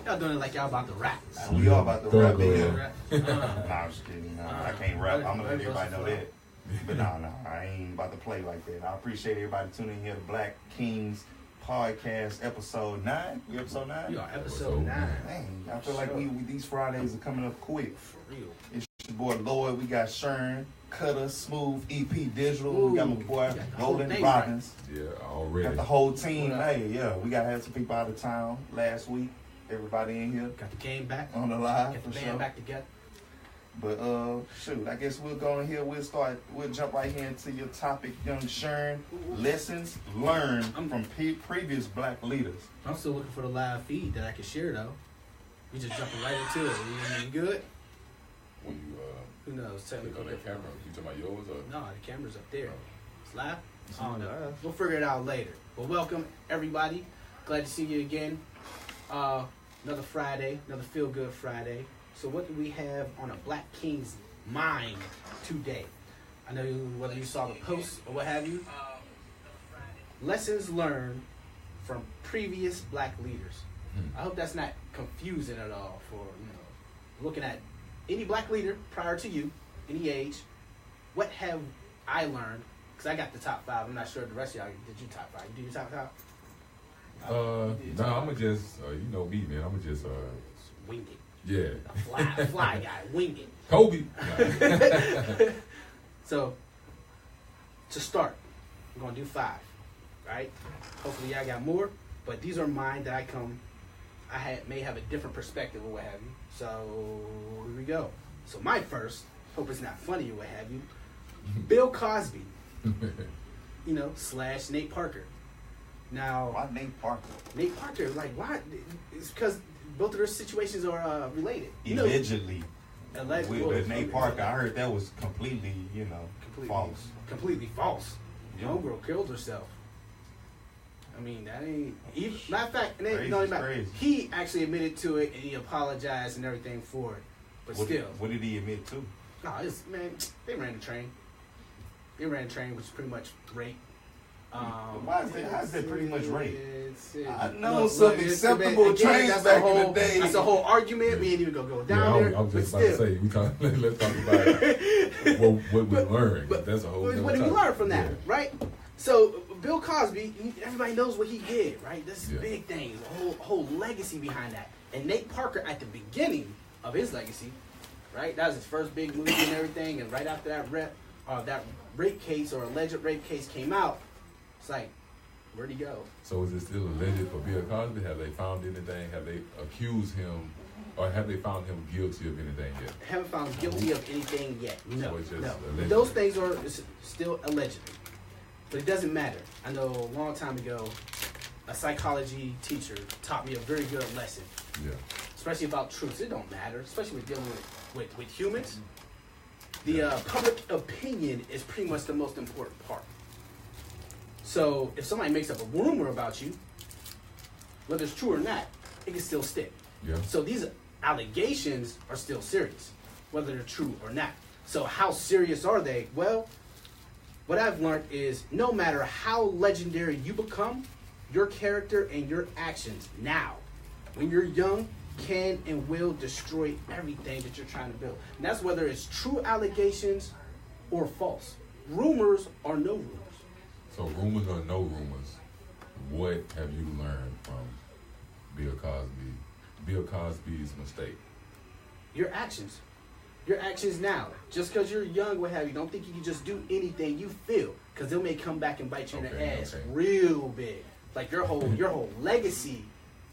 Y'all doing it like y'all about to rap. We all about to rap in here. Nah, I'm just kidding. I can't rap. I'm gonna let everybody know that. But no, I ain't about to play like that. I appreciate everybody tuning in here to Black Kings Podcast episode 9. We episode 9? We are episode 9. Dang, I feel like we these Fridays are coming up quick. For real. It's your boy Lloyd. We got Shern, Cutter, Smooth, EP Digital. Ooh, we got my boy Roland Robbins. Yeah, already. Got the whole team. Hey, yeah, we got to have some people out of town last week. Everybody in here. Got the game back. On the live. Got the for band sure. back together. But shoot, I guess we'll go in here. We'll jump right here into your topic, young Shern. Lessons learned from previous black leaders. I'm still looking for the live feed that I can share though. We just jumping right into it. You good? When you Who knows? click Technical on that camera, you talking about yours or? No, the camera's up there. It's live? I don't know. We'll figure it out later. But welcome, everybody. Glad to see you again. Another Friday, another feel-good Friday. So what do we have on a Black King's mind today? I know whether you saw the post or what have you. Lessons learned from previous black leaders. I hope that's not confusing at all for, looking at any black leader prior to you, any age. What have I learned? Because I got the top 5. I'm not sure the rest of y'all did your top 5. You do your top 5? No, I'ma just, you know me, man. I'ma just, wing it. yeah. A fly guy, wing it. Kobe. So, to start, I'm going to do 5, right? Hopefully y'all got more, but these are mine that may have a different perspective or what have you. So, here we go. So my first, hope it's not funny or what have you, Bill Cosby, / Nate Parker. Now, Why Nate Parker? Nate Parker, like, why? It's because both of their situations are related. Allegedly. But Nate Parker, I heard that was completely, false. Completely false. Young girl killed herself. I mean, that ain't. Matter of fact, Crazy. He actually admitted to it and he apologized and everything for it. But still. What did he admit to? No, they ran the train. Which is pretty much rape. How is that pretty much rape? I know Look, some acceptable trains back in the day. That's a whole argument. We ain't even gonna go down there. I was just about to say, let's talk about what we learned. But that's a whole. What did we learn from that, right? So Bill Cosby, everybody knows what he did, right? This is big things, a whole legacy behind that. And Nate Parker at the beginning of his legacy, right? That was his first big movie and everything. And right after that rape case or alleged rape case came out, it's like, where'd he go? So is it still alleged for Bill Cosby? Have they found anything? Have they accused him, or have they found him guilty of anything yet? Haven't found guilty of anything yet. No, So it's just no. allegedly. Those things are still allegedly, but it doesn't matter. I know a long time ago, a psychology teacher taught me a very good lesson. Yeah. Especially about truths. It don't matter, especially with dealing with humans. The public opinion is pretty much the most important part. So if somebody makes up a rumor about you, whether it's true or not, it can still stick. Yeah. So these allegations are still serious, whether they're true or not. So how serious are they? Well, what I've learned is no matter how legendary you become, your character and your actions now, when you're young, can and will destroy everything that you're trying to build. And that's whether it's true allegations or false. Rumors or no rumors. So rumors or no rumors, what have you learned from Bill Cosby's mistake? Your actions. Your actions now. Just because you're young, what have you, don't think you can just do anything you feel, because they may come back and bite you in the ass real big. Like your whole legacy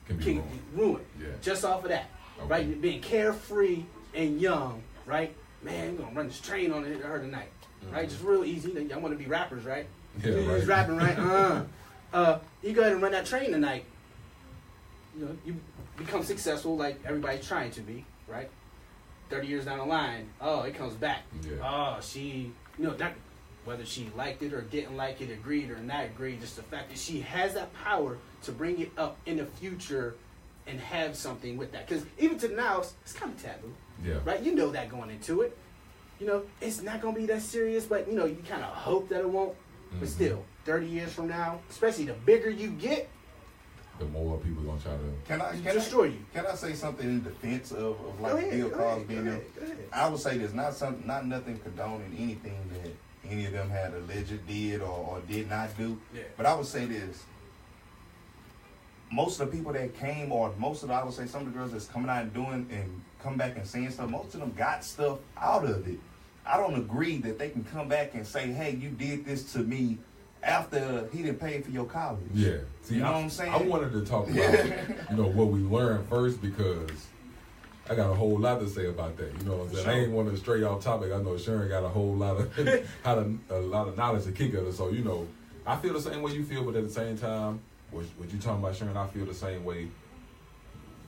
can be ruined. Yeah. Just off of that. Okay. Right? Being carefree and young, right? Man, we're gonna run this train on her tonight. Right? Just real easy. Y'all want to be rappers, right? Yeah, right. He's rapping, right? You go ahead and run that train tonight. You become successful like everybody's trying to be, right? 30 years down the line, it comes back. Yeah. She, that, whether she liked it or didn't like it, agreed or not agreed, just the fact that she has that power to bring it up in the future and have something with that. Because even to now, it's kind of taboo. Yeah. Right? You know that going into it. It's not going to be that serious, but, you kind of hope that it won't. But still, 30 years from now, especially the bigger you get, the more people gonna try to destroy you. Can I say something in defense of like Bill Cosby? I would say there's not nothing condoning anything that any of them had alleged did or did not do. Yeah. But I would say this. Most of the people that came, or I would say some of the girls that's coming out and doing and come back and saying stuff, most of them got stuff out of it. I don't agree that they can come back and say, hey, you did this to me after he didn't pay for your college. Yeah. See, you know what I'm saying? I wanted to talk about, what we learned first, because I got a whole lot to say about that. You know what I'm saying? Sure. I ain't want to stray off topic. I know Sharon got a whole lot of a lot of knowledge to kick at us. So, I feel the same way you feel, but at the same time, what you talking about, Sharon, I feel the same way.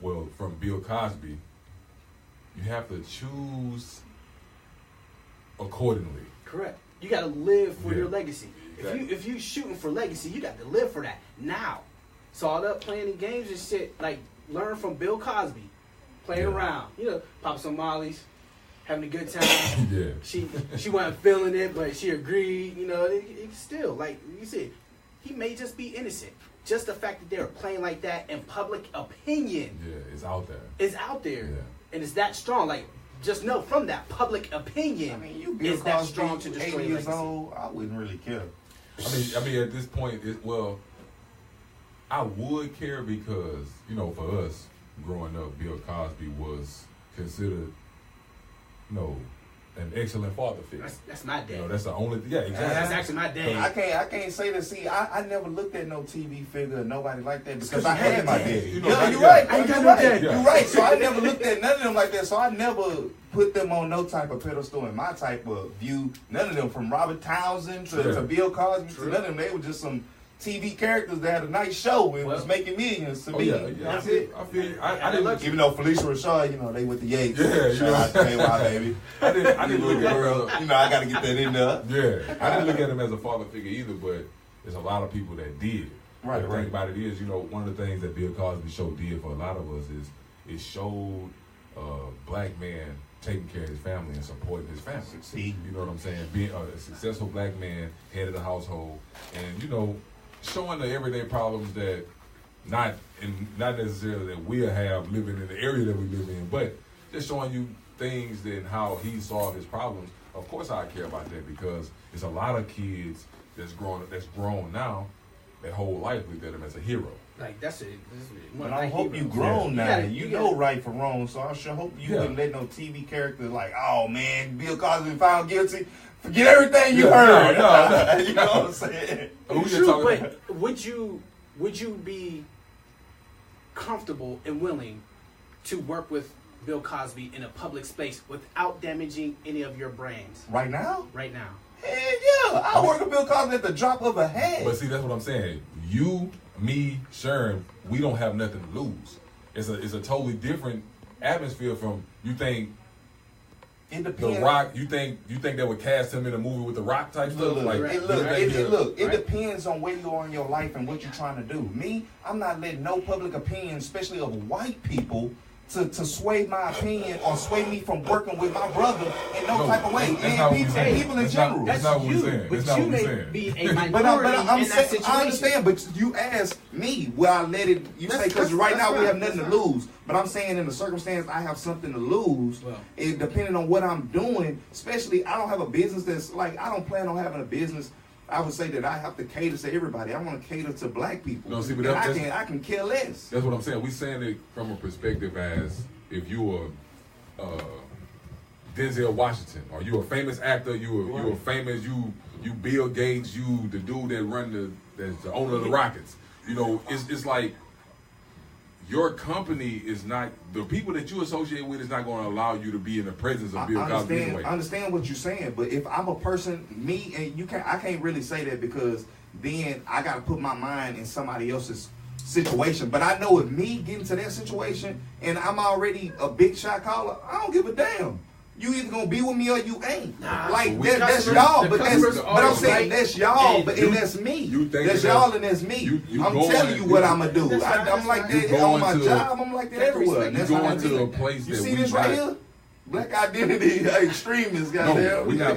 Well, from Bill Cosby, you have to choose accordingly. Correct. You got to live for your legacy. Exactly. If you shooting for legacy, you got to live for that now. So all that playing in games and shit, like learn from Bill Cosby, playing around, pop some mollies, having a good time. Yeah. She wasn't feeling it, but she agreed. It still, like you said, he may just be innocent. Just the fact that they were playing like that in public opinion. Yeah, it's out there. It's out there. Yeah. And it's that strong. Like, just know from that public opinion, is that strong to destroy 80 years old, I wouldn't really care. I mean, at this point, I would care because, for us, growing up, Bill Cosby was considered, an excellent father figure. That's my dad. That's the only thing. Yeah, exactly. That's actually my dad. I can't say that. See, I never looked at no TV figure or nobody like that because I had my dad. You're right. I ain't got no dad. You're right. So I never looked at none of them like that. So I never put them on no type of pedestal in my type of view. None of them, from Robert Townsend to Bill Cosby, to none of them. They were just some TV characters that had a nice show and was making millions to me. That's it. I feel I didn't look, even though Felicia Rashad, they with the Yates. Yeah, shout out to KY, baby. I didn't look at her. I got to get that in there. Yeah, I didn't look at him as a father figure either, but there's a lot of people that did. Right. The thing about it is, one of the things that Bill Cosby show did for a lot of us is it showed a black man taking care of his family and supporting his family. Succeed. You know what I'm saying? Being a successful black man, head of the household, and showing the everyday problems that not necessarily that we'll have living in the area that we live in, but just showing you things and how he solved his problems. Of course I care about that because there's a lot of kids that's grown now their whole life looked at him as a hero. Like that's it. But I hope you grown now. You know right from wrong, so I sure hope you wouldn't let no TV character like, oh man, Bill Cosby found guilty. Forget everything you heard. No. You know what I'm saying? True, but would you be comfortable and willing to work with Bill Cosby in a public space without damaging any of your brands? Right now? Right now. Hell yeah. I work with Bill Cosby at the drop of a hat. But see, that's what I'm saying. You, me, Sharon, we don't have nothing to lose. It's a totally different atmosphere from you think The Rock, you think they would cast him in a movie with The Rock type stuff? It depends on where you are in your life and what you're trying to do. Me, I'm not letting no public opinion, especially of white people, to sway my opinion or sway me from working with my brother in no type of way. And people in general. That's not what we're saying. But you may be a minority in that situation. I understand, but you ask me, will I let it, say, because right now we have nothing to lose. But I'm saying in the circumstance I have something to lose, it depending on what I'm doing, especially I don't have a business that's like, I don't plan on having a business. I would say that I have to cater to everybody. I want to cater to black people. No, see, but I can care less. That's what I'm saying. We're saying it from a perspective as if you were Denzel Washington, or you a famous actor, you were famous, you Bill Gates, you the dude that that's the owner of the Rockets. It's like your company is not, the people that you associate with is not going to allow you to be in the presence of Bill Cosby anyway. I understand what you're saying, but if I'm a person, me and I can't really say that because then I got to put my mind in somebody else's situation. But I know if me getting to that situation and I'm already a big shot caller, I don't give a damn. You either gonna be with me or you ain't. That's y'all, but I'm saying that's y'all, but that's me. That's y'all and that's me. I'm telling you what I'm gonna do. I'm like that on my job. I'm like that everywhere. You going to a place that you see this right here? Black identity extremists, goddamn. we not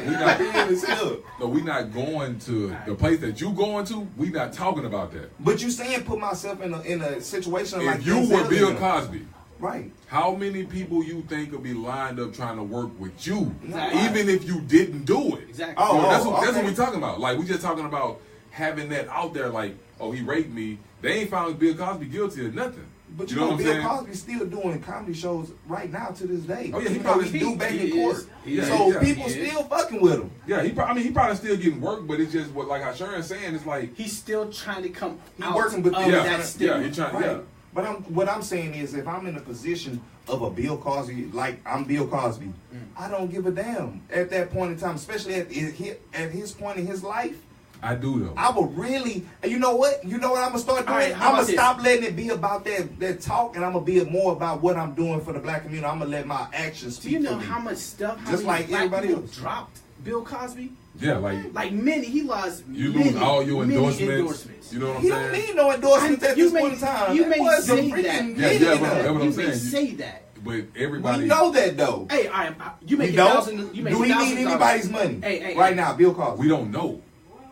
No, we not going to the place that you going to. We not talking about that. But you saying put myself in a situation like If you Denzel were Bill in. Cosby, Right. how many people you think would be lined up trying to work with you, Exactly. even if you didn't do it? Exactly. Oh, You know, that's what okay. we talking about. Like we just talking about having that out there. Like, oh, he raped me. They ain't found Bill Cosby guilty of nothing. But you know what I'm Bill saying? Cosby's still doing comedy shows right now to this day. Oh, yeah, he You know, probably- he's due back he in court. is. He So is. people He is. still fucking with him. Yeah, he probably still getting work, but it's just what like how Sharon's saying. It's like He's still trying to come He out working with of the- that yeah, stigma. he trying Right. yeah. But what I'm saying is, if I'm in a position of a Bill Cosby, like I'm Bill Cosby, I don't give a damn at that point in time, especially at his point in his life. I do though. I would really, you know what? You know what I'm gonna start doing? All right, how I'm gonna about this? stop letting it be about that talk, and I'm gonna be more about what I'm doing for the black community. I'm gonna let my actions Do speak you know for me. how much stuff, how Just many like black everybody people else. dropped Bill Cosby? Yeah, like Like many, he lost you many, lose all your many endorsements. You know what I'm He saying? don't need no endorsements at You this may- point in time. you That may boy's a say freaking that. Yeah, idiot. yeah, but what You I'm may saying is- say that. But everybody We know that though. Hey, all right, you make We a don't. thousand. You make Do he $1,000. need anybody's money Hey, right now, Bill Cosby? we don't know.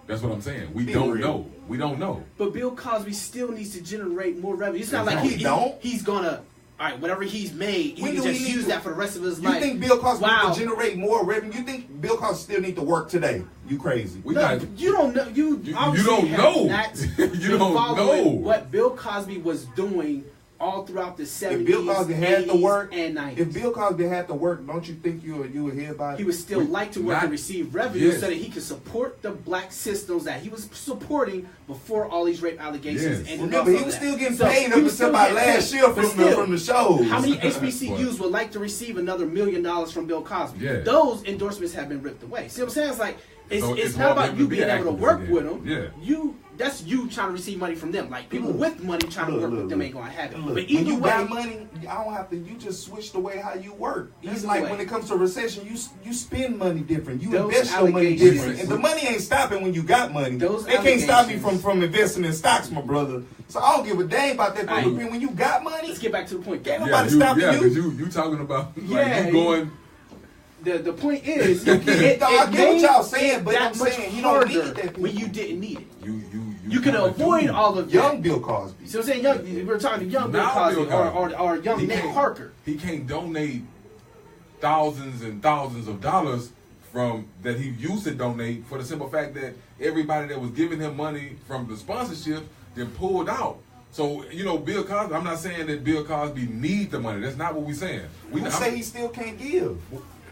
That's what I'm saying. We Be don't real. know. We don't know. But Bill Cosby still needs to generate more revenue. It's not No, like he don't. he's gonna. All right, whatever he's made, he When can do he just need use to- that for the rest of his You life. think Bill Cosby Wow. need to generate more revenue? You think Bill Cosby still need to work today? You crazy? We No, not. you don't know. You obviously don't have know. not You been don't following know. what Bill Cosby was doing all throughout the 70s, If Bill Cosby had to 80s, work, and 90s. if Bill Cosby had to work, don't you think you would hear about it? He would still like to work not- and receive revenue Yes. so that he could support the black systems that he was supporting before all these rape allegations. Yes. And Remember, enough he of was that. still getting So, paid he up was still until about getting last paid. year But from the shows. How many HBCUs would like to receive another $1 million from Bill Cosby? Yeah. Those endorsements have been ripped away. See what I'm saying? It's like So it's it's not hard about for you him to be being an able to activist work again. with them. Yeah. That's you trying to receive money from them. Like people Look. with money trying to Look, work look, with them look. ain't gonna have it. Look, But when either you way, got money, I don't have to. You just switch the way how you work. It's Either like way. when it comes to recession, you spend money different. You Those invest your money allegations- different, and the money ain't stopping when you got money. Those They can't stop me allegations- from investing in stocks, my brother. So I don't give a damn about that. Hey. When you got money, let's get back to the point. Can't Gavin. nobody stopping you. because you talking about like Yeah, you going. The point is, I get what made y'all saying, it but that I'm much saying you don't need harder that when people. you didn't need it. You could kinda avoid do. all of Young that. Bill Cosby. So I'm saying, we were talking young Bill Now Cosby, Bill Cosby. or young He Nate can't- Parker. He can't donate thousands and thousands of dollars from that he used to donate for the simple fact that everybody that was giving him money from the sponsorship then pulled out. So Bill Cosby. I'm not saying that Bill Cosby needs the money. That's not what we're saying. We say he still can't give.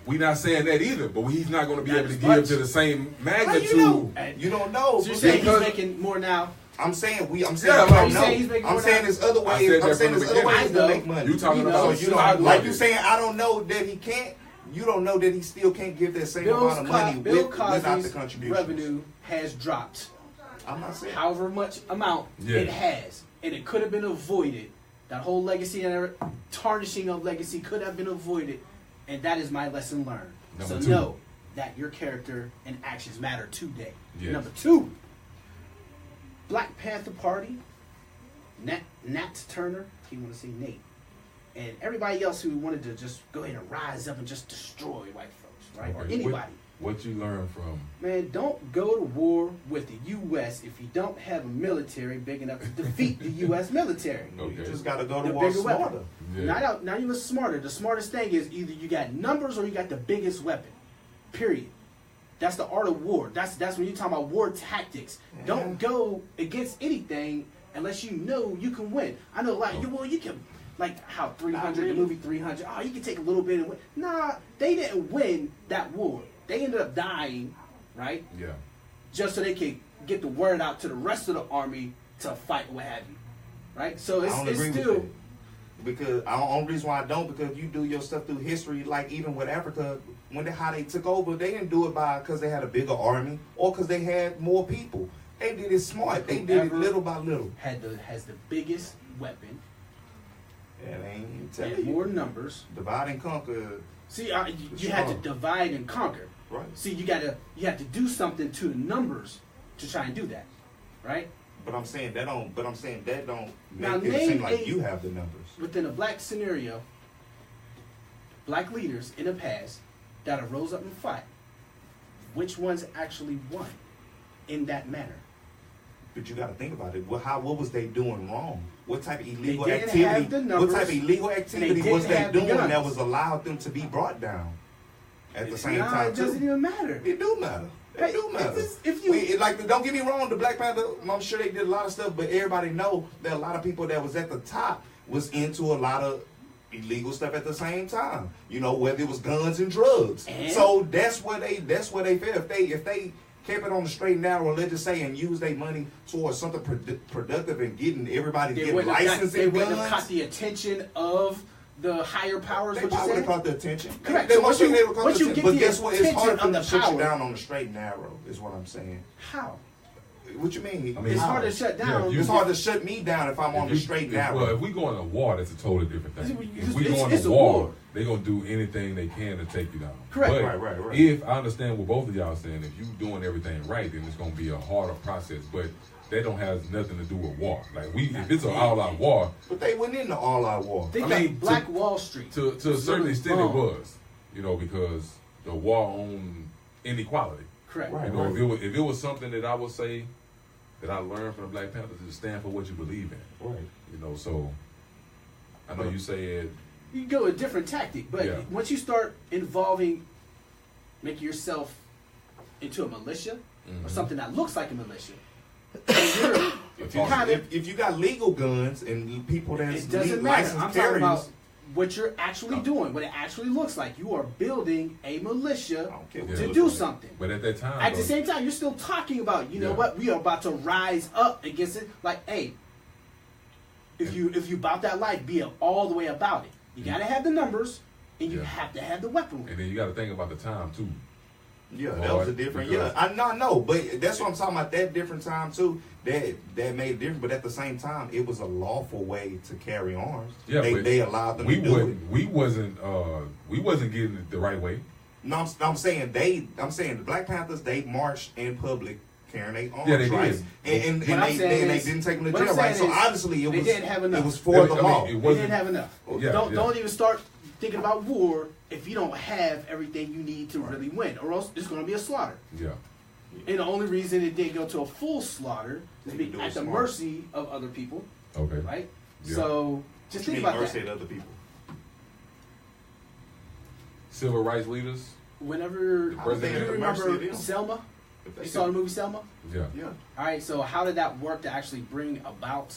We're not saying that either. But he's not going to be Not able to as give much. to the same How magnitude. you know? And- You don't know. So you're saying he's Because- making more now? I'm saying Yeah, we like don't you know. saying he's making I'm more saying now? there's other I ways. said I'm that saying from there's the other ways beginning. to make money. You talking You about know, So you know, side like you market. saying, I don't know that he can't. You don't know that he still can't give that same amount of money Bill without the Cosby's contribution. revenue has dropped. I'm not saying. However much amount Yeah. it has, and it could have been avoided. That whole legacy and tarnishing of legacy could have been avoided, and that is my lesson learned. Number So two. know that your character and actions matter today. Yes. Number 2, Black Panther Party, Nat Turner, he want to say Nate, and everybody else who wanted to just go ahead and rise up and just destroy white folks, right? Or Okay, anybody. What you learn from? Man, don't go to war with the U.S. if you don't have a military big enough to defeat the U.S. military. Okay. You just got to go to The war bigger smarter. weapon. Yeah. Now you was smarter. The smartest thing is either you got numbers or you got the biggest weapon. Period. That's the art of war. That's when you talk about war tactics. Yeah. Don't go against anything unless you know you can win. I know, like, you can, like how 300, the movie 300. Oh, you can take a little bit and win. Nah, they didn't win that war. They ended up dying, right? Yeah. Just so they could get the word out to the rest of the army to fight, what have you, right? So I don't it's agree still. with that. Because the only reason why I don't, because you do your stuff through history, like even with Africa, how they took over, they didn't do it because they had a bigger army or because they had more people. They did it smart. They did it Whoever little by little. has the biggest weapon And I ain't and telling more you. numbers. Divide and conquer. See, you had to Sure. divide and conquer. Right. See, you have to do something to the numbers to try and do that, right? But I'm saying that don't Now make it name seem like a- you have the numbers. Within a black scenario, black leaders in the past that have rose up and fought, which ones actually won in that manner? But you got to think about it. What was they doing wrong? What type of illegal didn't activity? have the numbers, what type of illegal activity and they was didn't they have the doing that guns. was allowed them to be brought down at the same time? It doesn't even matter. It do matter. It do matter. If you don't get me wrong, the Black Panther, I'm sure they did a lot of stuff, but everybody know that a lot of people that was at the top was into a lot of illegal stuff at the same time. You know, whether it was guns and drugs. And? So that's where they fell. If they kept it on the straight and narrow, let's just say, and use their money towards something productive and getting everybody to get licensed they and wouldn't have guns, caught the attention of the higher powers. they What you probably would have saying? caught the attention. Correct. They So most once likely you- would have caught once the you attention. get But the guess what? It's hard attention for them of to the shut you power. down on the straight and narrow, is what I'm saying. How? What you mean? I mean, It's how? hard to shut down. Yeah, It's hard to shut me down if I'm on the straight and narrow. Well, if we go into war, that's a totally different thing. If we go It's into a war, war. they're gonna do anything they can to take you down. Correct. But Right. if I understand what both of y'all saying, if you doing everything right, then it's gonna be a harder process. But that don't have nothing to do with war. Like if it's an all-out war, But they went into all-out war. Think I mean, of Black Wall Street. to a certain extent, it wrong. was, because the war on inequality. Correct. Right. If it was something that I would say that I learned from the Black Panthers is stand for what you believe in. Right. So I know you said You can go a different tactic, but Yeah. once you start making yourself into a militia or something that looks like a militia, then If you got legal guns and people that's it doesn't matter. licensed I'm talking carriers, about what you're actually doing, what it actually looks like. You are building a militia I don't care what Yeah. it to looks do like. something. but at that time, At the though, same time, you're still talking about, you know Yeah. what, we are about to rise up against it. Like, hey, if you about that life, be all the way about it. You gotta have the numbers, and you Yeah. have to have the weaponry. and then you got to think about the time too. Yeah, that was a different. Yeah, I know, but that's what I'm talking about. That different time too. That made it different, but at the same time, it was a lawful way to carry arms. Yeah, but they allowed them We to do it. we wasn't getting it the right way. No, I'm saying the Black Panthers, they marched in public carrying their arms, Yeah, they right? did. And What I'm they saying is- didn't take them to what I'm jail, right? saying So is obviously they didn't have enough. it was for the I mean, law. it They wasn't- didn't have enough. Yeah, Don't even start thinking about war if you don't have everything you need to really win, or else it's going to be a slaughter. Yeah. And the only reason it didn't go to a full slaughter is They being do it at the smart. mercy of other people, Okay. right? Yeah. So just What you think mean about mercy that. to other people? Civil rights leaders. Whenever I was thinking you at the mercy remember of them. Selma, If they you saw the could- movie Selma. Yeah. Yeah. All right, so how did that work to actually bring about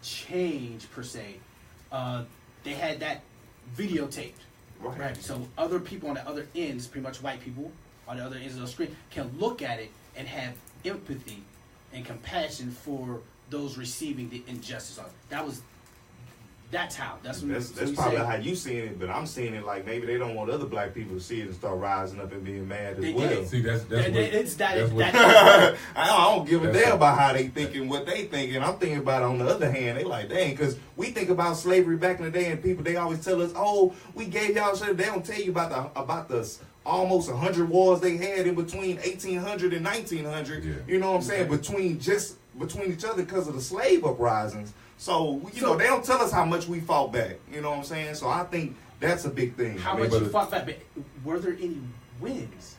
change per se? They had that videotaped, right? So other people on the other ends, pretty much white people on the other ends of the screen, can look at it and have empathy and compassion for those receiving the injustice. That's how. That's That's probably how you seeing it, but I'm seeing it like maybe they don't want other black people to see it and start rising up and being mad as They well. did. See, that's what, it's that. that's what- that I don't give a That's damn it. about how they thinking, what they thinking. I'm thinking about it on the other hand. They like, dang, because we think about slavery back in the day, and people, they always tell us, oh, we gave y'all slavery. They don't tell you about the almost 100 wars they had in between 1800 and 1900. Yeah. You know what I'm saying? Between each other because of the slave uprisings. So, you know, they don't tell us how much we fought back. You know what I'm saying? So I think that's a big thing. how much you fought back, but were there any wins?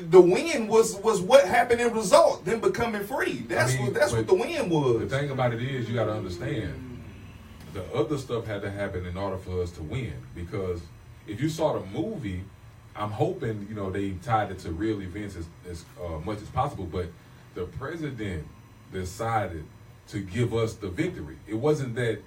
The win was what happened in result, them becoming free. That's what the win The was. thing about it is, you got to understand, the other stuff had to happen in order for us to win. Because if you saw the movie, I'm hoping they tied it to real events as much as possible. But the president decided to give us the victory. It wasn't that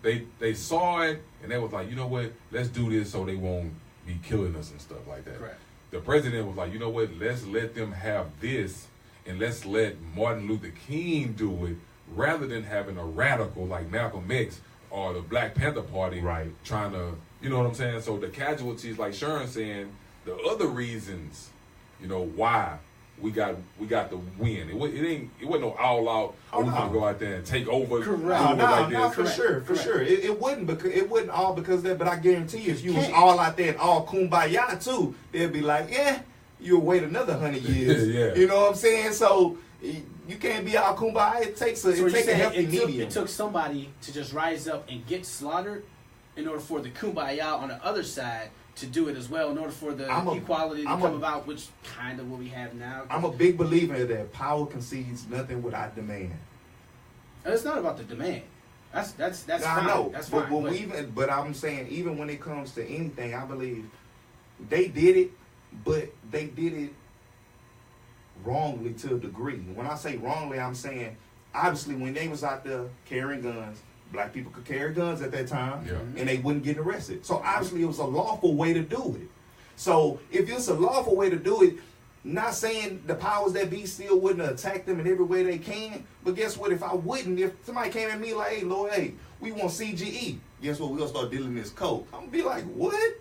they saw it and they was like, you know what, let's do this so they won't be killing us and stuff like that. Correct. The president was like, you know what, let's let them have this and let's let Martin Luther King do it rather than having a radical like Malcolm X or the Black Panther Party trying to, you know what I'm saying? So the casualties, like Sharon saying, the other reasons, why we got the win. It wasn't no all out. We're gonna go out there and take over. Correct. No, for Correct. sure. Correct. It wouldn't all because of that. But I guarantee you, if you was Can't. all out there and all kumbaya too, they'd be like, you'll wait another 100 years. Yeah. You know what I'm saying? So you can't be all kumbaya. It takes a So you're a saying healthy medium. it took somebody to just rise up and get slaughtered in order for the kumbaya on the other side to do it as well, in order for the equality to come about, which kind of what we have now. I'm a big believer that power concedes nothing without demand. And it's not about the demand. That's fine. I know. That's fine. But I'm saying, even when it comes to anything, I believe they did it, but they did it wrongly to a degree. When I say wrongly, I'm saying obviously when they was out there carrying guns, black people could carry guns at that time, and they wouldn't get arrested. So obviously it was a lawful way to do it. So if it's a lawful way to do it, not saying the powers that be still wouldn't attack them in every way they can, but guess what? If I wouldn't, if somebody came at me like, hey, Lord, hey, we want CGE, guess what? We're going to start dealing this coke. I'm going to be like, what?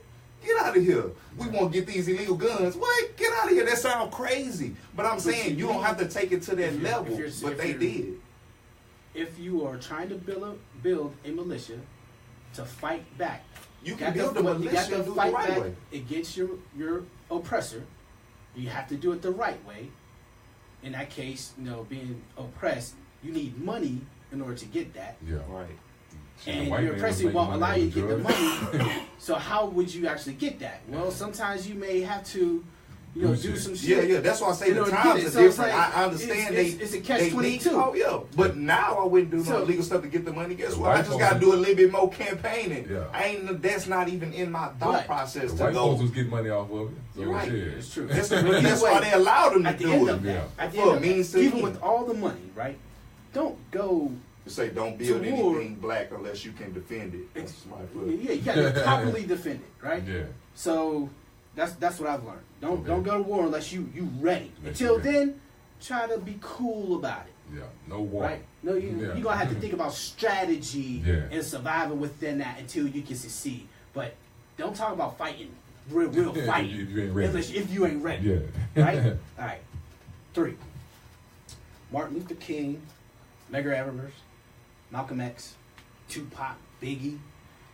Get out of here. We want to get these illegal guns. What? Get out of here. That sounds crazy. But I'm saying you don't have to take it to that level, but they did. If you are trying to build a militia to fight back, you can build a militia and do it the right way against your oppressor. You have to do it the right way. In that case, being oppressed, you need money in order to get that. Yeah, right. And your oppressor won't allow you to get the money. So how would you actually get that? Well, sometimes you may have to, do some shit. Yeah. That's why I say the times are different. I understand it's a catch-22. Oh yeah, but now I wouldn't do no illegal stuff to get the money. Guess what? I just got to do a little bit more campaigning. Yeah. That's not even in my thought process. The white folks was getting money off of it. So you're right. It's true. That's why they allowed them to do it. Even with all the money, right? Don't go. Say don't build anything black unless you can defend it. Yeah, you got to properly defend it, right? Yeah. So that's what I've learned. Don't go to war unless you ready. Until then, try to be cool about it. Yeah, no war. Right? No, you're gonna have to think about strategy and surviving within that until you can succeed. But don't talk about fighting, real fighting, if you ain't ready. If you ain't ready. Yeah. Right? All right. 3. Martin Luther King, Medgar Evers, Malcolm X, Tupac, Biggie,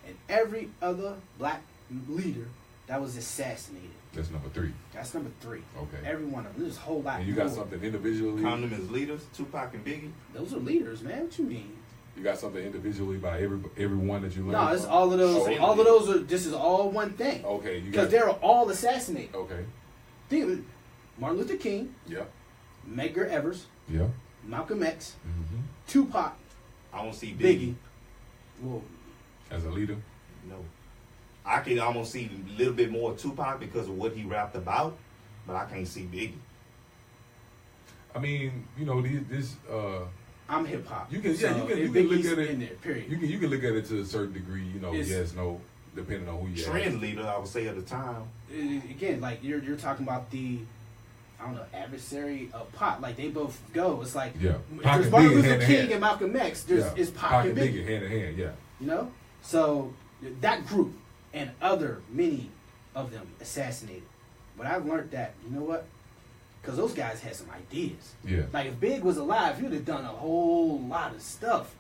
and every other black leader that was assassinated. That's number 3. That's number 3. Okay. Every one of them. There's a whole lot. And you got something individually? Count them as leaders, Tupac and Biggie? Those are leaders, man. What you mean? You got something individually by every one that you learned? No, it's all of those. All of those are. This is all one thing. Okay. Because they were all assassinated. Okay. Think of it. Martin Luther King. Yeah. Medgar Evers. Yeah. Malcolm X. Mm-hmm. Tupac. I don't see Biggie. Well, as a leader? No. I can almost see a little bit more Tupac because of what he rapped about, but I can't see Biggie. I mean, this. I'm hip hop. You can look at it. In there, period. You can look at it to a certain degree. Yes, no, depending on who you are. Trend leader, I would say at the time. Again, like you're talking about the. I don't know, adversary of Pac. Like they both go. It's like there's Martin Luther King and Malcolm X. There's Pac and Biggie hand in hand. Yeah. So that group and many of them assassinated. But I've learned that because those guys had some ideas. Yeah. Like if Big was alive, he'd have done a whole lot of stuff.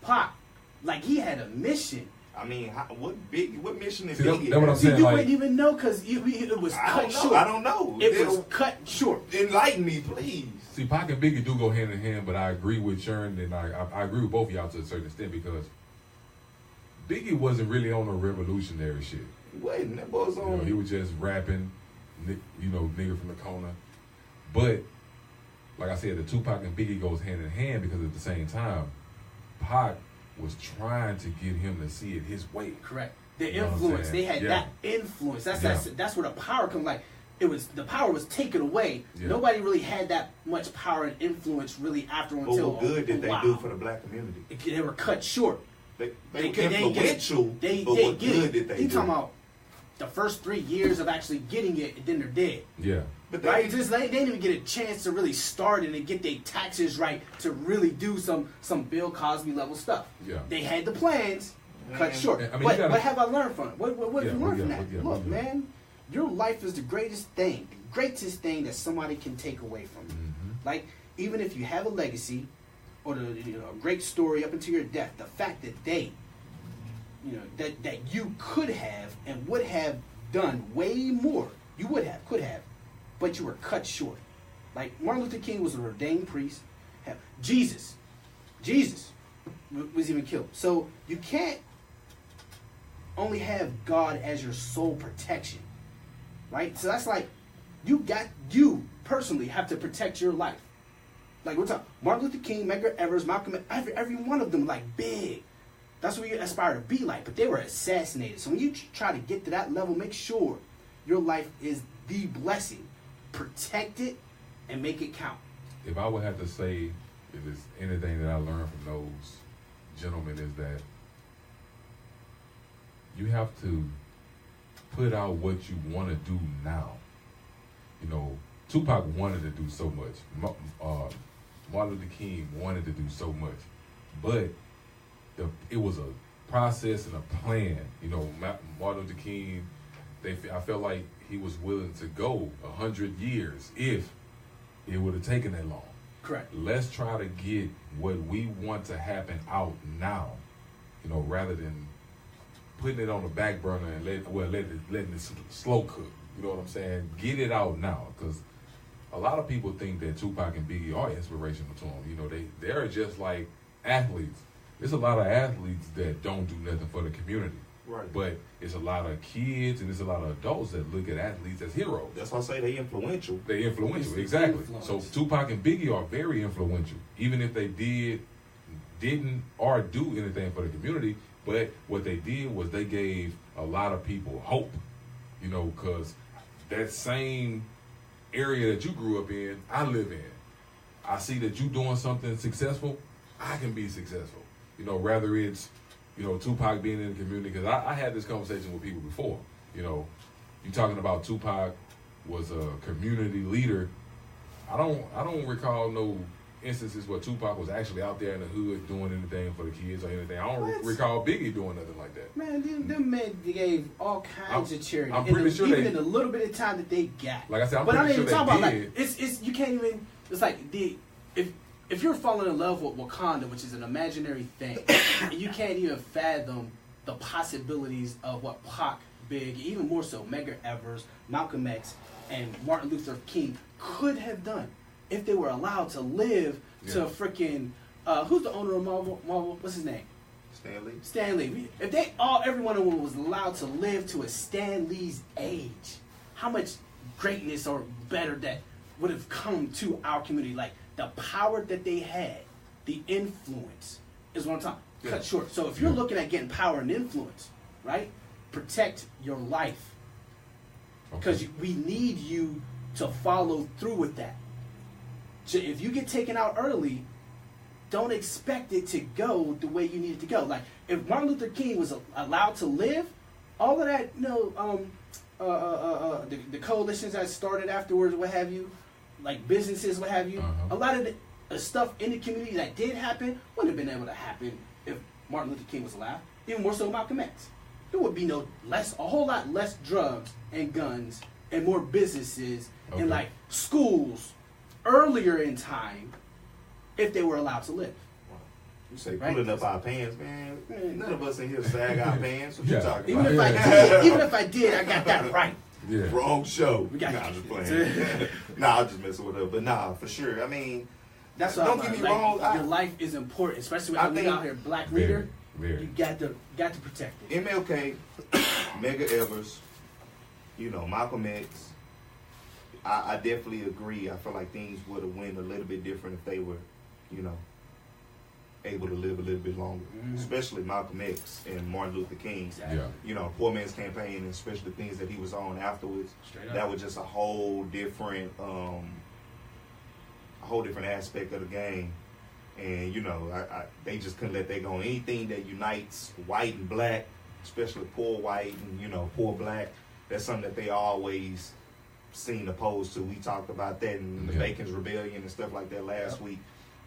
Pac, like he had a mission. I mean, what mission is Biggie? That's what I'm saying. You wouldn't even know because it was cut short. I don't know. It was cut short. Enlighten me, please. See, Pac and Biggie do go hand in hand, but I agree with Sharon, and I agree with both of y'all to a certain extent because Biggie wasn't really on no revolutionary shit. He wasn't. That was on. He was just rapping, nigga from the corner. But like I said, the Tupac and Biggie goes hand in hand because at the same time, Pac was trying to get him to see it his way. Correct. The influence. They had that influence. That's where the power comes. Like the power was taken away. Yeah. Nobody really had that much power and influence really after until. What good did they do for the black community? They were cut short. They influential. But what good did they do? You talking about the first 3 years of actually getting it, and then they're dead. Yeah. But they didn't even get a chance to really start it and get their taxes right to really do some Bill Cosby level stuff. Yeah. They had the plans, cut short. I mean, what have I learned from it? What have you learned from that? Look, man, your life is the greatest thing that somebody can take away from you. Mm-hmm. Like, even if you have a legacy or a great story up until your death, the fact that that you could have and would have done way more, you could have, but you were cut short. Like Martin Luther King was an ordained priest. Jesus was even killed. So you can't only have God as your sole protection, right? So that's like you personally have to protect your life. Like we're talking Martin Luther King, Medgar Evers, Malcolm, every one of them like big. That's what you aspire to be like. But they were assassinated. So when you try to get to that level, make sure your life is the blessing. Protect it and make it count. If I would have to say, if there's anything that I learned from those gentlemen, is that you have to put out what you want to do now. You know, Tupac wanted to do so much. Martin Luther King wanted to do so much, but it was a process and a plan. You know, Martin Luther King, I felt like he was willing to go 100 years if it would have taken that long. Correct. Let's try to get what we want to happen out now, you know, rather than putting it on the back burner and letting it slow cook. You know what I'm saying? Get it out now, because a lot of people think that Tupac and Biggie are inspirational to them. You know, they're just like athletes. There's a lot of athletes that don't do nothing for the community. Right. But it's a lot of kids and it's a lot of adults that look at athletes as heroes. That's why I say they influential. They influential, exactly. So Tupac and Biggie are very influential, even if they didn't or do anything for the community. But what they did was they gave a lot of people hope, you know, because that same area that you grew up in, I live in. I see that you doing something successful, I can be successful. You know, rather it's, you know, Tupac being in the community, because I had this conversation with people before. You know, you talking about Tupac was a community leader. I don't recall no instances where Tupac was actually out there in the hood doing anything for the kids or anything. I don't recall Biggie doing nothing like that. Man, them men gave all kinds of charity. I'm pretty sure even in the little bit of time that they got. Like I said, I'm but pretty sure they did. About, like, it's you can't even. It's like if you're falling in love with Wakanda, which is an imaginary thing, you can't even fathom the possibilities of what Pac, Big, even more so, Medgar Evers, Malcolm X, and Martin Luther King could have done if they were allowed to live to freaking who's the owner of Marvel? What's his name? Stan Lee. If every one of them was allowed to live to a Stan Lee's age, how much greatness or better that would have come to our community? Like the power that they had, the influence is what I'm talking. Cut short. So if you're looking at getting power and influence, right? Protect your life, because we need you to follow through with that. So if you get taken out early, don't expect it to go the way you need it to go. Like if Martin Luther King was allowed to live, all of that, you know, the coalitions that started afterwards, what have you, like businesses, what have you, a lot of the stuff in the community that did happen wouldn't have been able to happen if Martin Luther King was alive. Even more so Malcolm X. There would be a whole lot less drugs and guns and more businesses and like schools earlier in time if they were allowed to live. You say pulling up our pants, man. None of us in here sag our pants. What you talking about? Even if I did, I got that right. Yeah. Wrong show. I'm just playing. I'm just messing with her. But for sure. I mean, that's what don't get me wrong. Your life is important, especially when you're out here, black leader. You got to protect it. MLK, Medgar Evers, you know, Malcolm X. I definitely agree. I feel like things would have went a little bit different if they were, you know, able to live a little bit longer. Especially Malcolm X and Martin Luther King. Exactly. You know, Poor Man's Campaign, and especially the things that he was on afterwards. That was just a whole different aspect of the game. And you know, they just couldn't let that go. Anything that unites white and black, especially poor white and, you know, poor black, that's something that they always seen opposed to. We talked about that in the Bacon's Rebellion and stuff like that last week.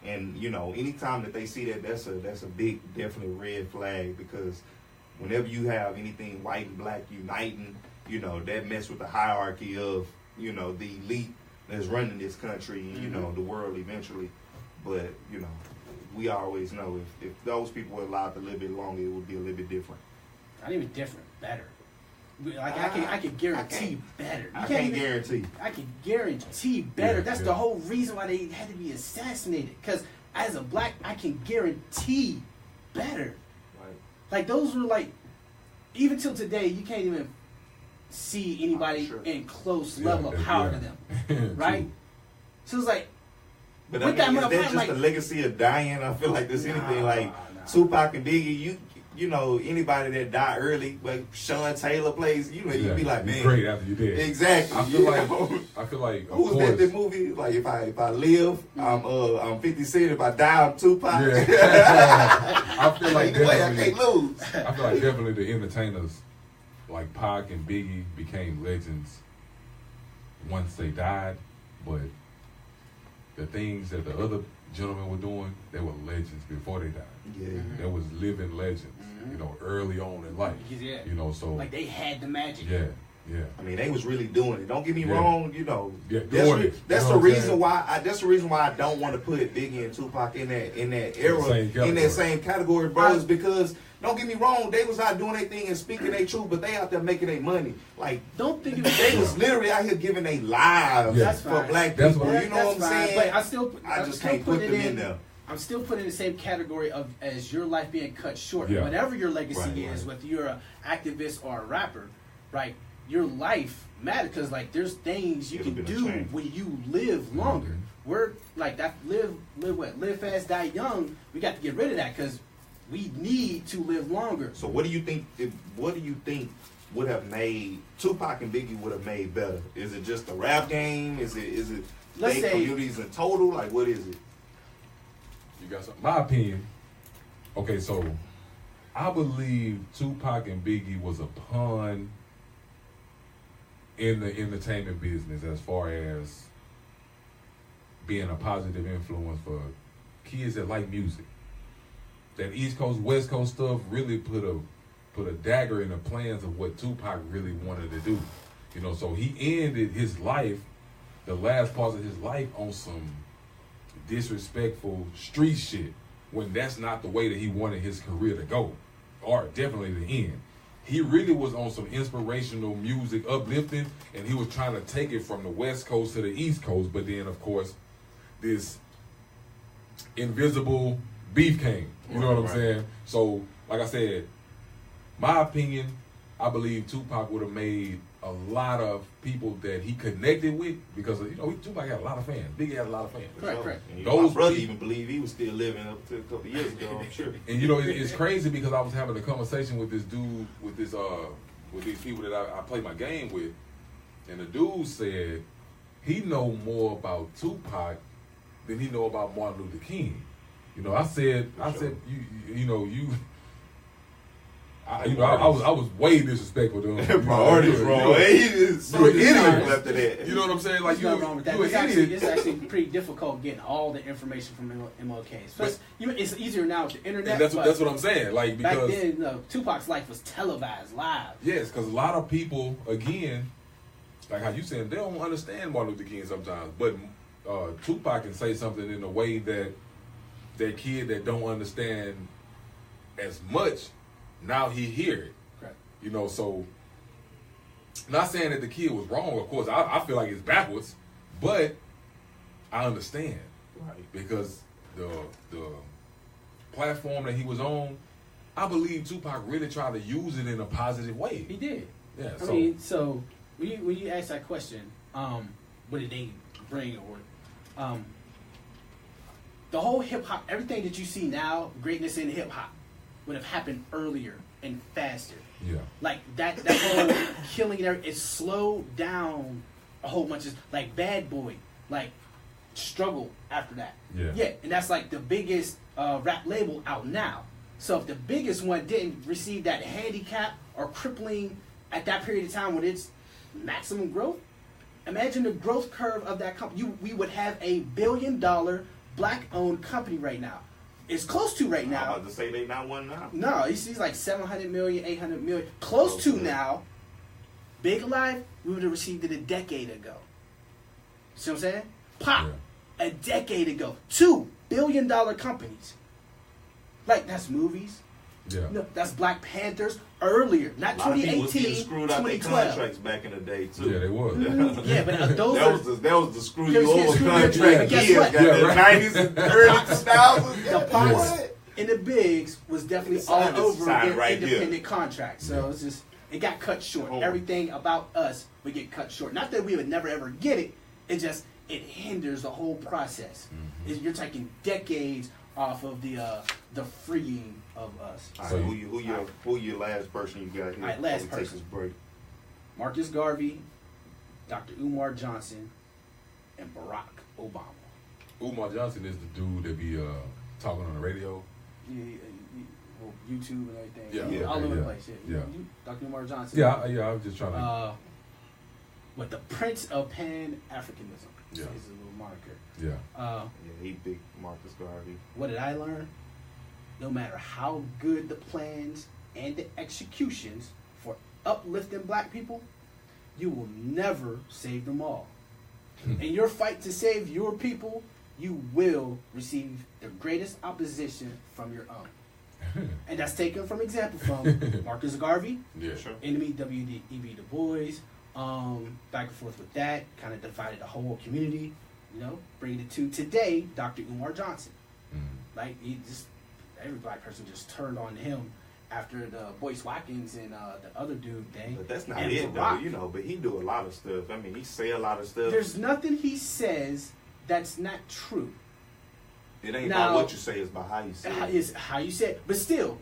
And you know, anytime that they see that, that's a big, definitely red flag, because whenever you have anything white and black uniting, you know, that mess with the hierarchy of, you know, the elite that's running this country and, you know, the world eventually. But, you know, we always know if those people were allowed to live a bit longer, it would be a little bit different. Not even different, better. Like I can guarantee better. I can't guarantee. I can guarantee better. That's the whole reason why they had to be assassinated. Because as a black, I can guarantee better. Right. Like those were like even till today, you can't even see anybody in close level of power to them, right? So it's like, but with I mean, that is that just like, the legacy of dying? I feel like there's anything like Tupac and Biggie. You know, anybody that died early, like Sean Taylor plays, you know, you'd be like, man, great after you did. Exactly. I feel like, of who's course, that movie? Like if I live, I'm 50 Cent. If I die, I'm Tupac. Yeah. I feel like I can't lose. I feel like definitely the entertainers like Pac and Biggie became legends once they died, but the things that the other gentlemen were doing, they were legends before they died. Yeah. They was living legends, you know, early on in life. Yeah. You know, so like they had the magic. Yeah. I mean, they was really doing it. Don't get me wrong. You know, that's the reason why. That's the reason why I don't want to put Biggie and Tupac in that era, in that same category, bro. Is because don't get me wrong, they was out doing their thing and speaking their truth, but they out there making their money. Like, don't think they was literally out here giving their lives for black people. You know what I'm saying? But I just can't put them in there. I'm still putting in the same category of as your life being cut short. Yeah. Whatever your legacy is, whether you're an activist or a rapper, right? Your life matters because like there's things you can do when you live longer. We're like that live fast, die young. We got to get rid of that because we need to live longer. So what do you think? What do you think would have made Tupac and Biggie would have made better? Is it just the rap game? Is it Let's say communities in total? Like what is it? You got something? My opinion. Okay, so I believe Tupac and Biggie was a pawn in the entertainment business as far as being a positive influence for kids that like music. That East Coast, West Coast stuff really put a dagger in the plans of what Tupac really wanted to do. You know, so he ended his life, the last parts of his life, on some disrespectful street shit when that's not the way that he wanted his career to go, or definitely the end. He really was on some inspirational music, uplifting, and he was trying to take it from the West Coast to the East Coast, but then, of course, this invisible beef came. You know what I'm saying? So, like I said, my opinion, I believe Tupac would have made a lot of people that he connected with because, you know, Tupac had a lot of fans. Biggie had a lot of fans. Correct. My brother even believed he was still living up to a couple of years ago, I'm sure. And, you know, it's crazy because I was having a conversation with this dude, with these people that I play my game with, and the dude said he know more about Tupac than he know about Martin Luther King. You know, I said, I was way disrespectful to him. Priorities wrong. He's an idiot after that. You know what I'm saying? Like, you're wrong with that. It's actually pretty difficult getting all the information from MLK. But it's easier now with the internet. And that's what I'm saying. Like, because back then, Tupac's life was televised live. Yes, because a lot of people, again, like how you said, they don't understand Martin Luther King sometimes. But Tupac can say something in a way that that kid that don't understand as much, now he hear it. Right. You know, so not saying that the kid was wrong, of course. I feel like it's backwards, but I understand. Right. Because the platform that he was on, I believe Tupac really tried to use it in a positive way. He did. Yeah. I mean, so when you ask that question, what did they bring or the whole hip hop, everything that you see now, greatness in hip hop, would have happened earlier and faster. Yeah. Like that whole killing and it slowed down a whole bunch of like Bad Boy, like struggle after that. Yeah. Yeah, and that's like the biggest rap label out now. So if the biggest one didn't receive that handicap or crippling at that period of time when it's maximum growth, imagine the growth curve of that company. We would have a $1 billion black-owned company right now. It's close to right now. I'm about to say they not one now. No, he's like 700 million, 800 million. Close to now. Big Life, we would have received it a decade ago. See what I'm saying? Pop, a decade ago. $2 billion companies. Like, that's movies. Yeah. No, that's Black Panthers earlier, not 2018, screwed out their contracts back in the day too. Yeah, they was. Yeah, but those that was the screw you over contract. Guess what? The 90s and early 2000s. in the bigs was definitely It's all signed- it's over signed their right independent here. contracts. So it's just it got cut short. Oh. Everything about us would get cut short. Not that we would never ever get it. It just it hinders the whole process. You're taking decades off of the freeing of us. All So right, you- who your last person you got here? All right, last before we person. Take this break. Marcus Garvey, Dr. Umar Johnson, and Barack Obama. Umar Johnson is the dude that be talking on the radio. Well, YouTube and everything. Yeah, all okay, over the yeah, place. yeah. Dr. Umar Johnson. Yeah, I was just trying to. What the Prince of Pan Africanism Yeah. is a little moniker. Yeah. Yeah, he big Marcus Garvey. What did I learn? No matter how good the plans and the executions for uplifting black people, you will never save them all. In your fight to save your people, you will receive the greatest opposition from your own. And that's taken from example from Marcus Garvey, Yeah. Sure. enemy W.E.B. Du Bois, back and forth with that, kind of divided the whole community, bringing it to today, Dr. Umar Johnson. Like, every black person just turned on him after the Boyce Watkins and the other dude thing. But that's not And it, Barack. though. But he do a lot of stuff. I mean, he say a lot of stuff. There's nothing he says that's not true. It ain't Now- about what you say; it's about how you say it. Is how you say it. But still,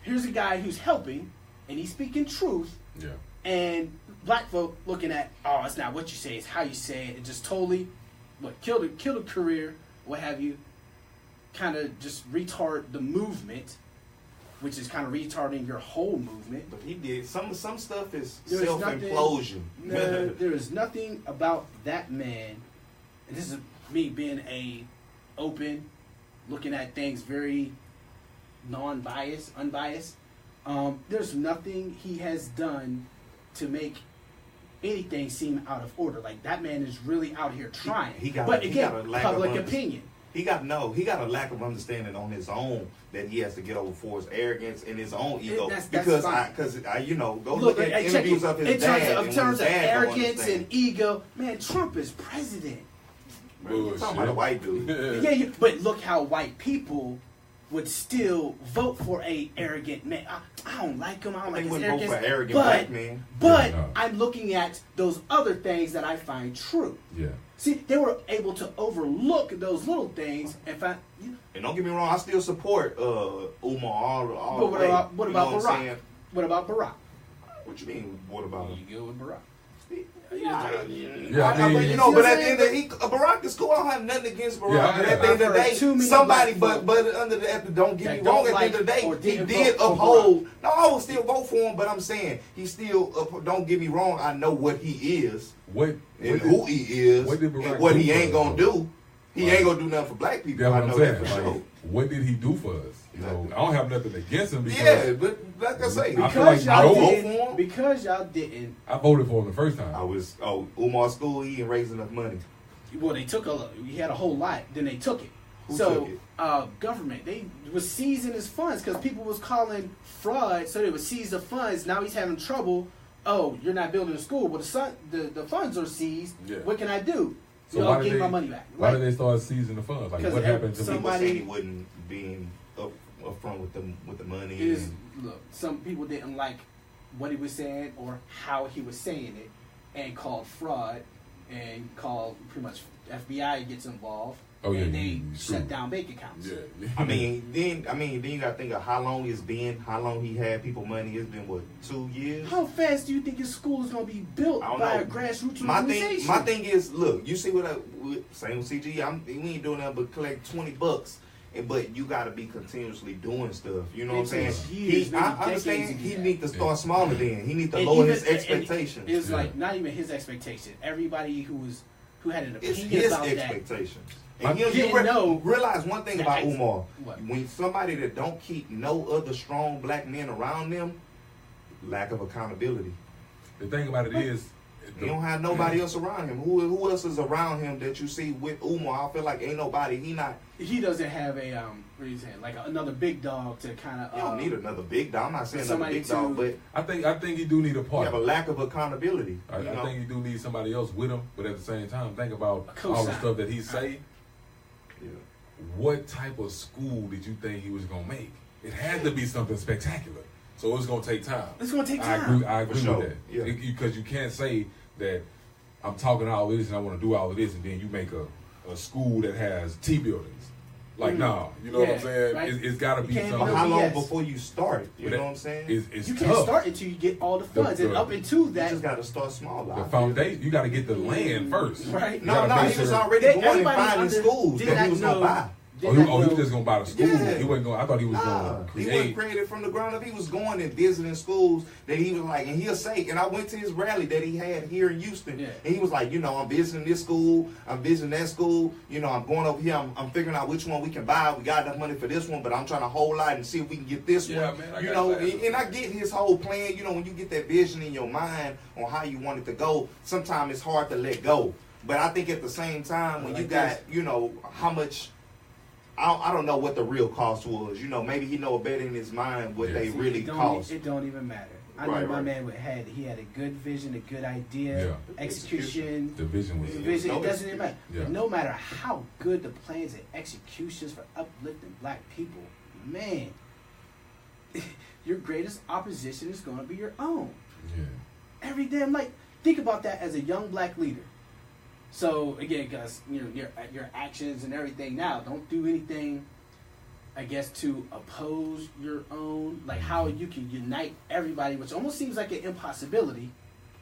here's a guy who's helping, and he's speaking truth, Yeah. and black folk looking at, oh, it's not what you say, it's how you say it. It just totally, killed a career, what have you, kind of just retard the movement, which is kind of retarding your whole movement. But he did some stuff is There is self-implosion. There is nothing about that man, and this is me being open, looking at things very unbiased. There's nothing he has done to make anything seem out of order. Like, that man is really out here trying. He got but he again, got a lack of public understanding. opinion. He got a lack of understanding on his own that he has to get over for his arrogance and his own ego. That's because fine. go look at check interviews it. of his in dad. terms of, and when terms his of dad don't arrogance understand. and ego, man, Trump is president. Bro, you're talking about a white dude. Yeah, but look how white people would still vote for a arrogant man. I don't like him. I don't They like his wouldn't vote arrogance. for arrogant but, black man. But Yeah, no. I'm looking at those other things that I find true. Yeah. See, they were able to overlook those little things and find. And don't get me wrong, I still support Umar all But the way. what You about know what I'm Barack? saying? What about Barack? What you mean? What about him? You go with Barack. Yeah, I But mean- at the end of the day, Barack is cool. I don't have nothing against Barack. Yeah, but at the end of the I've heard too day, many somebody, black but don't get that me wrong. don't At the end of the like day, or he didn't did vote for uphold. No, I will still vote for him, but I'm saying he still. Don't get me wrong. I know what he is What and who he is what did Barack and what do he for ain't us, gonna though? do. He ain't gonna do nothing for black people. That's what I I'm know saying. that for Like, sure. what did he do for us? You know, I don't have nothing against him because Yeah, but like I say, I feel like Because y'all no- didn't. Because y'all didn't. I voted for him the first time. I was Umar school. He ain't raising enough money. Well, they took he had a whole lot. Then they took it. Who so took it? Government, they was seizing his funds because people was calling fraud. So they would seize the funds. Now he's having trouble. Oh, you're not building a school. Well, the funds are seized. Yeah. What can I do? So Y'all give me my money back. Why Like, did they start seizing the funds? Like, 'Cause what happened to People somebody- say he wouldn't being up front with the money. is and- look, some people didn't like what he was saying or how he was saying it, and called fraud, and called pretty much FBI gets involved. Oh, yeah, and you- they you shut screwed. down bank accounts. Yeah. then you gotta think of how long it's been, how long he had people money. It's been what, 2 years? How fast do you think his school is going to be built I don't by know. a grassroots My organization? thing is, look, you see same with CG. We ain't doing that but collect $20, but you gotta be continuously doing stuff. You know what I'm It saying? takes years, maybe I decades understand to do he that. need to start smaller. Then he need to And lower even- his expectations. and It's Yeah. like not even his expectation. Everybody who had an It's opinion his about that. expectations. I And you didn't know realize one thing that about I- Umar. What? When somebody that don't keep no other strong black men around them, lack of accountability. The thing about it is, He don't have nobody else around him. Who else is around him that you see with Umar? I feel like ain't nobody. He doesn't have a what are you saying? Like another big dog to kind of. You don't need another big dog. I'm not saying another somebody big dog, to- but I think he do need a you partner. have a lack of accountability. I you know? think he do need somebody else with him, but at the same time, think about A cosign. all the stuff that he say. Yeah. what type of school did you think he was gonna make? It had to be something spectacular. So it's gonna take time. It's gonna take time. I agree sure. with that. Yeah. Because you can't say that I'm talking all this and I want to do all of this, and then you make a school that has T buildings. Like, nah, you know what I'm saying? Right. It's got to be can't something. But how long Yes. before you start? You know what I'm saying? It's You tough. can't start until you get all the funds, and up into You that, just got to start small. The foundation, you got to get the land first. Right. You No, gotta make he was sure- already going and Everybody finding under- schools did that not he was going to know- buy. Oh, he was just gonna buy the school. Yeah. He wasn't going. I thought he was Nah, going to he create. wasn't created from the ground up. He was going and visiting schools that he was like, and he'll say, and I went to his rally that he had here in Houston, Yeah. and he was like, you know, I'm visiting this school, I'm visiting that school, you know, I'm going over here, I'm figuring out which one we can buy. We got enough money for this one, but I'm trying to hold out and see if we can get this Yeah, one. man, I you got know, plans. and I get his whole plan. You know, when you get that vision in your mind on how you want it to go, sometimes it's hard to let go. But I think at the same time, when Like you got, this. you know, how much. I don't know what the real cost was. You know, maybe he know better in his mind what Yeah. they really it don't, cost. It don't even matter. I know Right, my right. man he had a good vision, a good idea, Yeah. execution. The vision was. The vision, it doesn't even matter. Yeah. But no matter how good the plans and executions for uplifting black people, man, your greatest opposition is going to be your own. Yeah. Every damn like, think about that as a young black leader. So again, guys, you know your actions and everything now. Don't do anything, I guess, to oppose your own. Like how you can unite everybody, which almost seems like an impossibility.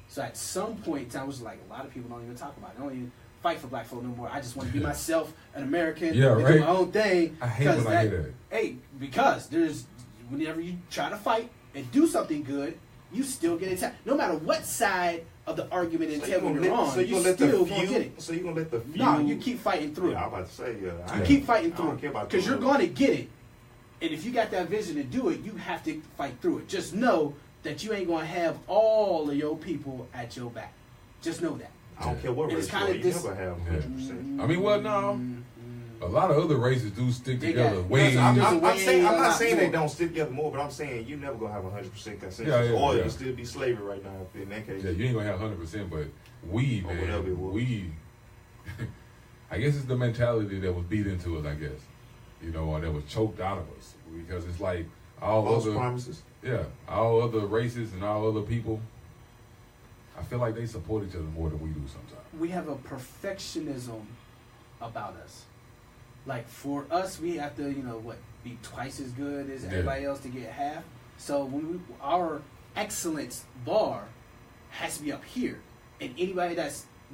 So at some point in time, which like a lot of people don't even talk about it. They don't even fight for black folk no more. I just want to be Yeah. myself, an American, Yeah, and right. do my own thing. I hate 'Cause when I hear that. Hey, because there's whenever you try to fight and do something good, you still get attacked. No matter what side of the argument and So tell you you're gonna on, let, so you you gonna let the still gonna get feud. it. So you gonna let the feud. No, you keep fighting through Yeah, I'm it. about to say. You keep fighting I through don't care about because you're the- going to get it. And if you got that vision to do it, you have to fight through it. Just know that you ain't going to have all of your people at your back. Just know that. I don't care what And it's race kinda you are. You this- never have Yeah. 100%. I mean, well, no. A lot of other races do stick They together got- way. I'm There's a not way saying a lot they more. don't stick together more, but I'm saying you never gonna have 100% consensus, Yeah, yeah, or yeah. you still be slavery right now. If in that case, Yeah, you ain't gonna have 100%, but we, Or whatever it man, was. we. I guess it's the mentality that was beat into us. I guess, you know, or that was choked out of us because it's like all false other, promises. yeah, all other races and all other people. I feel like they support each other more than we do sometimes. We have a perfectionism about us. Like for us, we have to, be twice as good as Yeah. everybody else to get half. So when our excellence bar has to be up here, and anybody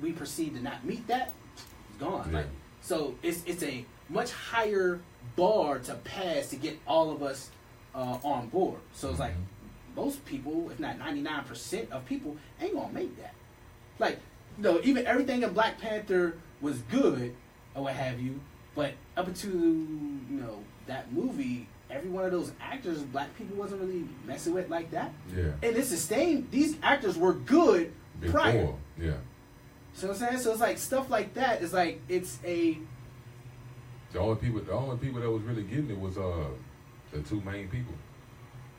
we perceive to not meet that, is gone. Yeah. Like, so it's a much higher bar to pass to get all of us on board. So it's like most people, if not 99% of people, ain't gonna make that. Like, even everything in Black Panther was good or what have you, but up until that movie, every one of those actors, black people wasn't really messing with like that. Yeah. And it's the same. These actors were good prior. Before, yeah. So what I'm saying, so it's like stuff like that is like it's a. The only people that was really getting it was the two main people.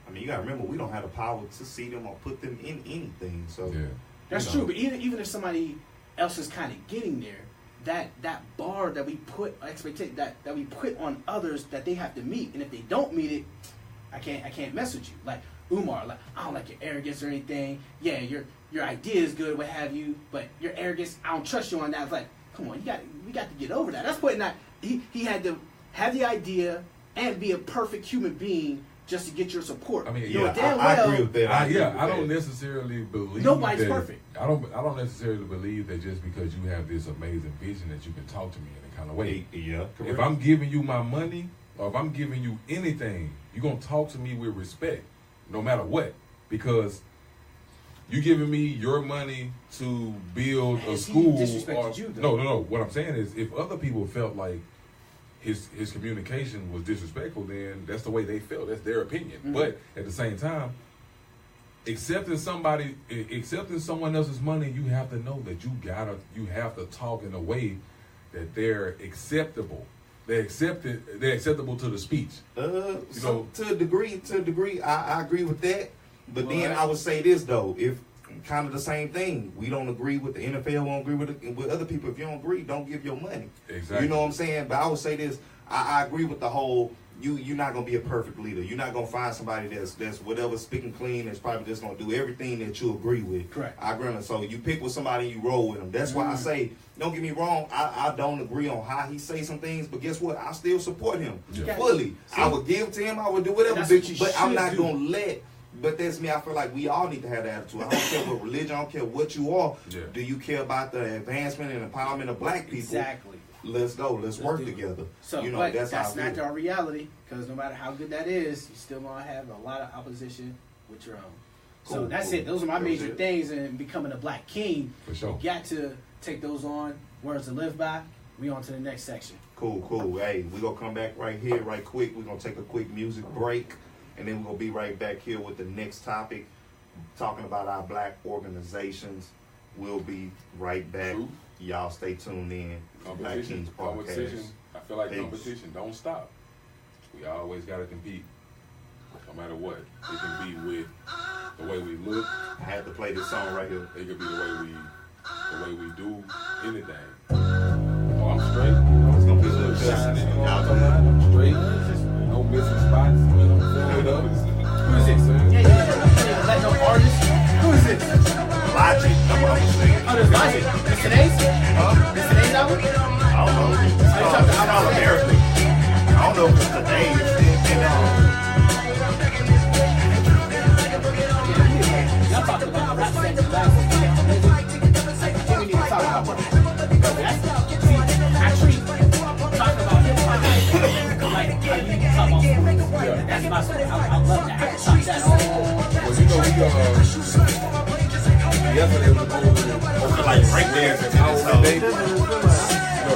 I mean, you gotta remember, we don't have the power to see them or put them in anything. So Yeah. That's true, but even if somebody else is kind of getting there, that bar that we put expectation that we put on others that they have to meet, and if they don't meet it, I can't mess with you. Like Umar, like I don't like your arrogance or anything. Yeah, your idea is good, what have you, but your arrogance, I don't trust you on that. It's like, come on, we got to get over that. That's putting that he had to have the idea and be a perfect human being just to get your support. I mean, You know yeah, damn I well, agree with that. I agree with I don't that. necessarily believe Nobody's that, perfect. I don't necessarily believe that just because you have this amazing vision that you can talk to me in a kind of way. Yeah, correct. If I'm giving you my money or if I'm giving you anything, you're gonna talk to me with respect, no matter what. Because you giving me your money to build a Has he school. disrespected you, though? No. What I'm saying is if other people felt like his communication was disrespectful, then that's the way they felt. That's their opinion. Mm-hmm. But at the same time, accepting someone else's money, you have to know that you have to talk in a way that they're acceptable. They're acceptable to the speech. So to a degree, I agree with that. But then Right. I would say this though, if kind of the same thing, we don't agree with the NFL, won't agree with other people. If you don't agree, don't give your money. Exactly. You know what I'm saying? But I would say this: I agree with the whole. You're not gonna be a perfect leader. You're not gonna find somebody that's whatever speaking clean. That's probably just gonna do everything that you agree with. Correct. I agree. So you pick with somebody, you roll with them. That's why I say, don't get me wrong. I don't agree on how he say some things, but guess what? I still support him fully. I would give to him. I would do whatever, but I'm not gonna let. But that's me. I feel like we all need to have that attitude. I don't care what religion. I don't care what you are. Yeah. Do you care about the advancement and empowerment of black people? Exactly. Let's go. Let's work together. So, you know, but that's not our reality, because no matter how good that is, you're still gonna have a lot of opposition with your own. So Cool, that's cool. it. Those are my That was major it. things in becoming a black king. For sure. You got to take those on. Words to live by. We on to the next section. Cool. Hey, we're going to come back right here, right quick. We're going to take a quick music break, and then we're going to be right back here with the next topic, talking about our black organizations. We'll be right back. True. Y'all stay tuned in. Black Kings Competition. Podcast. I feel like Peace. competition don't stop. We always got to compete, no matter what. It can be with the way we look. I had to play this song right here. It could be the way we do anything. Oh, I'm straight. It's going to be a little Shining dusty. in Y'all all talking the about time. I'm straight. No missing spots. You know, filled up. Who is this? Yeah. Let no artist. Who is this? Logic. I'm saying. Oh, there's Logic. This today's? This today's album? I don't know. It's called American. I don't know if it's today. Y'all talking about rap section last week. I think we need to talk about what I treat talking about hip hop like how you talk about sports. That's my story. I love that. I can talk that all. Well, you know, yesterday was over like breakdance empowerment day.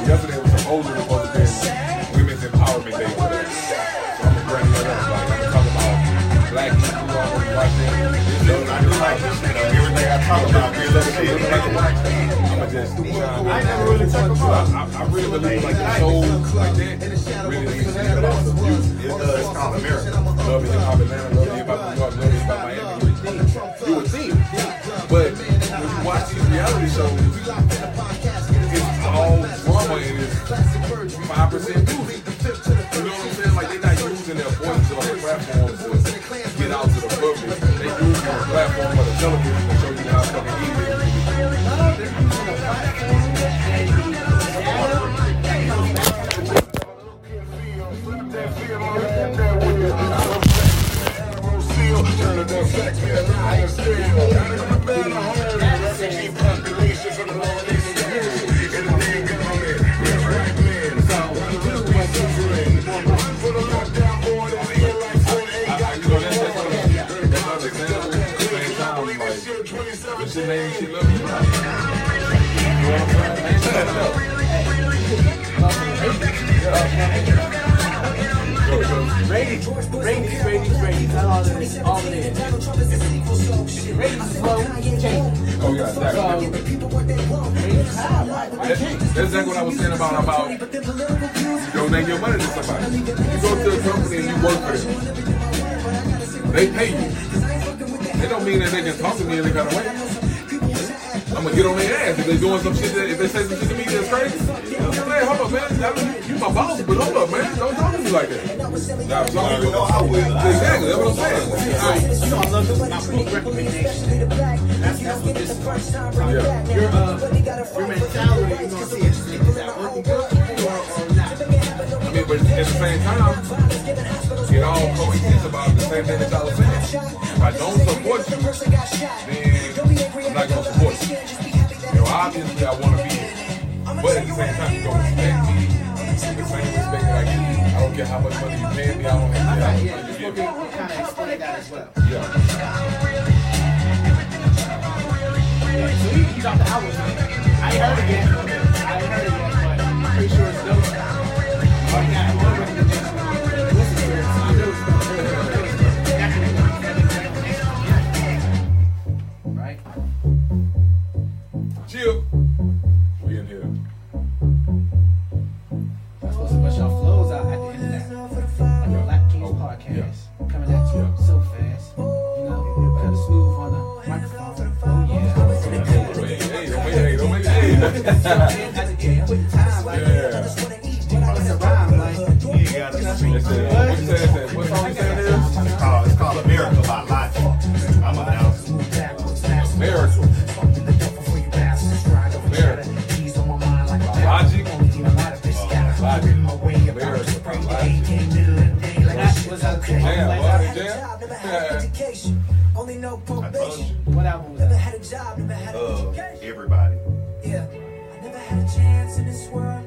Yesterday was some older supposed to be women's empowerment day. So I'm gonna bring that up. Like I'm talking about black people who already watching. Everything I talk about, I'm gonna just I never really talk about. I really believe like the show like that really needs to be about the music. It's called America. Love it, hip hop Atlanta, love it, hip hop New York, love it, hip hop Miami. You would think, but when you watch these reality shows, it's all drama and it's 5% music. You know what I'm saying? Like they're not using their voices or their platforms to get out to the public. They use their platform for the television to show you how fucking easy it is. They're using a platform What's your name? She love you. You know what I'm saying? ratings. All it is. Ratings is low. Change. Oh yeah, exactly. Ratings high. Why change? That's exactly what I was saying about you donate your money to somebody. You go to a company and you work for them. They pay you. It don't mean that they can talk to me in any kind of way. I'm gonna get on their ass if they doing some shit. If they say some shit to me that's crazy. Hey, hold up, man. You my boss, but hold up, man. Don't talk to me like that. Now, some people know I will. Exactly. That's what I'm saying. You know, I love this. My book recommendation. That's what this is. Yeah. Your mentality, you know, see, is that working good or not? I mean, but at the same time, it all coincides about the same thing that y'all are saying. If I don't support you, then I'm not gonna support you. You know, obviously I want to be here, but at the same time, you don't respect me the same respect that I give you. I don't care how much money you pay me. I don't care how much Yeah, money you just give look me. at kind of explain that as well. Yeah. Yeah, so you dropped the album. I ain't heard it yet. But I'm pretty sure it's dope. I got one recommendation. Listen to it. So I know it's gonna right? Chill. We in here. I'm supposed to bust y'all flows out at the end of that. On the Black Kings podcast. Coming at you so fast. You know, kind of smooth on the microphone. Oh, yeah. Don't make it. As a kid, with time, like, Yeah. it's a rhyme, like, What song you saying is? It's called America by Logic. I'm announcing. America. Logic. What album was that? Everybody. Yeah, I never had a chance in this world.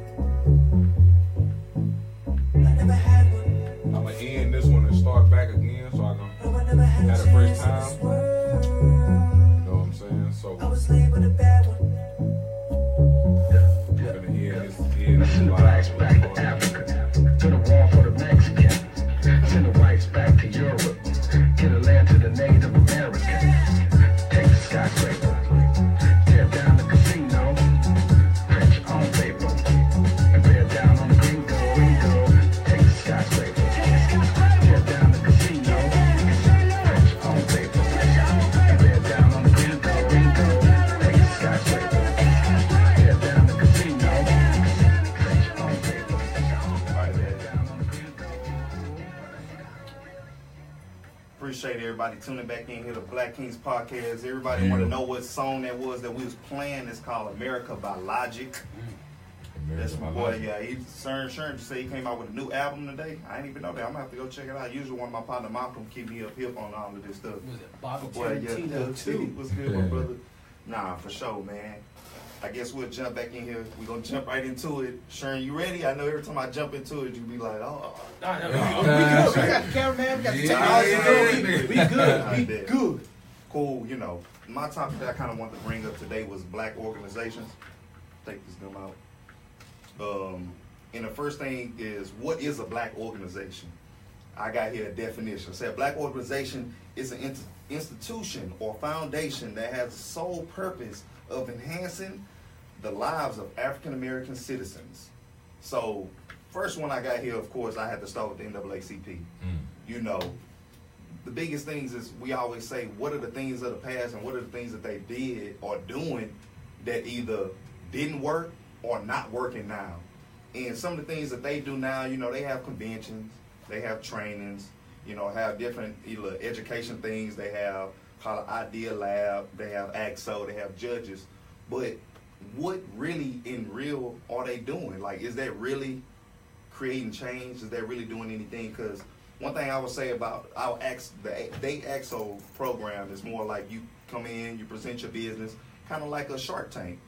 I never had one. I'm gonna end this one and start back again, so I can No, I never had a have a chance fresh in time. this You world. know what I'm saying? I So was labeled a bad one. we're gonna end this Send the live. blacks back to Africa. Put a wall for the Mexicans. Send the whites back to Europe. Get a land to the Native Americans. Take the skyscraper. Tear down the casino. French on paper. And bear down on the gringo. Take the skyscraper. Tear down the casino. French on paper. And bear down on the gringo. Take the skyscraper. Tear down the casino. French on paper. Bear down on the gringo. Appreciate everybody tuning back in here to Black Kings Podcast. Everybody want to know what song that was that we was playing. It's called America by Logic. That's my boy. Yeah, Sern just said he came out with a new album today. I ain't even know that. I'm gonna have to go check it out. Usually one of my partner Malcolm keep me up hip on all of this stuff. Was it Bobby Boy, yeah, Tarantino too? what's good, my brother? Nah, for sure, man. I guess we'll jump back in here. We're gonna jump right into it. Sharon, you ready? I know every time I jump into it, you be like, oh. We good. We got the cameraman. We got the technology. We good. We good. Cool, you know. My topic that I kind of wanted to bring up today was black organizations. Take this gum out. And the first thing is, what is a black organization? I got here a definition. It said, black organization is an institution or foundation that has the sole purpose of enhancing the lives of African American citizens. So, first one I got here, of course, I had to start with the NAACP. You know, the biggest things is we always say, what are the things of the past and what are the things that they did or doing that either didn't work or not working now. And some of the things that they do now, you know, they have conventions, they have trainings, you know, have different either education things, they have called an Idea Lab, they have AXO, they have judges. But what really in real are they doing? Like, is that really creating change? Is that really doing anything? Because one thing I would say about our AXO program is more like you come in, you present your business, kind of like a Shark Tank.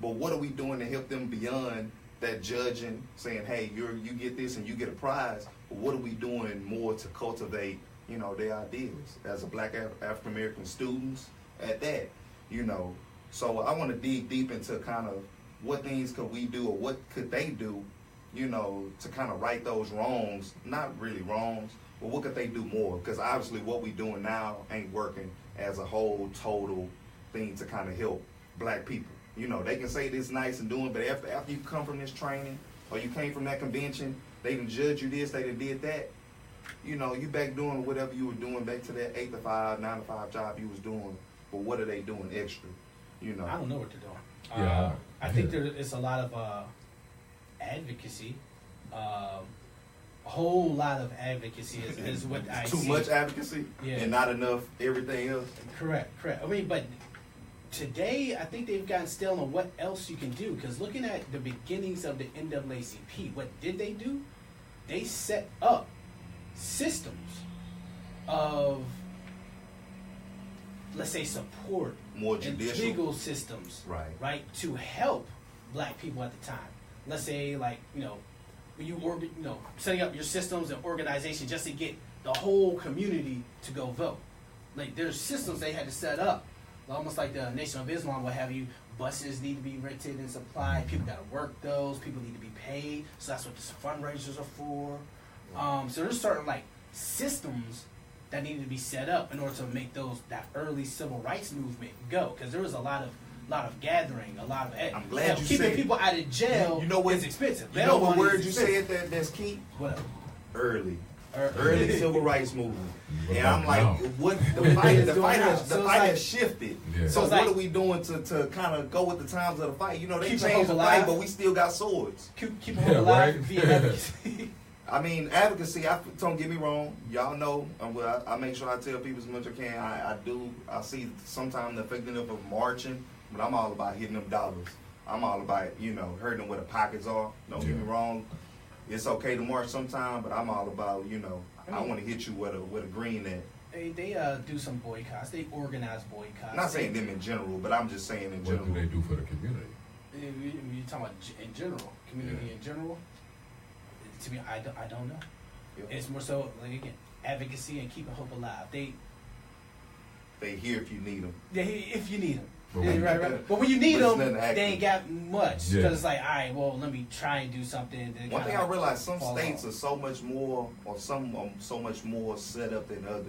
But what are we doing to help them beyond that judging, saying, hey, you get this and you get a prize? But what are we doing more to cultivate, you know, their ideas as a black African American students at that, you know? So I want to dig deep into kind of what things could we do or what could they do, you know, to kind of right those wrongs, not really wrongs, but what could they do more? Because obviously what we doing now ain't working as a whole total thing to kind of help black people. You know, they can say this nice and doing, but after you come from this training or you came from that convention, they done judge you this, they done did that. You know, you back doing whatever you were doing, back to that 8 to 5, 9 to 5 job you was doing. But what are they doing extra? You know, I don't know what they're doing. Yeah. I think it's a lot of advocacy. A whole lot of advocacy is what I see. Too much advocacy Yeah. and not enough everything else. Correct. I mean, but today I think they've gotten still on what else you can do. Because looking at the beginnings of the NAACP, what did they do? They set up systems of, let's say, support, More and judicial. legal systems, right, to help black people at the time. Let's say, like, you know, when you setting up your systems and organizations just to get the whole community to go vote. Like, there's systems they had to set up, almost like the Nation of Islam, what have you. Buses need to be rented and supplied. People got to work those. People need to be paid. So that's what the fundraisers are for. So there's certain like systems that needed to be set up in order to make that early civil rights movement go. Because there was a lot of gathering, a lot of. I'm glad you keeping said people out of jail. You know what? Is expensive. You know what Bail money word is you expensive. said that's key? What? Early civil rights movement. What And I'm about like, now? what the fight It's going on. So it's fight like- has shifted. Yeah. So it's what like- are we doing to kind of go with the times of the fight? You know, they Keep changed hope the alive. fight, but we still got swords. Keep Yeah, them alive right. via advocacy. I mean, advocacy, don't get me wrong. Y'all know, I make sure I tell people as much as I can. I see sometimes the effectiveness of marching, but I'm all about hitting them dollars. I'm all about, hurting them where the pockets are. Don't get me wrong. It's okay to march sometime, but I'm all about, I want to hit you where the green at. They do some boycotts. They organize boycotts. I'm not saying them in general, but I'm just saying in What general. do they do for the community? You're talking about in general, community in general. To me, I don't know. Yeah. It's more so like again, advocacy and keeping hope alive. They here if you need them. if you need them. But Yeah, when- right. But when you need But it's them, nothing they ain't got much. Yeah. Because it's like, all right, well, let me try and do something. Then One thing kinda I realize, some fall states off. are so much more, or some so much more set up than others.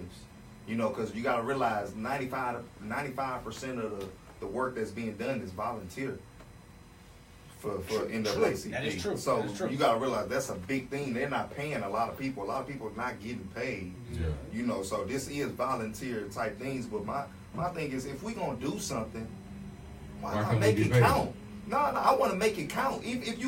Because you got to realize 95% of the work that's being done is volunteer for NAACP. That is true. So That is true. you got to realize that's a big thing. They're not paying a lot of people. A lot of people are not getting paid. Yeah. So this is volunteer type things. But my thing is, if we gonna do something, why Why not can't we make get it paid? count? No, I want to make it count. Even if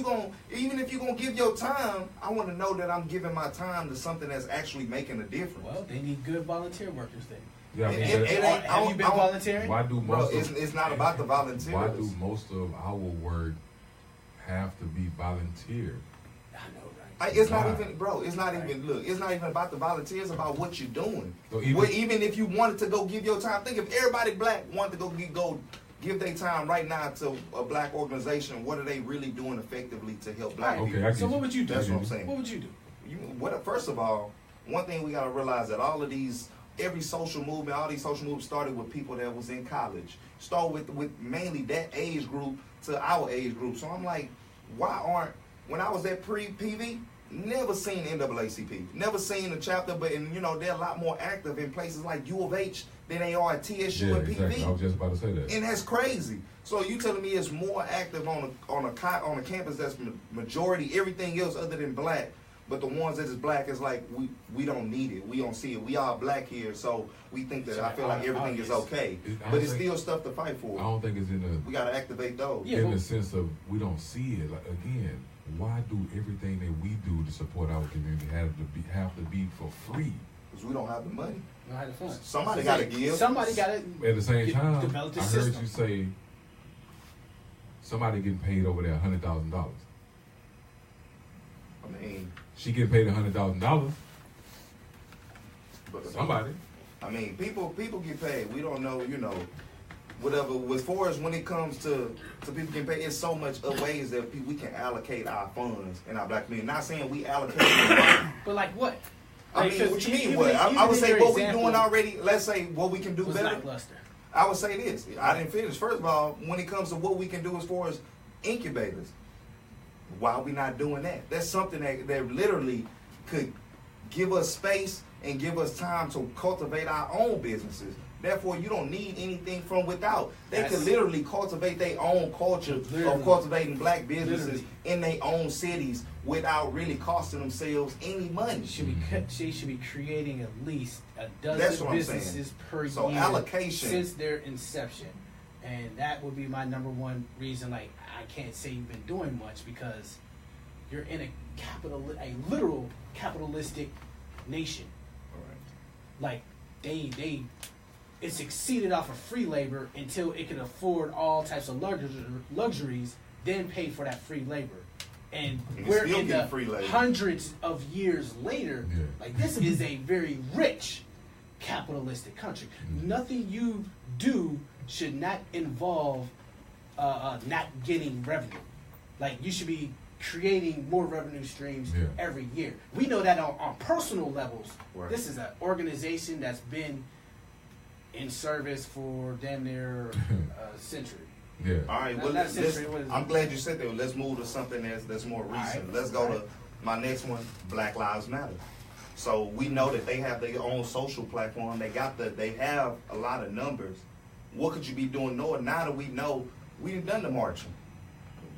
you're gonna give your time, I want to know that I'm giving my time to something that's actually making a difference. Well, they need good volunteer workers then. Yeah, I mean, It- that- it ain't- Have you been volunteering? why do Bro, most it's not about the volunteers. why do most of our work have to be volunteer? I know, right? It's not Why? even, bro. It's not even. Look, it's not even about the volunteers. It's about what you're doing. So Even if you wanted to go give your time, think if everybody black wanted to go give their time right now to a black organization. What are they really doing effectively to help black Right. people? Okay, I So get what you. would you do? That's what I'm saying. What would you do? First of all, one thing we gotta realize that every social movement, all these social movements started with people that was in college. Start with mainly that age group to our age group. So I'm like, when I was at pre-PV, never seen NAACP, never seen a chapter, but they're a lot more active in places like U of H than they are at TSU Yeah, and PV. exactly. I was just about to say that. And that's crazy. So you telling me it's more active on a campus that's majority everything else other than black, but the ones that is black is like we don't need it, we don't see it. We all black here, so we think that So I feel like everything is okay, but it's still stuff to fight I for. don't think it's in We gotta activate those. Yeah, in but- the sense of we don't see it. Like, again, why do everything that we do to support our community have to be for free? Because we don't have the money. You know how to fund. Somebody gotta give. Somebody got to. At the same time, develop the I system. heard you say somebody getting paid over there $100,000. I mean, She getting paid $100,000. but Somebody. I mean, people get paid. We don't know, whatever. As far as when it comes to people getting paid, it's so much of ways that we can allocate our funds in our black community. Not saying we allocate. But like what? I Like, mean, 'cause what you mean? even- What? I even would in say your what we example doing already. Let's say what we can do was better. lackluster. I would say this. I didn't finish. First of all, when it comes to what we can do as far as incubators, why are we not doing that? That's something that literally could give us space and give us time to cultivate our own businesses. Therefore, you don't need anything from without. They could literally cultivate their own culture Literally. of cultivating black businesses Literally. in their own cities without really costing themselves any money. She should be creating at least a That's dozen what I'm saying. businesses per So year allocation. since their inception, and that would be my number one reason. Like I can't say you've been doing much because you're in a literal capitalistic nation. Like they it succeeded off of free labor until it could afford all types of luxuries, then pay for that free labor. And And we're still in getting the free labor. hundreds of years later. Yeah. Like this is a very rich capitalistic country. Nothing you do should not involve not getting revenue. Like you should be creating more revenue streams Yeah. every year. We know that on personal levels. Right. This is an organization that's been in service for damn near a century. Yeah. All right, Not- well, not century, what is I'm it? glad you said that. Let's move to something that's more recent. right, Let's go all to my next one, Black Lives Matter. So we know that they have their own social platform. They have a lot of numbers. What could you be doing now that we know we've done the marching?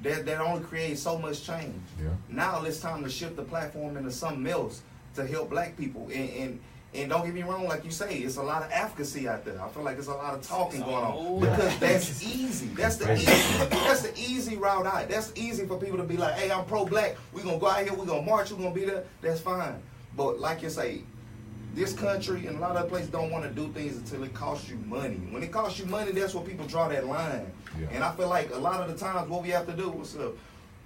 That only creates so much change. Yeah. Now it's time to shift the platform into something else to help black people. And And don't get me wrong, like you say, it's a lot of advocacy out there. I feel like there's a lot of talking It's going on all because that's easy. That's the easy route out. That's easy for people to be like, hey, I'm pro-black. We're gonna go out here. We're gonna march. We're gonna be there. That's fine. But like you say, this country and a lot of places don't want to do things until it costs you money. When it costs you money, that's where people draw that line. Yeah. And I feel like a lot of the times, what we have to do is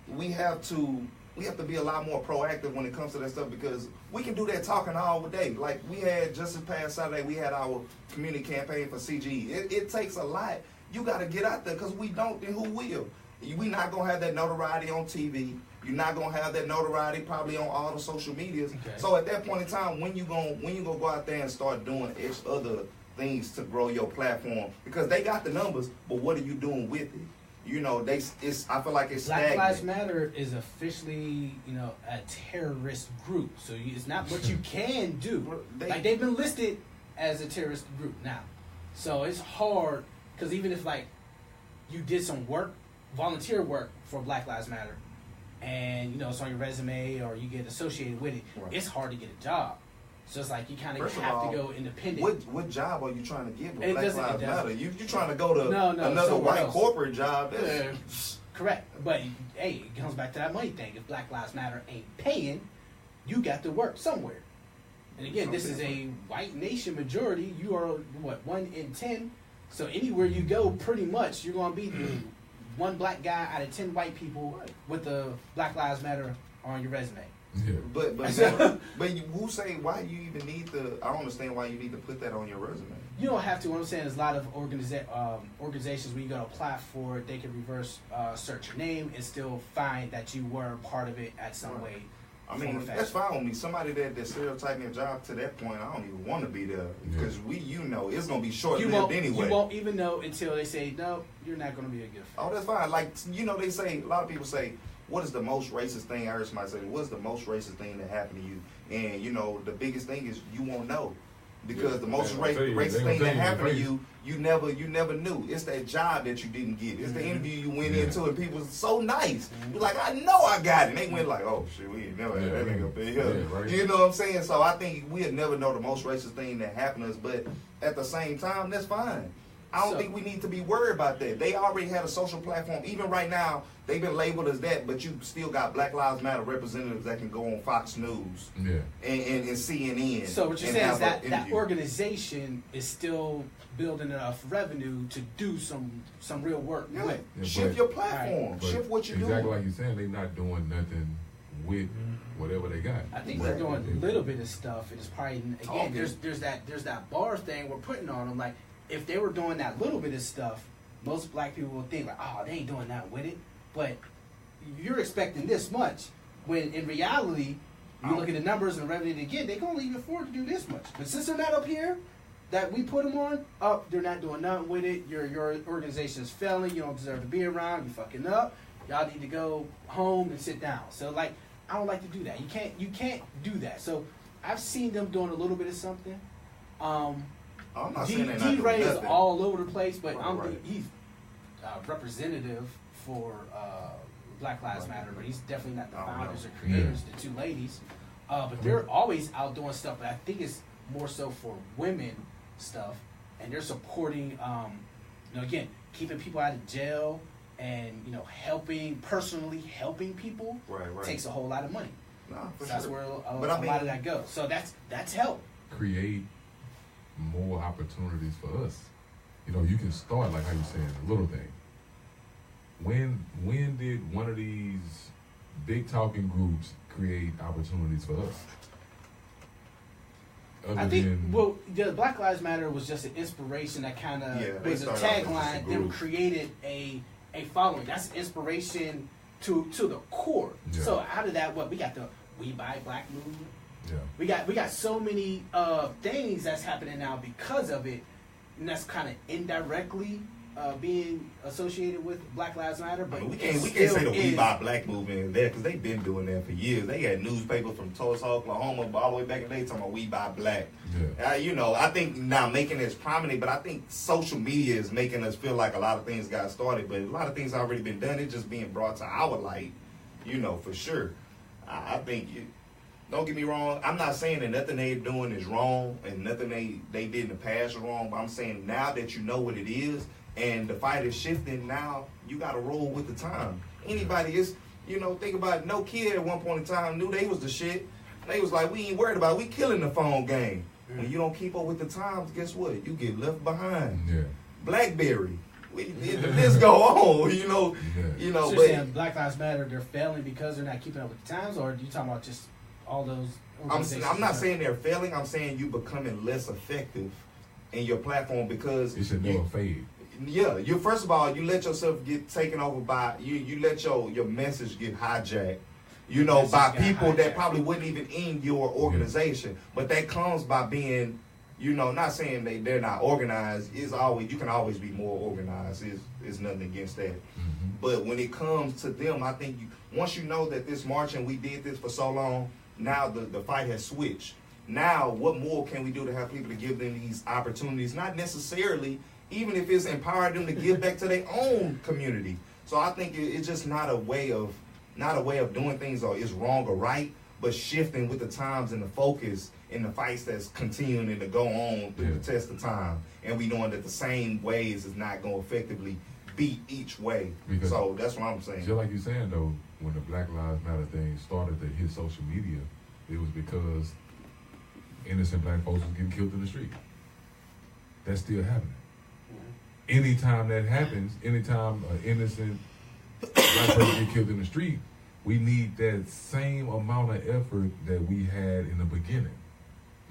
we have to be a lot more proactive when it comes to that stuff because we can do that talking all day. Like we had just this past Saturday, we had our community campaign for CG. It takes a lot. You got to get out there because we don't, then who will? We not going to have that notoriety on TV. You're not going to have that notoriety probably on all the social medias. Okay. So at that point in time, when you gonna go out there and start doing other things to grow your platform? Because they got the numbers, but what are you doing with it? You know, I feel like it's Black stagnant. Lives Matter is officially, a terrorist group. So it's not what you can do. Like they've been listed as a terrorist group now. So it's hard because even if like you did some work, volunteer work for Black Lives Matter, and it's on your resume or you get associated with it, Right. it's hard to get a job. So it's like you kind of First of have all, to go independent. What job are you trying to get with It Black doesn't- Lives it doesn't. Matter? You trying to go to No, another somewhere white else. corporate job? Yeah, correct. But hey, it comes back to that money thing. If Black Lives Matter ain't paying, you got to work somewhere. And again, this is a white nation majority. You are what, 1 in 10. So anywhere you go, pretty much you're gonna be the one black guy out of 10 white people with the Black Lives Matter on your resume. Yeah. But who say why you even need to? I don't understand why you need to put that on your resume. You don't have to. What I'm saying is a lot of organizations when you go to apply for it, they can reverse search your name and still find that you were part of it at some way. I mean, that's fine with me. Somebody that's stereotyping your job to that point, I don't even want to be there because it's gonna be short lived anyway. You won't even know until they say no. You're not gonna be a good fit. Oh, that's fine. Like they say a lot of people say, what is the most racist thing? I heard somebody say, what's the most racist thing that happened to you? And the biggest thing is you won't know. Because the most racist thing that happened to you, you never knew. It's that job that you didn't get. It's the interview you went into and people was so nice. You're like, I know I got it. And they went like, oh shit, we ain't never had that nigga up in here. Yeah, right. You know what I'm saying? So I think we'll never know the most racist thing that happened to us, but at the same time, that's fine. I don't think we need to be worried about that. They already had a social platform. Even right now, they've been labeled as that, but you still got Black Lives Matter representatives that can go on Fox News and CNN. So what you're saying is that organization is still building enough revenue to do some real work with. Shift your platform. But Shift what you're doing. Exactly like you're saying, they're not doing nothing with whatever they got. I think they're doing a little bit of stuff. It's probably again there's that bar thing we're putting on them. Like if they were doing that little bit of stuff, most black people will think like, oh, they ain't doing that with it. But you're expecting this much when in reality, you look at the numbers and the revenue they get, they can only even afford to do this much. But since they're not up here, that we put them on, they're not doing nothing with it. Your organization is failing. You don't deserve to be around. You fucking up. Y'all need to go home and sit down. So like, I don't like to do that. You can't do that. So I've seen them doing a little bit of something. I'm not saying they're not doing D-Ray is nothing. all over the place, but Right. he's representative for Black Lives Matter, but he's definitely not the founders or creators, the two ladies. But they're always out doing stuff, but I think it's more so for women stuff, and they're supporting, again, keeping people out of jail and, personally helping people takes a whole lot of money. Nah, for So that's sure. where a But I lot mean- of that goes. So that's help. Create more opportunities for us. You can start like how you saying a little thing. When did one of these big talking groups create opportunities for us? I think the Black Lives Matter was just an inspiration that kind of was a started off as tagline. just a Them group. created a following. That's inspiration to the core. Yeah. So out of that, we got the We Buy Black movement. Yeah. We got so many things that's happening now because of it, and that's kind of indirectly being associated with Black Lives Matter. But we can't say the We Buy Black movement is there because they've been doing that for years. They had newspapers from Tulsa, Oklahoma, all the way back in the day talking about We Buy Black. Yeah. I think now making this prominent, but I think social media is making us feel like a lot of things got started, but a lot of things already been done. It's just being brought to our light, for sure. I think don't get me wrong. I'm not saying that nothing they're doing is wrong and nothing they did in the past is wrong. But I'm saying now that you know what it is and the fight is shifting, now you got to roll with the time. Anybody is, think about it. No kid at one point in time knew they was the shit. They was like, we ain't worried about it. We killing the phone game. When you don't keep up with the times, guess what? You get left behind. Yeah. BlackBerry. The list go on, So you're but saying Black Lives Matter, they're failing because they're not keeping up with the times, or are you talking about just all those organizations? I'm not saying they're failing. I'm saying you becoming less effective in your platform because It should never fade. Yeah, you first of all, you let yourself get taken over by you let your message get hijacked. By people that probably wasn't even in your organization. But that comes by being, not saying they're not organized. You can always be more organized. Is nothing against that. Mm-hmm. But when it comes to them, I think once you know that this march and we did this for so long, now the fight has switched. Now, what more can we do to have people to give them these opportunities? Not necessarily, even if it's empowering them to give back to their own community. So I think it's just not a way of doing things or it's wrong or right, but shifting with the times and the focus in the fights that's continuing to go on through the test of time. And we knowing that the same ways is not going to effectively beat each way. Because so that's what I'm saying. Just like you're saying, though, when the Black Lives Matter thing started to hit social media, it was because innocent black folks was getting killed in the street. That's still happening. Anytime that happens, anytime an innocent black person get killed in the street, we need that same amount of effort that we had in the beginning.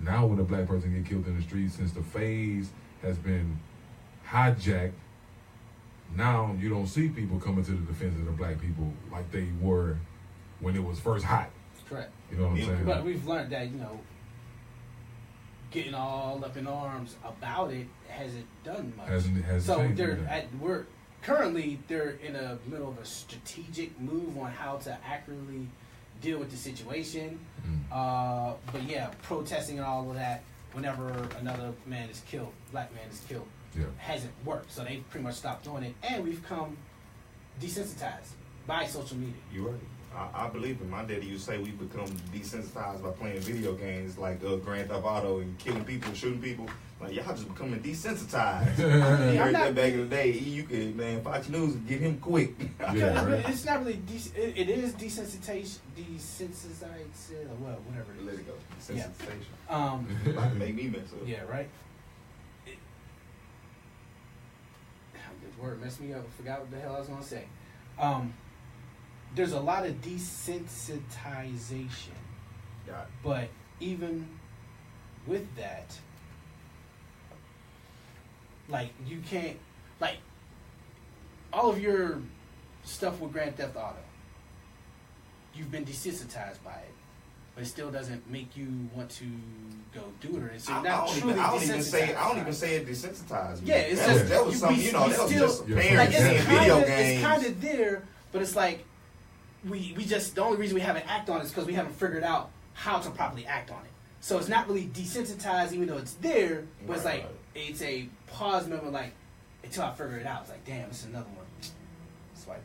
Now when a black person get killed in the street, since the phase has been hijacked, now you don't see people coming to the defense of the black people like they were when it was first hot. Correct. You know what I'm saying? But we've learned that, getting all up in arms about it hasn't done much. Hasn't so changed they're anything. currently in the middle of a strategic move on how to accurately deal with the situation. But yeah, protesting and all of that whenever another man is killed, black man is killed, hasn't worked. So they pretty much stopped doing it, and we've come desensitized by social media. You're right. I believe it. My daddy used to say we become desensitized by playing video games like Grand Theft Auto and killing people, shooting people. Like, y'all just becoming desensitized. You heard that back in the day. You could, man, Fox News would get him quick. It's not really, it is desensitization, or whatever it is. Let it go. Desensitization. Like, make me mess up. Yeah, right? This word messed me up. I forgot what the hell I was going to say. There's a lot of desensitization. But even with that, like, you can't, like, all of your stuff with Grand Theft Auto, you've been desensitized by it, but it still doesn't make you want to go do it. So you're not truly desensitized. I don't even say it desensitized me. Yeah, it's just, that was something, that was just parents like, seeing video games. It's kind of there, but it's like, we just, the only reason we haven't acted on it is because we haven't figured out how to properly act on it. So it's not really desensitized, even though it's there, but it's like, it's a pause moment, like, until I figure it out. It's like, damn, it's another one. Swipe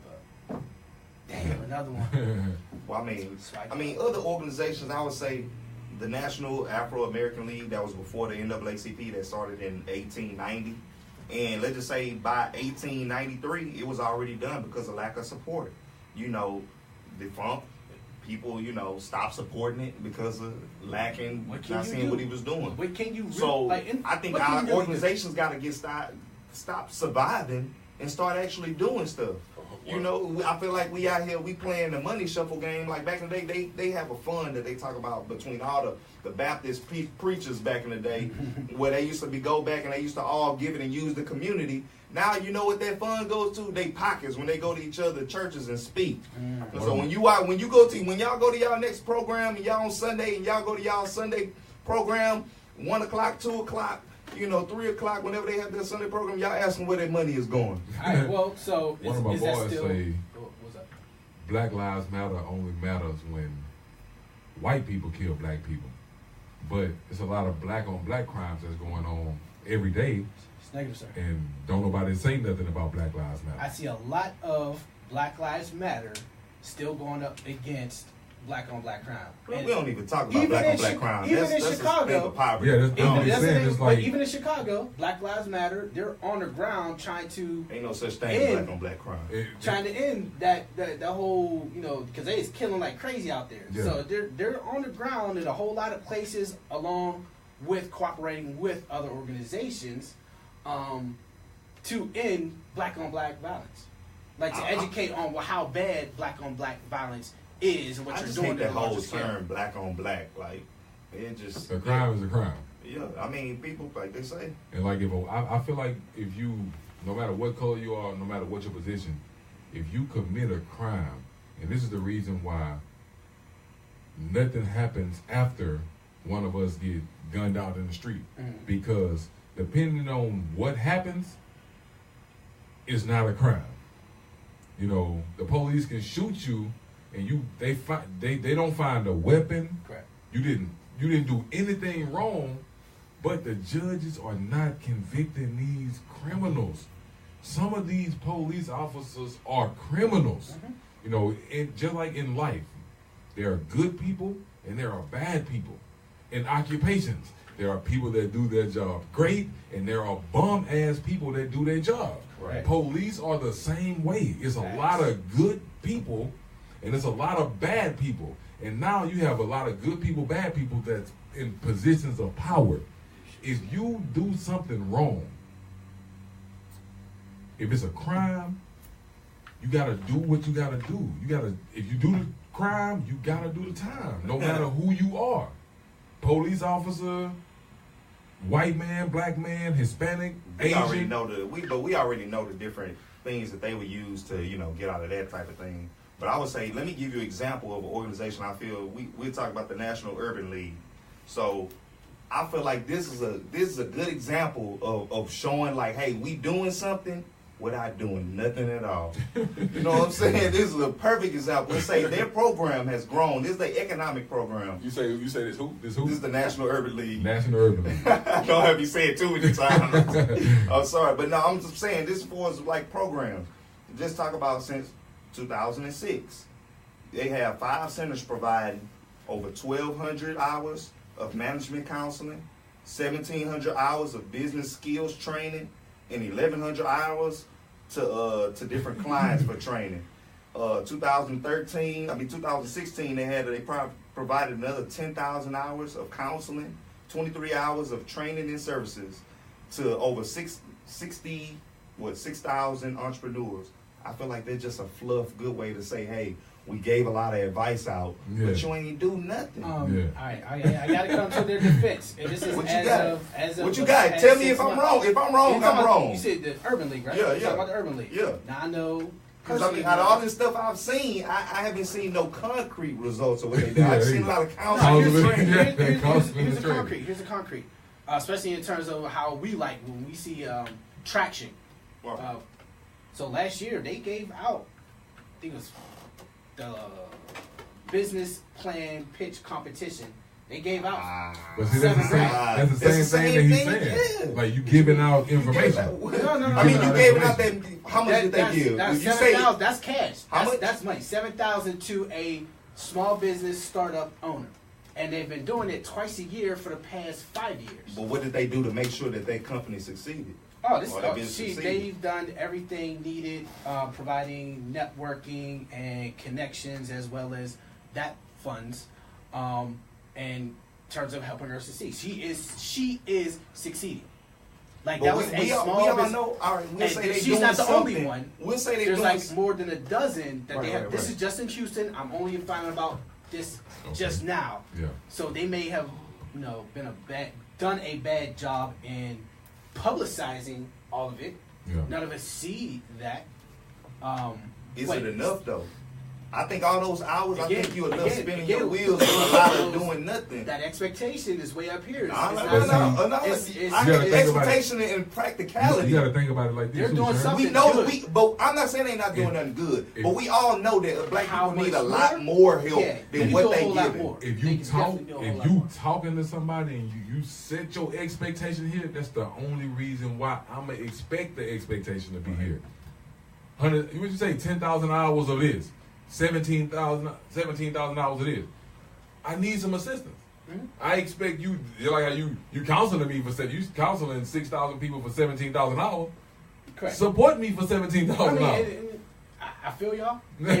up. Damn, another one. Well, I mean, other organizations, I would say the National Afro-American League, that was before the NAACP, that started in 1890. And let's just say by 1893, it was already done because of lack of support. Defunct. People, stopped supporting it because of lacking, not seeing what he was doing. What can you So I think our organizations got to stop surviving and start actually doing stuff. I feel like we out here, we playing the money shuffle game. Like back in the day, they have a fund that they talk about between all the Baptist preachers back in the day, where they used to go back and they used to all give it and use the community. Now you know what that fund goes to? They pockets when they go to each other churches and speak. So when y'all go to y'all next program and y'all on Sunday and y'all go to y'all Sunday program, 1 o'clock, 2 o'clock, 3 o'clock, whenever they have their Sunday program, y'all ask them where their money is going. All right, well, so one of my boys say, what's up? Black Lives Matter only matters when white people kill black people. But it's a lot of black on black crimes that's going on every day. Negative, sir. And don't nobody say nothing about Black Lives Matter. I see a lot of Black Lives Matter still going up against black on black crime. We And don't even talk about even black in on black Chi- crime. even That's in a Chicago- thing of poverty. Yeah, that's even, what I'm that's saying. the It's thing, like but even in Chicago, Black Lives Matter, they're on the ground trying to Ain't no such thing as black on black crime. end that whole, because they is killing like crazy out there. Yeah. So they're on the ground in a whole lot of places, along with cooperating with other organizations, to end black on black violence, like to educate on how bad black on black violence is and what I you're just doing hate that on a whole larger scale. term, black on black. Like, it just. a crime is a crime. Yeah, I mean, people, like they say. And like I feel like if you, no matter what color you are, no matter what your position, if you commit a crime, and this is the reason why nothing happens after one of us get gunned out in the street, because depending on what happens, it's not a crime. The police can shoot you, and they don't find a weapon. Correct. You didn't do anything wrong, but the judges are not convicting these criminals. Some of these police officers are criminals. And just like in life, there are good people and there are bad people. In occupations, there are people that do their job great, and there are bum-ass people that do their job. Right. Police are the same way. It's a lot of good people, and it's a lot of bad people. And now you have a lot of good people, bad people that's in positions of power. If you do something wrong, if it's a crime, you gotta do what you gotta do. If you do the crime, you gotta do the time, no matter who you are. Police officer, white man, black man, Hispanic, We already Asian. know we already know the different things that they would use to, get out of that type of thing. But I would say, let me give you an example of an organization I feel we talk about the National Urban League. So I feel like this is a good example of showing like, hey, we doing something without doing nothing at all. You know what I'm saying? This is a perfect example. Let's say their program has grown. This is their economic program. You say this who? This is the National Urban League. National Urban League. I don't have you say it too many times. I'm sorry, but no, I'm just saying this for us like programs. Just talk about since 2006, they have 5 centers providing over 1,200 hours of management counseling, 1,700 hours of business skills training, and 1,100 hours to different clients for training. 2016, they provided another 10,000 hours of counseling, 23 hours of training and services to over 6,000 entrepreneurs. I feel like they're just a fluff, good way to say, hey, we gave a lot of advice out, but you ain't do nothing. All right, I gotta come to their defense. And this is What you as got? of What you got? Tell me if I'm wrong. If I'm wrong, You're I'm talking wrong. You said the Urban League, right? Yeah, You're yeah. talking about the Urban League. Yeah. Now I know. Because I mean, out of all this stuff I've seen, I haven't seen no concrete results of what they do. Yeah, I've seen a lot of Now, counseling. Counseling. and training. Here's the concrete. Here's the concrete. Especially in terms of how we like when we see traction. So last year they gave out, I think it was the business plan pitch competition. They gave out. But see, that's the same thing that he's saying. Yeah. Like you giving out information. No. I mean, you gave it out that. How much did they give? That's Did you say $7,000. That's cash. How much? That's money. $7,000 to a small business startup owner, and they've been doing it twice a year for the past 5 years. But what did they do to make sure that their company succeeded? They've done everything needed, providing networking and connections as well as that funds, in terms of helping her succeed. She is succeeding. Like But that was we a all small business. know. All right, we'll And say they she's doing not the something. only one. We'll say they There's doing. like more than a dozen that they have. Right, This right. is just in Houston. I'm only finding about this just now. Yeah. So they may have, done a bad job in publicizing all of it. Yeah. None of us see that. Is Wait. it enough though? I think all those hours. I Again, think you enough again, spinning again, your wheels and a lot of doing nothing. That expectation is way up here. No. It's I You gotta think think about expectation and practicality. You got to think about it like this. They're too, doing Sharon. something. We know good. but I'm not saying they're not doing nothing good. But we all know that black How people need much a lot more? more help Yeah, than they what do a they whole lot give. more. If They you can talk, definitely do a whole if lot you more. talking to somebody and you set your expectation here, that's the only reason why I'ma expect the expectation to be here. 100, what you say, 10,000 hours of this, $17,000 it is. I need some assistance. Mhm. I expect you, like how you counseling me for you counseling 6,000 people for $17,000. Correct. Support me for I $17,000. mean, I feel y'all. They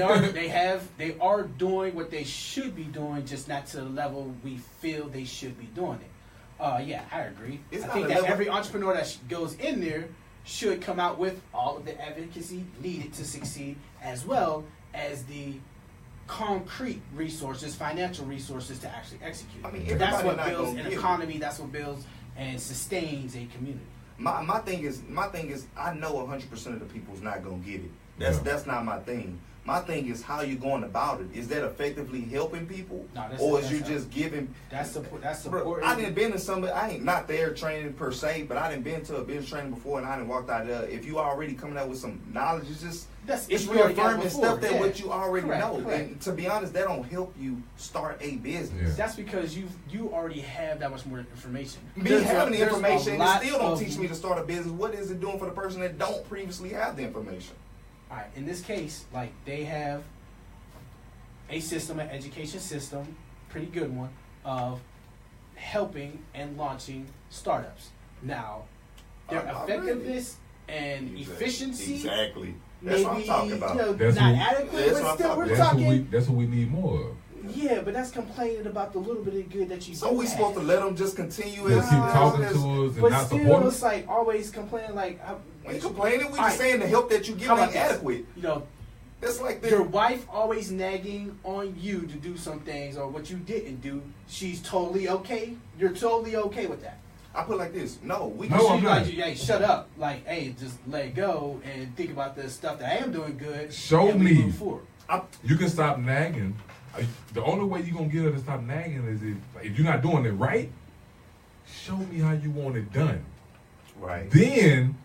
are doing what they should be doing, just not to the level we feel they should be doing it. Yeah, I agree. It's I not think a that level- every entrepreneur that goes in there should come out with all of the advocacy needed to succeed, as well as the concrete resources, financial resources to actually execute. I mean, But that's everybody what not builds gonna an get it. economy. That's what builds and sustains a community. My thing is I know 100% of the people's not gonna get it. Yeah. That's not my thing. My thing is how you going about it. Is that effectively helping people, No, that's- or is that's you just giving? That's support. That's Bro, support. I didn't been to some. I ain't not there training per se, but I didn't been to a business training before, and I didn't walked out there. If you already coming out with some knowledge, it's just That's it's if you already got it reaffirming before, stuff that yeah. what you already Correct, know. correct. And to be honest, that don't help you start a business. Yeah. That's because you already have that much more information. Me There's having the there's a information, it lot still don't of- teach me to start a business. What is it doing for the person that don't previously have the information? All right, in this case, like they have a system, an education system, pretty good one, of helping and launching startups. Now, their I effectiveness and efficiency Exactly. That's maybe what I'm talking about. That's not what- adequate, that's but what I'm still talking we're about. talking. That's what we need more of. Yeah, but that's complaining about the little bit of good that you So do we have. supposed to let them just continue Just keep talking to us and But not still, support it's us. like always complaining. Like We ain't complaining. We All just right. saying the help that you give How ain't about this? adequate. You know, That's like your this. wife always nagging on you to do some things or what you didn't do. She's totally okay. You're totally okay with that. I put it like this. No, we No, can. I'm She's not. like, hey, shut up. Like, hey, just let it go and think about the stuff that I am doing good. Show and we me. move forward. You can stop nagging. The only way you're gonna get her to stop nagging is if you're not doing it right, show me how you want it done. Right. Then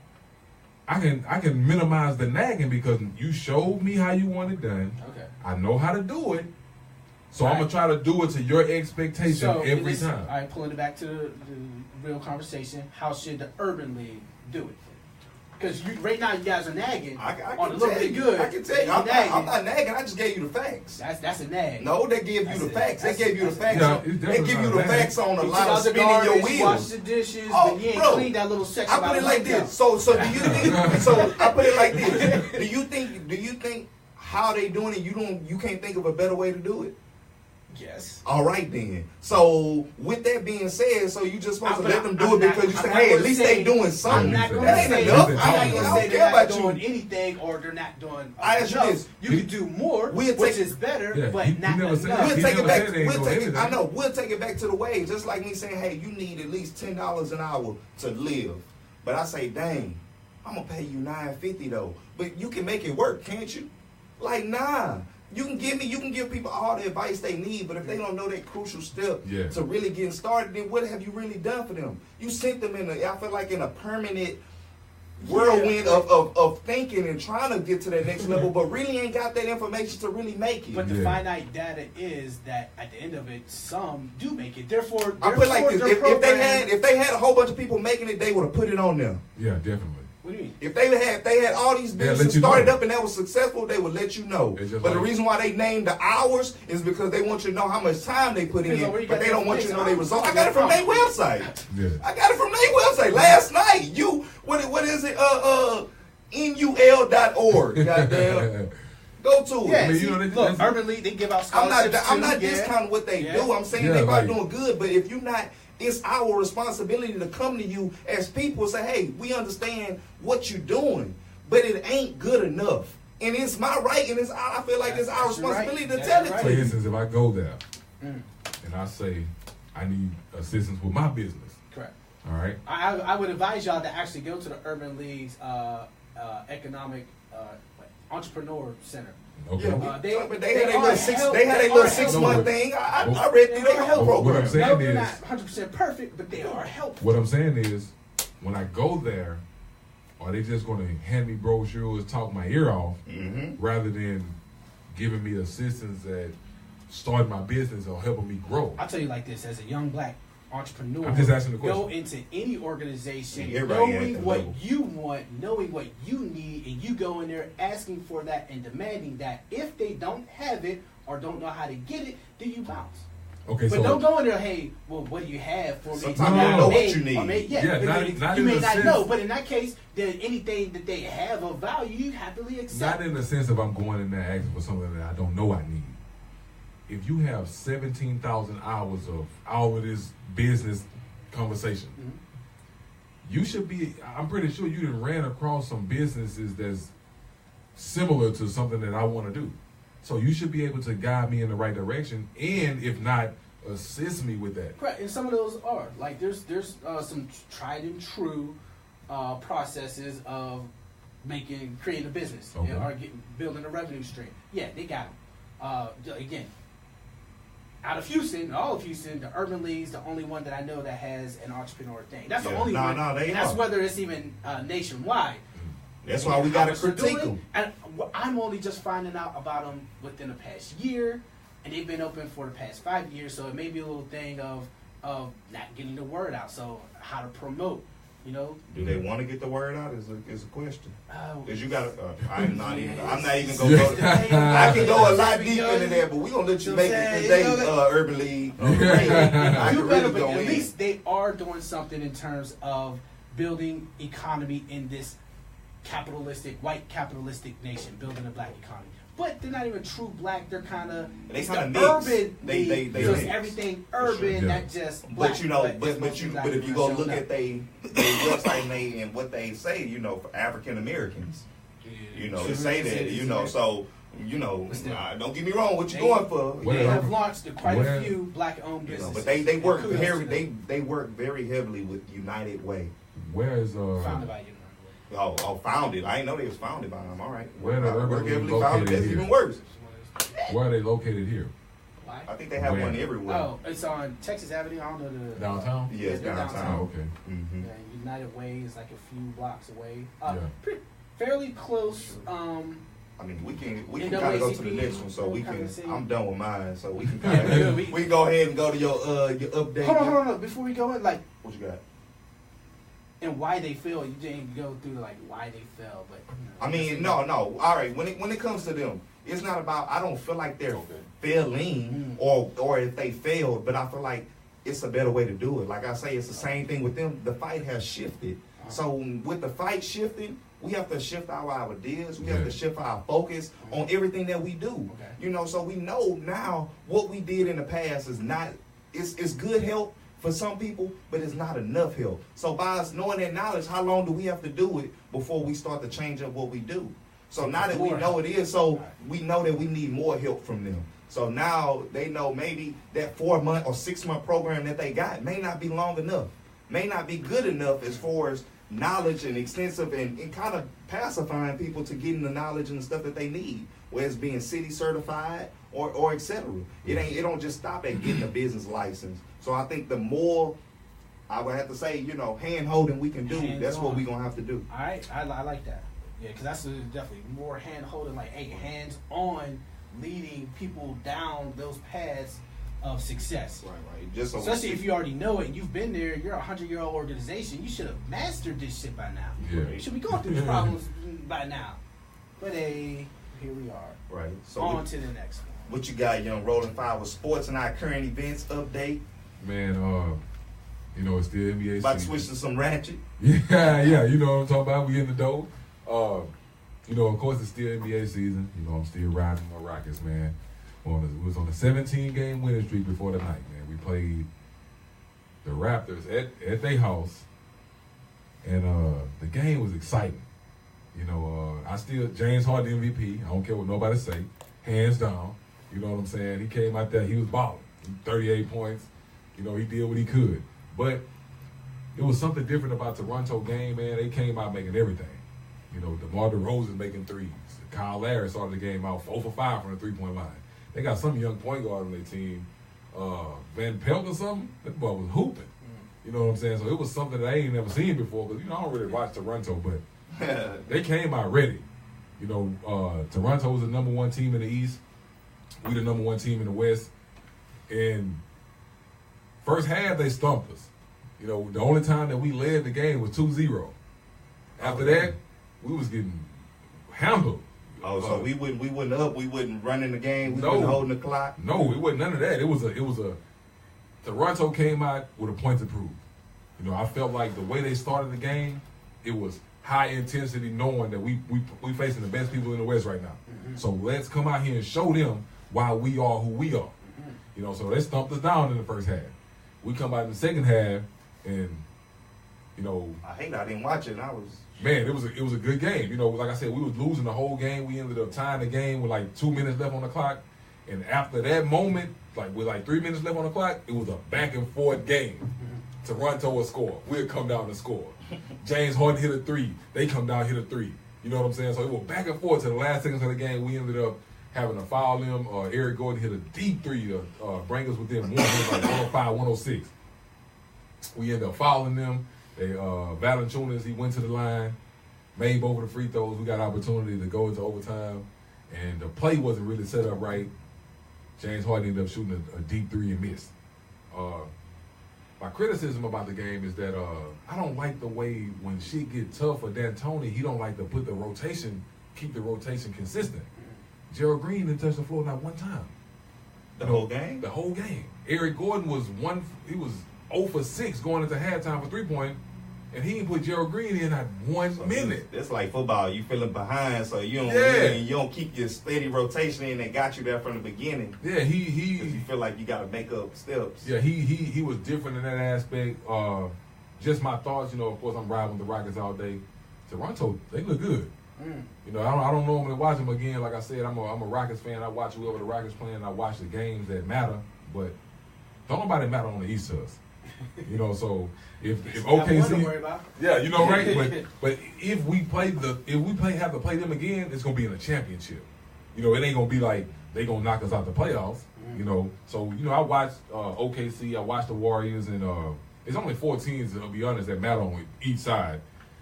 I can minimize the nagging because you showed me how you want it done. Okay. I know how to do it. So Right. I'm gonna try to do it to your expectation So every this, time. All right, pulling it back to the real conversation. How should the Urban League do it? Because right now you guys are nagging I on a can little tell bit you. good. I can tell you. You're nagging. I'm not nagging. I just gave you the facts. That's a nag. No, they gave you That's the it. facts. They That's- gave you the that's- facts. Yeah, on- it's They definitely give you not the a nag. facts on a You lot took of out the spinning your garbage, washed wheels. the dishes, Oh, but you ain't bro. cleaned that little section. I put by it like the this. So do you think? So I put it like this. Do you think how they doing it? You can't think of a better way to do it. Yes. All right then. So with that being said, so you just supposed to But let them do I'm it not- because you I'm say, not hey, at gonna least say- they doing something. I'm not That going That to ain't say, enough. I'm not I going to don't say care they're not about you. doing anything or they're not doing I ask you enough. this. You can do more, We'll which take- is better, Yeah, but he not never said enough. that. We'll He take it never back. said they ain't We'll doing take it. I anything. know. We'll take it back to the wage. Just like me saying, hey, you need at least $10 an hour to live. But I say, dang, I'm gonna pay you $9.50 though. But you can make it work, can't you? Like, nah. You can give people all the advice they need, but if they don't know that crucial step Yeah. to really getting started, then what have you really done for them? You sent them I feel like in a permanent whirlwind of thinking and trying to get to that next level, but really ain't got that information to really make it. But the Yeah. finite data is that at the end of it, some do make it. Therefore, I put it like this: their if program- they had a whole bunch of people making it, they would have put it on them. Yeah, definitely. What do you mean? If they had all these They'll let businesses you started know. up and that was successful, they would let you know. It's just But the like- reason why they named the hours is because they want you to know how much time they put in, Depends on where you but got they the don't want you to know information. their results. I got it from their website. Yeah. I got it from their website last night. What is it? NUL.org. Goddamn. Go to it. Yeah, I mean, you see, know, they- look, that's- Urban League, they give out I'm scholarships not too, yeah. discounting what they Yeah. do. I'm saying Yeah, they like- are doing good, but if you're not, it's our responsibility to come to you as people and say, hey, we understand what you're doing, but it ain't good enough. And it's my right, and I feel like it's our That's your responsibility right. to That's tell your it right. For to you. instance, if I go there Mm. and I say I need assistance with my business, Correct. all right? I would advise y'all to actually go to the Urban League's economic entrepreneur center. Okay. Yeah, they- but they they had a are little six. help- They had they a little are 6 help. month thing. I read through their help What I'm program. saying No, they're is- not 100% perfect, but they are helpful. What I'm saying is, when I go there, are they just going to hand me brochures, talk my ear off, Mm-hmm. rather than giving me assistance at starting my business or helping me grow? I'll tell you like this: as a young black entrepreneur, I'm just asking the go question. into any organization And everybody at knowing that what level. you want, knowing what you need, and you go in there asking for that and demanding that. If they don't have it or don't know how to get it, then you bounce. Okay, But so don't go in there, hey, well, what do you have for me? Sometimes you know what you need. Yeah, Yeah, but not you in may the not sense- know, but in that case, then anything that they have of value, you happily accept. not in the sense of I'm going in there asking for something that I don't know I need. If you have 17,000 hours of all of this business conversation, you should be. I'm pretty sure you done ran across some businesses that's similar to something that I want to do. So you should be able to guide me in the right direction, and if not, assist me with that. Correct, and some of those are like there's some tried and true processes of creating a business, Okay. or building a revenue stream. Yeah, they got them. Again, out of Houston, all of Houston, the Urban League's the only one that I know that has an entrepreneur thing. That's the Yeah. only one. No, they and that's are. whether it's even nationwide. That's why we got to How much they're critique doing, them. And I'm only just finding out about them within the past year, and they've been open for the past 5 years. So it may be a little thing of not getting the word out. So how to promote, you know? Do they want to get the word out? Is a question. Oh, Cause you got to. I'm not even gonna Yeah. go. I can go a lot There we deeper go. into that, but we gonna let you So make I'm it saying, today. you know, Urban League. you I better, can really but go at in. least they are doing something in terms of building economy in this white capitalistic nation, building a black economy. But they're not even true black. They're kind of They it's kinda the mix. urban. They league. So it's mix. everything urban, Yeah. not just black. But you know, it's but mostly black if you people go look showing at up. they website and what they say, you know, for African Americans, you know, they say that, you know, so you know, don't get me wrong, what you going for? They Where- have launched quite where- a few black-owned You know, businesses. but they work Kudos very to them. they work very heavily with United Way. Where is Founded by you. Founded. I didn't know they was founded by them. All right. Where the Urban work League heavily founded. located That's here? even worse. where are they located here? Why? I think they have Where? one everywhere. Oh, it's on Texas Avenue. I don't know the Downtown? Yeah, it's they're downtown. Oh, okay. Mm-hmm. Yeah, United Way is like a few blocks away. Yeah. Fairly close. I mean, we can kind NAACP, of go to the next one, so we kinda can. see. I'm done with mine, so we can Yeah, kind of. we- We can go ahead and go to your update. Hold on. Before we go in, like, What you got? and why they fell. You didn't go through like why they fell, but you know, I mean, no. All right. When it comes to them, it's not about. I don't feel like they're failing or if they failed, but I feel like it's a better way to do it. Like I say, it's the same thing with them. The fight has shifted. So with the fight shifting, we have to shift our ideas. We have to shift our focus on everything that we do. Okay. You know, so we know now what we did in the past is not. It's good help for some people, but it's not enough help. So by us knowing that knowledge, how long do we have to do it before we start to change up what we do? So now that we know it is, so we know that we need more help from them. So now they know maybe that 4-month or 6-month program that they got may not be long enough, may not be good enough as far as knowledge and extensive and kind of pacifying people to getting the knowledge and the stuff that they need, whether it's being city certified or et cetera. It don't just stop at getting a business license. So I think the more, I would have to say, you know, hand holding we can do, that's what we're going to have to do. all right, I like that. Yeah, because that's definitely more hand holding, like, hey, hands on, leading people down those paths of success. Right. Just so Especially if you already know it and you've been there, you're a 100-year-old organization, you should have mastered this shit by now. Yeah. You should be going through these problems by now. But hey, here we are. Right. So On to the next one. what you got, Young Rolling 5 with sports and our current events update? Man, you know, it's still NBA About to season. switch to some ratchet. Yeah, you know what I'm talking about. We in the dough. You know, of course, it's still NBA season. You know, I'm still riding my Rockets, man. We was on a 17-game winning streak before the night, man. We played the Raptors at their house, and the game was exciting. You know, James Harden MVP. I don't care what nobody say, hands down. You know what I'm saying? He came out there, he was balling, 38 points. You know, he did what he could, but it was something different about Toronto game, man. They came out making everything. You know, DeMar DeRozan making threes. Kyle Lowry started the game out 4 for 5 from the three-point line. They got some young point guard on their team, Van Pelt or something. That boy was hooping. You know what I'm saying? So it was something that I ain't never seen before. But you know, I don't really watch Toronto, but they came out ready. You know, Toronto was the number 1 team in the East. We the number 1 team in the West, and First half, they stumped us. You know, the only time that we led the game was 2-0. After that, we was getting handled. Oh, so we wouldn't up, we wouldn't run in the game, we No. wouldn't holding the clock. No, it wasn't none of that. It was a Toronto came out with a point to prove. You know, I felt like the way they started the game, it was high intensity, knowing that we facing the best people in the West right now. So let's come out here and show them why we are who we are. You know, so they stumped us down in the first half. We come out in the second half, and you know, I didn't watch it. And I was man, it was a good game. You know, like I said, we was losing the whole game. We ended up tying the game with like 2 minutes left on the clock. And after that moment, like with like 3 minutes left on the clock, it was a back and forth game. Toronto would score. We'd come down and score. James Harden hit a 3. They come down and hit a 3. You know what I'm saying? So it was back and forth to the last seconds of the game. We ended up having to foul him. Eric Gordon hit a deep 3 to bring us within one. It was like 105, 106. We ended up fouling them. They Valanciunas, he went to the line, made both of the free throws. We got opportunity to go into overtime, and the play wasn't really set up right. James Harden ended up shooting a deep 3 and missed. My criticism about the game is that I don't like the way when shit get tough for D'Antoni, he don't like to put the rotation, keep the rotation consistent. Gerald Green didn't touch the floor not one time. the whole game. The whole game. Eric Gordon was 0 for 6 going into halftime for 3-point, and he didn't put Gerald Green in at 1 minute. It's like football. You feeling behind, so you don't you don't keep your steady rotation in that got you there from the beginning. Yeah, 'Cause you feel like you got to make up steps. Yeah, he was different in that aspect. Just my thoughts, of course, I'm riding with the Rockets all day. Toronto, they look good. I don't normally watch them again. Like I said, I'm a Rockets fan. I watch whoever the Rockets playing. I watch the games that matter, but don't nobody matter on the East to us. So if OKC, right? But if we have to play them again, it's gonna be in a championship. It ain't gonna be like they gonna knock us out the playoffs. So I watched OKC, I watched the Warriors, and it's only 4 teams, to be honest, that matter on each side.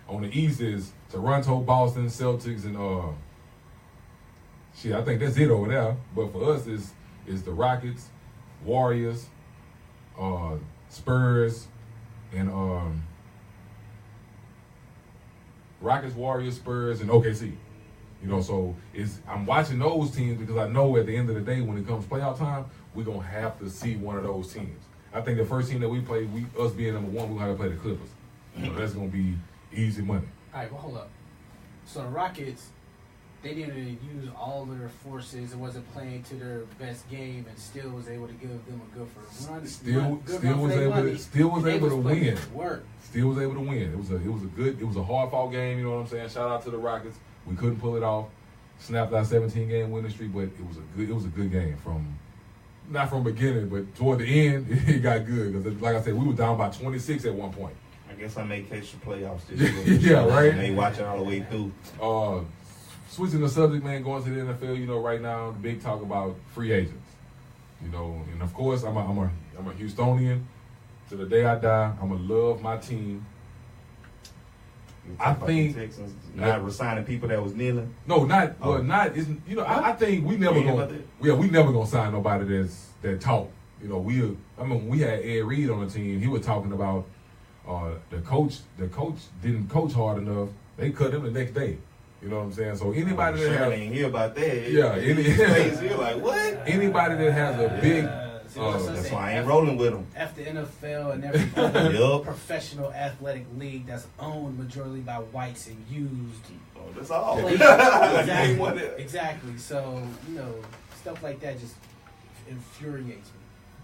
On the East is Toronto, Boston, Celtics, and I think that's it over there. But for us, is the Rockets, Warriors, Spurs, and Rockets, Warriors, Spurs, and OKC. So I'm watching those teams because I know at the end of the day, when it comes playoff time, we're gonna have to see one of those teams. I think the first team that we play, us being number 1, we're gonna have to play the Clippers. That's gonna be easy money. All right, well, hold up. So the Rockets, they didn't use all their forces. It wasn't playing to their best game, and still was able to give them a good first run. Still was able to win. Still was able to win. It was a hard fought game. You know what I'm saying? Shout out to the Rockets. We couldn't pull it off. Snapped our 17-game winning streak, but it was a good game not from beginning, but toward the end it got good because, like I said, we were down by 26 at one point. I guess I may catch the playoffs this year. Yeah, right. May watch it all the way through. Switching the subject, man, going to the NFL. Right now, the big talk about free agents. And of course, I'm a Houstonian. To the day I die, I'm gonna love my team. I think Texans not resigning people that was kneeling. No, not. I think we never gonna sign nobody that talk. We had Ed Reed on the team. He was talking about the coach. The coach didn't coach hard enough. They cut him the next day. You know what I'm saying? So anybody that ain't hear about that. Yeah, you're like, what? Anybody that has a big. That's why I ain't rolling with them. F the NFL and every other professional athletic league that's owned majority by whites and used. Oh, that's all. Exactly. So, stuff like that just infuriates me.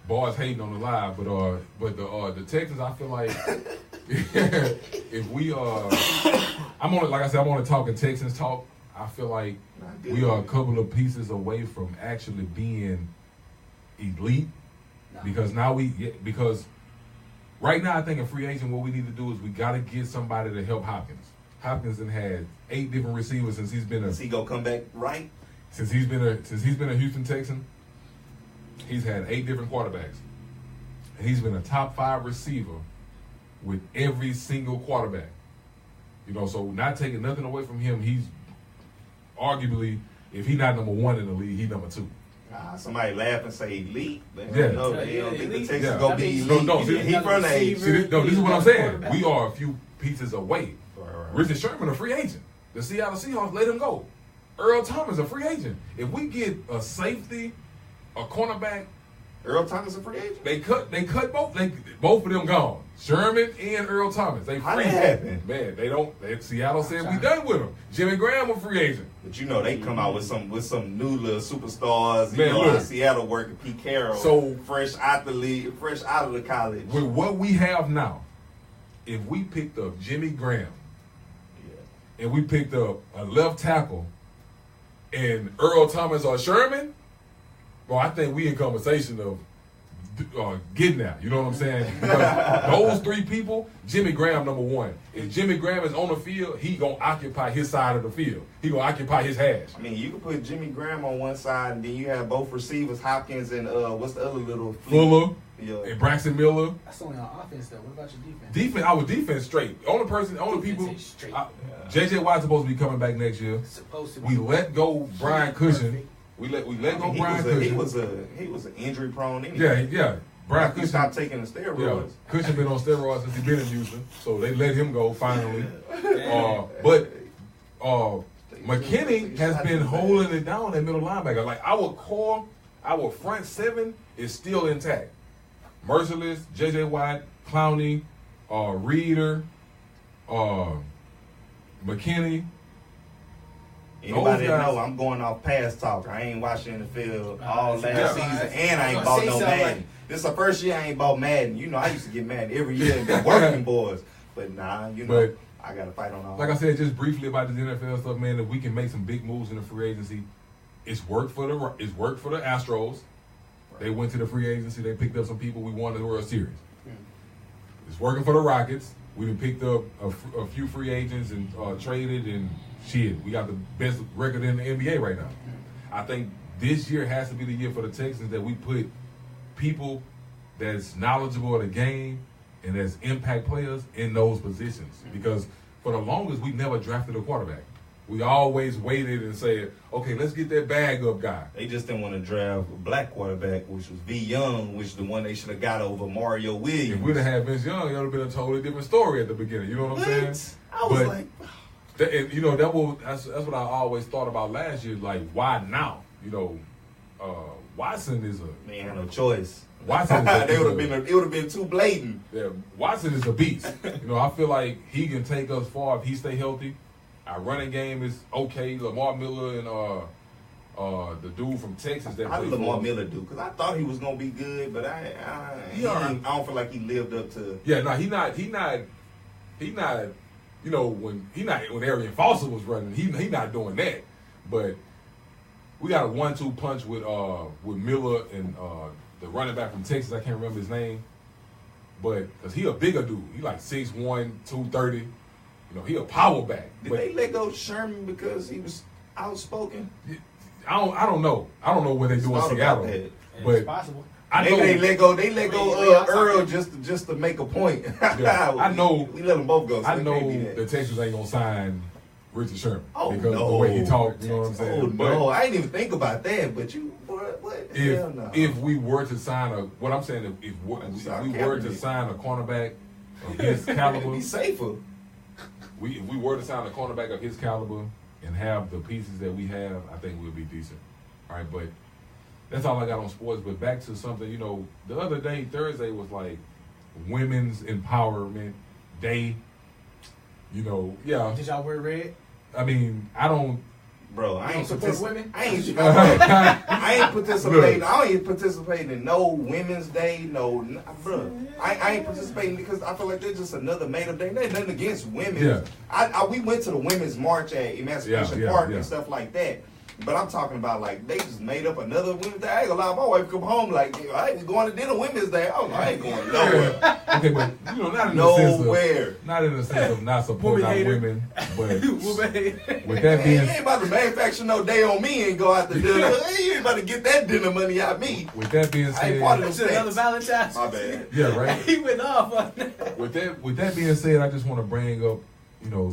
Boys hating on the live, but the Texans, I feel like if we I'm only talking Texans talk. I feel like we are a couple of pieces away from actually being elite. Because right now I think a free agent, what we need to do is we got to get somebody to help Hopkins. Hopkins has had 8 different receivers since he's been Is he gonna come back right? Since he's been a Houston Texan. He's had 8 different quarterbacks, and he's been a top 5 receiver with every single quarterback. So not taking nothing away from him, he's arguably, if he's not number 1 in the league, he's number 2. Somebody laugh and say elite. They Yeah. don't know. They don't think the Elite. Texas Yeah. gonna That be means- elite. No, see, he from the age. receiver. This is what I'm He's saying. quarterback. We are a few pieces away. Right. Richard Sherman, a free agent. The Seattle Seahawks let him go. Earl Thomas, a free agent. If we get a safety, a cornerback, Earl Thomas a free agent. they cut both of them gone. Sherman and Earl Thomas. They How free. that happen? Man, Seattle said we done with him. Jimmy Graham a free agent. But you know they come out with some new little superstars. You Man, know look. how Seattle working Pete Carroll. So- fresh out the league, fresh out of the college. With what we have now, if we picked up Jimmy Graham Yeah. and we picked up a left tackle and Earl Thomas or Sherman, well, I think we in conversation of getting that. You know what I'm saying? Because those three people, Jimmy Graham number one. If Jimmy Graham is on the field, he gonna occupy his side of the field. He gonna occupy his hash. I mean, you can put Jimmy Graham on one side, and then you have both receivers, Hopkins and what's the other little Fuller Yeah. and Braxton Miller. That's only on offense though. What about your defense? Defense, our defense straight. Only people. Defense is straight. J.J. Watt's supposed to be coming back next year. Supposed to be. We let go Brian Cushion. We let go Brian Cushion. He was an injury prone. Anyway. Yeah. Brian He Cushion. stopped taking the Yeah, steroids. Cushion been on steroids since he been in Houston, so they let him go finally. But McKinney has been holding it down at middle linebacker. Like our core, our front seven is still intact. Merciless, J.J. Watt, Clowney, Reeder, McKinney. Anybody that guys- know, I'm going off past talk. I ain't watching the field Nah, all it's last not. season, and I ain't I'm bought gonna no say Madden. something. This is the first year I ain't bought Madden. You know, I used to get Madden every year and be working boys. But nah, you know, But- I got to fight on all. Like I said, just briefly about this NFL stuff, man. If we can make some big moves in the free agency, it's worked for the Astros. They went to the free agency. They picked up some people we wanted the World Series. It's working for the Rockets. We done picked up a few free agents and traded and shit. We got the best record in the NBA right now. I think this year has to be the year for the Texans that we put people that's knowledgeable of the game and that's impact players in those positions. Because for the longest, we never drafted a quarterback. We always waited and said, okay, let's get that bag up guy. They just didn't want to draft a black quarterback, which was V. Young, which is the one they should have got over Mario Williams. If we'd have had Vince Young, it would have been a totally different story at the beginning. You know what I'm What? saying? I was But- like, And, that's what I always thought about last year. Like, why now? Watson is a man, had no choice. Watson. Is It would have been too blatant. Yeah, Watson is a beast. I feel like he can take us far if he stay healthy. Our running game is okay. Lamar Miller and the dude from Texas that How did played Lamar for us. Miller do? Because I thought he was gonna be good, but I don't feel like he lived up to. Yeah, no, he not. When Arian Foster was running, he not doing that. But we got a 1-2 punch with Miller and the running back from Texas. I can't remember his name, but because he a bigger dude, he like 6'1", 230. He a power back. Did But they let go Sherman because he was outspoken? I don't know. I don't know what they do in Thought about Seattle, that. It's but possible. I Maybe know they let go. They let I mean, go outside- Earl just to make a point. Yeah, I know- we let them both go. So I it know can't be that. the Texans ain't gonna sign Richard Sherman Oh, because no. the way he talked. You know what I'm saying? Oh But no, I didn't even think about that. But you, what? Hell no. if we were to sign what I'm saying, if we were to Kaepernick. sign a cornerback of his caliber, be safer. if we were to sign a cornerback of his caliber and have the pieces that we have, I think we'll be decent. All right, but that's all I got on sports. But back to something, the other day, Thursday was like Women's Empowerment Day. Yeah. Did y'all wear red? I mean, I don't. Bro, I You ain't don't support participating. women? I ain't participating. I ain't participating in no Women's Day. Bro, I ain't participating because I feel like they're just another made-up day. There's nothing against women. Yeah. We went to the Women's March at Emancipation Yeah, Park yeah. and stuff like that. But I'm talking about like they just made up another Women's Day. I ain't gonna lie, my wife come home like I ain't going to dinner Women's Day. I ain't going nowhere. Okay, but not in the sense Nowhere. of not supporting Woman our hater. women, but Woman. with that Man, being you ain't about to manufacture no day on me and go out to dinner. You ain't about to get that dinner money out me. with that being I ain't part of said, them To another stats. Valentine's. My bad. yeah, right. He went off on that. With that being said, I just want to bring up,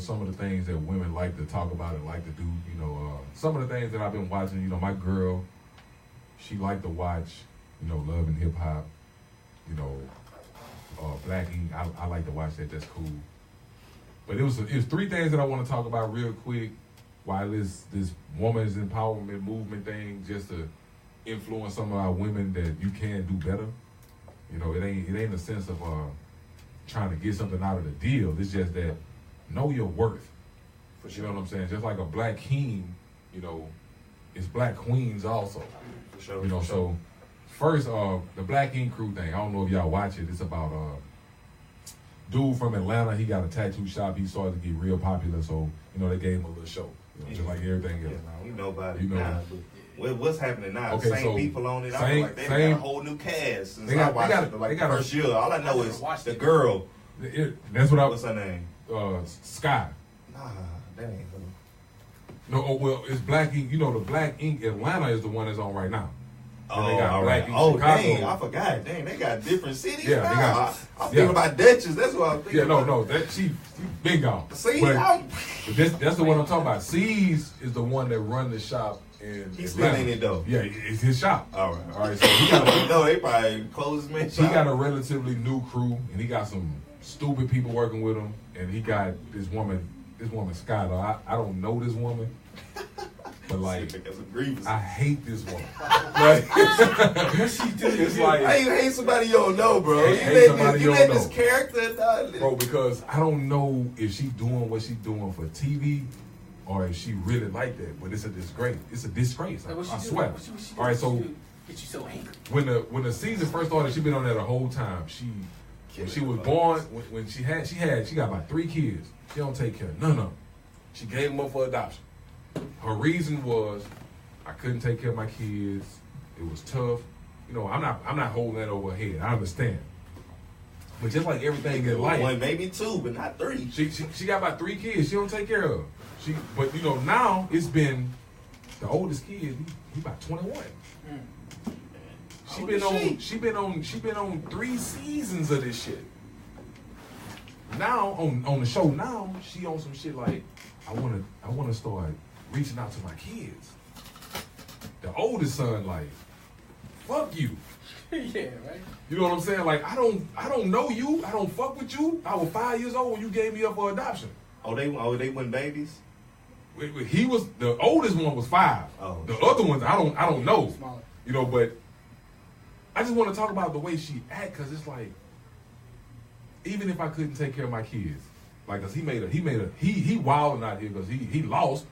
some of the things that women like to talk about and like to do. Some of the things that I've been watching. My girl, she liked to watch, Love and Hip Hop, Black Ink. I like to watch that. That's cool. But it was three things that I want to talk about real quick. Why this woman's empowerment movement thing, just to influence some of our women that you can do better. It ain't a sense of trying to get something out of the deal. It's just that know your worth. You know what I'm saying? Just like a black king, it's black queens also. For sure. So first, the Black Ink Crew thing. I don't know if y'all watch it. It's about dude from Atlanta. He got a tattoo shop. He started to get real popular, so they gave him a little show, just like everything else. We know about it. You know. Now, but what's happening now? Okay, Same so people on it. I same- feel like they got a whole new cast. Since They got- I watched they got- it, like they got the a- first year. All I know is watched the it. girl. That's what I What's her name? Sky. Nah, that ain't her. No, well, it's Black Ink. The Black Ink Atlanta is the one that's on right now. And they got all Black right. Ink Oh, Chicago. dang, I forgot. Dang, they got different cities Yeah, now. they got- I'm thinking about Duchess. That's what I'm thinking Yeah, about. no, that she been gone. See, But I'm- that's the one I'm talking about. C's is the one that run the shop in He's still Atlanta. in it, though. Yeah, it's his shop. All right. All right, so he got No, they probably closed his man he shop. got a relatively new crew, and he got some stupid people working with him, and he got this woman Sky. Though I don't know this woman, but like That's a grievous. I hate this woman. Like, What she do? it's like, How you hate somebody you don't know, bro? Hate somebody You you let don't this know. character, dog. bro, because I don't know if she doing what she doing for TV or if she really like that. But it's a disgrace. It's a disgrace. Like, what she I do? swear. What she do? All right, so What she do? Get you so angry. when the season first started, she been on there the whole time. When she was born, when she got about 3 kids. She don't take care of none of them. She gave them up for adoption. Her reason was, I couldn't take care of my kids. It was tough. I'm not holding that over her head. I understand. But just like everything in life, One, maybe 2, but not 3. she got about 3 kids. She don't take care of. But now it's been the oldest kid. He about 21. She been on 3 seasons of this shit. Now on the show now, she on some shit like I wanna start reaching out to my kids. The oldest son like, fuck you. Yeah, right. You know what I'm saying? Like I don't know you. I don't fuck with you. I was 5 years old when you gave me up for adoption. They went babies? He was the oldest one was 5. Oh, the shit. other ones I don't know. Smaller. But I just want to talk about the way she act, cause it's like, even if I couldn't take care of my kids, like, cause he wilding out here, cause he lost,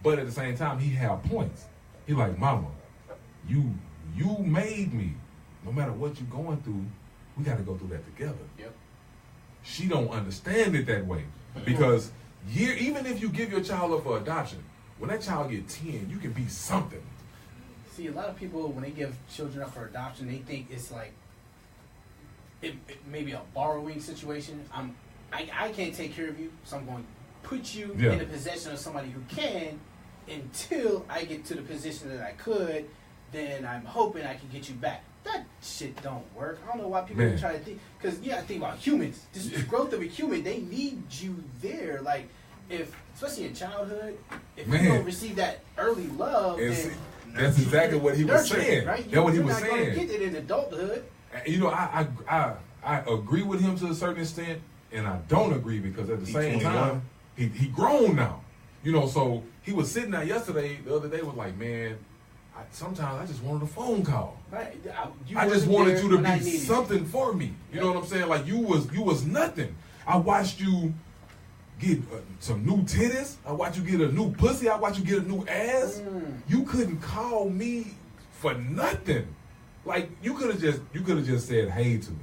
but at the same time he had points. He like, mama, you made me. No matter what you going through, we got to go through that together. Yep. She don't understand it that way, because even if you give your child up for adoption, when that child get 10, you can be something. See, a lot of people, when they give children up for adoption, they think it's like it maybe a borrowing situation. I can't take care of you, so I'm going to put you Yeah. in the possession of somebody who can until I get to the position that I could. Then I'm hoping I can get you back. That shit don't work. I don't know why people Man. try to think, because you got to think about humans. Just the growth of a human, they need you there. Like, especially in childhood, if Man. you don't receive that early love, And then see, that's exactly what he was nurturing, saying. right? That's what he You're was not gonna saying. get it in adulthood. I agree with him to a certain extent, and I don't agree because at the He same 21. time, he grown now. So he was sitting there yesterday, the other day, was like, man, sometimes I just wanted a phone call. Right? I just wanted you to when I be needed something for me. You know what I'm saying? Like you was nothing. I watched you get some new titties. I watched you get a new pussy. I watched you get a new ass. You couldn't call me for nothing. Like you could have just said hey to me.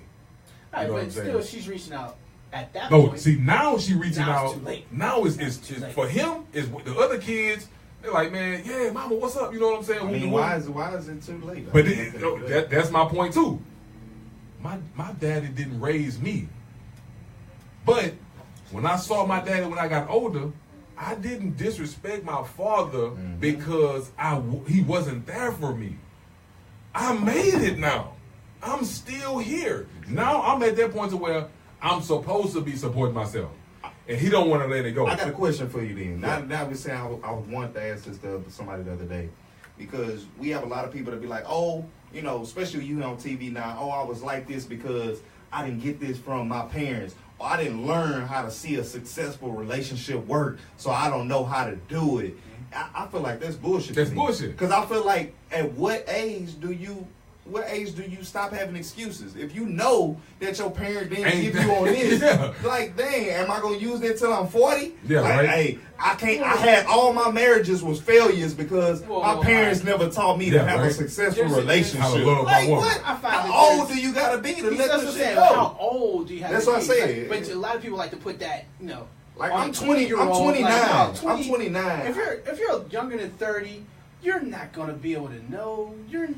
Right, You know what but I'm still, saying? she's reaching out at that No, point. see now she reaching Now out. it's too late. Now it's too late. for him. Is the other kids. They're like, man, yeah, mama, what's up? You know what I'm saying? I mean, why is it too late? But I mean, that's my point too. My daddy didn't raise me. But when I saw my daddy when I got older, I didn't disrespect my father because he wasn't there for me. I made it now. I'm still here. Now I'm at that point to where I'm supposed to be supporting myself. And he don't want to let it go. I got a question for you then. Yeah. Now we're saying I wanted to ask this to somebody the other day. because we have a lot of people that be like, oh, you know, especially you on TV now, oh, I was like this because I didn't get this from my parents. Or I didn't learn how to see a successful relationship work, so I don't know how to do it. I feel like that's bullshit. That's bullshit. Because I feel like at what age do you stop having excuses? If you know that your parent didn't give you on this, Yeah. like, dang, am I gonna use that till I'm 40? Yeah, like, right. hey, I can't. I had all my marriages was failures because my parents never taught me to have a successful relationship. How to love my Like woman. what? I find How that old do you gotta be to let That's this what I'm shit saying. go? How old do you have That's to what I be? said. But a lot of people like to put that, Like on I'm a 20. I'm 20-year-old, 29. like, no, I'm 29. If you're younger than 30, you're not gonna be able to know.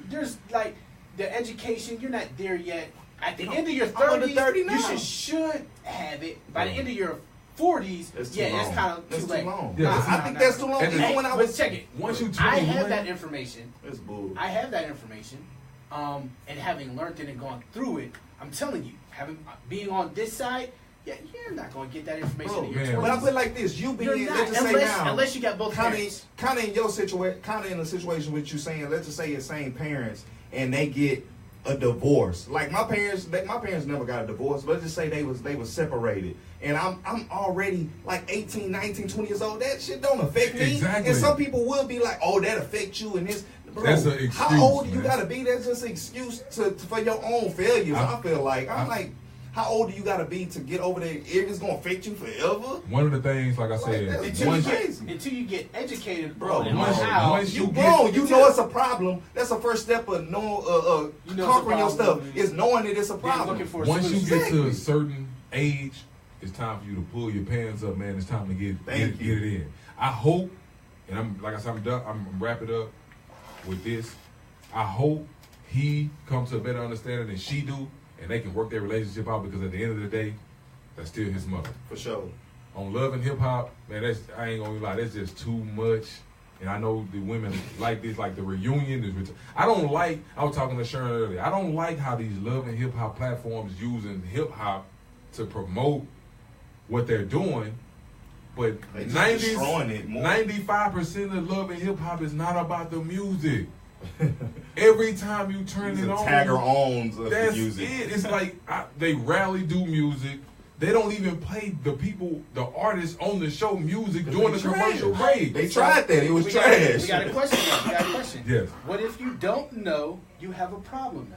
There's like the education. You're not there yet. At the end of your I'm under 30s, 30 now. you should have it. By the end of your 40s, That's too yeah, long. it's kind of That's too too late. long. Yeah, I think that's too long. And Even when I But was check it. Once you I 21, have that information. That's bull. I have that information, and having learned it and gone through it, I'm telling you, being on this side, yeah, you're not going to get that information Bro, in your man. 20s. But I feel like this: you You're being, not, let's just say now, unless you got both parents. kind of in your situation, kind of in a situation with you saying, let's just say your same parents and they get a divorce. Like my parents never got a divorce, but let's just say they was separated. And I'm already like 18, 19, 20 years old. That shit don't affect me. Exactly. And some people will be like, oh, that affects you and this. Bro, That's an excuse, how old do you man. gotta be? That's just an excuse for your own failures. I feel like I'm like, how old do you gotta be to get over there? It's gonna affect you forever. One of the things, like I said, that's Until once, you get educated, Bro, on once- how once You you grown, get- you know it's a problem. That's the first step of knowing, You know it's a conquering your problem. stuff. Is knowing that it's a you're problem. looking for a once you solution. get to a Exactly. certain age, it's time for you to pull your pants up, man. It's time to get Thank you. it in. I hope, and I'm like I said, I'm done. I'm wrapping up with this. I hope he comes to a better understanding than she do, and they can work their relationship out. Because at the end of the day, that's still his mother. For sure. On Love and Hip Hop, man, I ain't gonna lie, that's just too much. And I know the women like this, like the reunion is. I don't like. I was talking to Sharon earlier. I don't like how these Love and Hip Hop platforms using hip hop to promote what they're doing. But They just destroying it more. 95% of Love and Hip Hop is not about the music. Every time you turn He's it a on, tagger owns of the that's music. it. It's like they rarely do music. They don't even play the artists on the show music during the commercial break. They tried that. It was We trash. got a question. Yes. What if you don't know you have a problem now?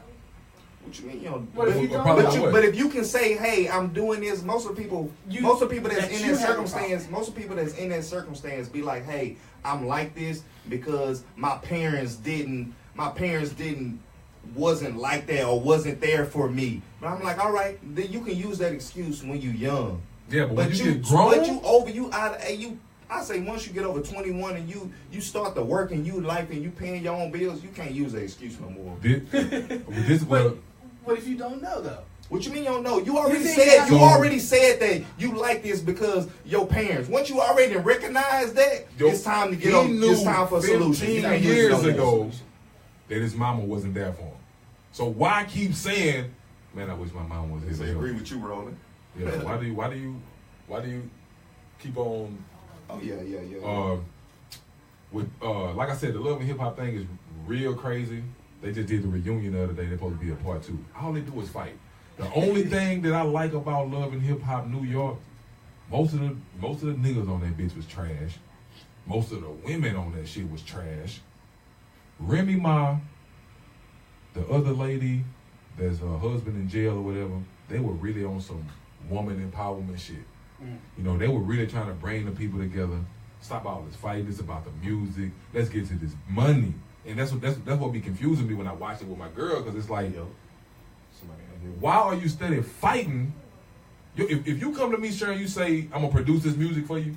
What you mean? You know, What if you don't Probably know? not what? but if you can say, "Hey, I'm doing this," most of the people that's that in you that have a circumstance, most of the people that's in that circumstance, be like, "Hey, I'm like this because my parents wasn't like that or wasn't there for me." But I'm like, all right, then you can use that excuse when you're young. Yeah, but when you get grown, I say once you get over 21 and you start to work and you life and you paying your own bills, you can't use that excuse no more. this well, What if you don't know though? What you mean you don't know? You already think said that- you already said that you like this because your parents. Once you already recognize that, it's time to get on. It's time for a solution. You 15 can't use it years no more. ago that his mama wasn't there for him. So why keep saying, "Man, I wish my mom was here"? They for agree him." with you, Roland. Yeah. Why do you keep on? Oh yeah. With like I said, the Love and Hip Hop thing is real crazy. They just did the reunion the other day. They're supposed to be a part 2. All they do is fight. The only thing that I like about Love and Hip Hop New York, most of the niggas on that bitch was trash. Most of the women on that shit was trash. Remy Ma, the other lady, that's her husband in jail or whatever, they were really on some woman empowerment shit. You know, they were really trying to bring the people together. Stop all this fighting. It's about the music. Let's get to this money. And that's what be confusing me when I watch it with my girl, because it's like, why are you steady fighting? If you come to me, Sharon, you say, "I'm gonna produce this music for you,"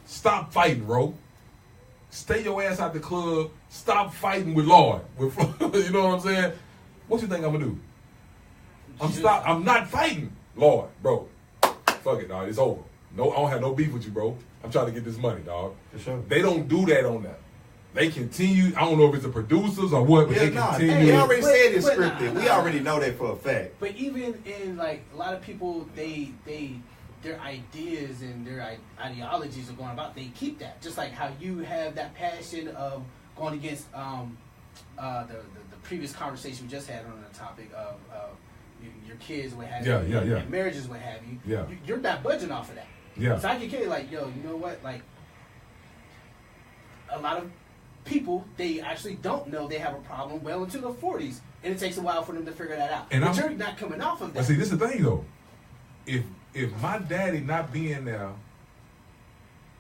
stop fighting, bro. Stay your ass out the club. Stop fighting with Lord. You know what I'm saying? What you think I'm gonna do? I'm not fighting Lord, bro. Fuck it, dog. It's over. No, I don't have no beef with you, bro. I'm trying to get this money, dog. For sure. They don't do that on that. They continue. I don't know if it's the producers or what, but Yeah, they continue. they already But- said it's but scripted. nah, We already know that for a fact. But even in like a lot of people, they their ideas and their ideologies are going about, they keep that. Just like how you have that passion of going against the previous conversation we just had on the topic of your kids, what have you, and marriages, what have you. Yeah. You're not budging off of that. Yeah. So I can carry like, yo, you know what? Like, a lot of people, they actually don't know they have a problem well into their 40s, and it takes a while for them to figure that out. And but you're not coming off of that. But see, this is the thing though. If my daddy not being there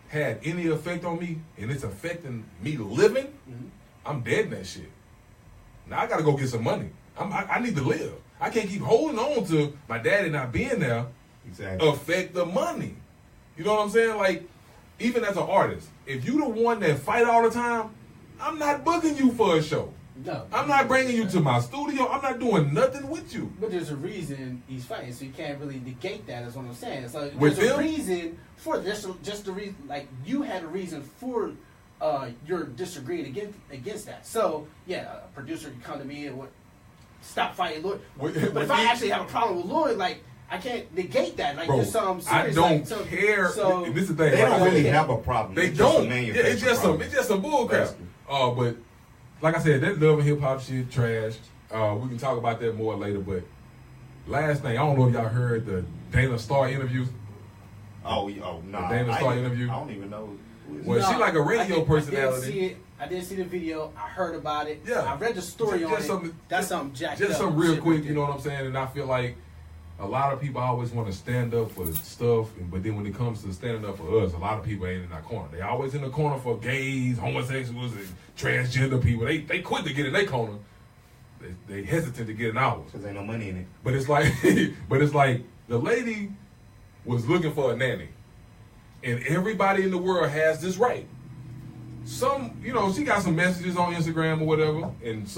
had any effect on me, and it's affecting me living, I'm dead in that shit. Now I gotta go get some money. I need to live. I can't keep holding on to my daddy not being there. Exactly. Affect the money. You know what I'm saying? Like, even as an artist, if you the one that fight all the time, I'm not booking you for a show. No. I'm not bringing you to my studio. I'm not doing nothing with you. But there's a reason he's fighting, so you can't really negate that. Is what I'm saying. So With there's a them? reason for this. Just the reason, like you had a reason for your disagreeing against that. So yeah, a producer can come to me and stop fighting Lloyd. But if I actually have a problem with Lloyd, like I can't negate that. Like Bro, there's some I serious, don't like, so, care. So And this is the thing. They like I don't really said, have a problem. They It's just a don't. Yeah, it's just problem. some bull crap. Basically. But like I said, that love and hip hop shit trash. We can talk about that more later. But last thing, I don't know if y'all heard the Dana Starr interview. Oh, no. The Dana Starr interview. I don't even know. Who is Well, she like a radio personality. I didn't see the video. I heard about it. Yeah. I read the story on Just it. That's something jacked Just up. some real Shit quick, right you know there. what I'm saying? And I feel like a lot of people always want to stand up for stuff, but then when it comes to standing up for us, a lot of people ain't in our corner. They always in the corner for gays, homosexuals, and transgender people. They quick to get in their corner. They hesitant to get in ours. Because ain't no money in it. But it's like, the lady was looking for a nanny, and everybody in the world has this right. Some, she got some messages on Instagram or whatever, and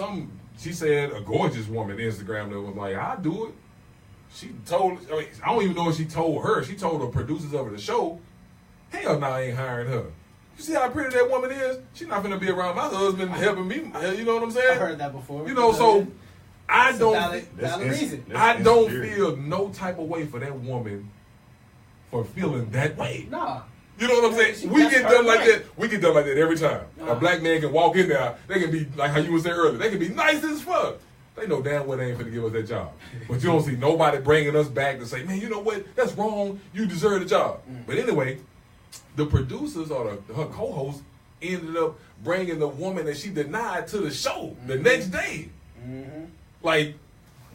she said a gorgeous woman on Instagram that was like, I'll do it. She told, I don't even know if she told her. She told the producers of the show, hell no, I ain't hiring her. You see how pretty that woman is? She's not gonna be around my husband helping me. You know what I'm saying? I've heard that before. So I It's a don't. valid reason. I don't feel no type of way for that woman for feeling that way. Nah. You know what I'm saying? We That's get her done like right. that. We get done like that every time. A black man can walk in there. They can be like how you were saying earlier. They can be nice as fuck. They know damn well they ain't finna give us that job. But you don't see nobody bringing us back to say, man, you know what? That's wrong. You deserve the job. But anyway, the producers or her co-host ended up bringing the woman that she denied to the show the next day. Like,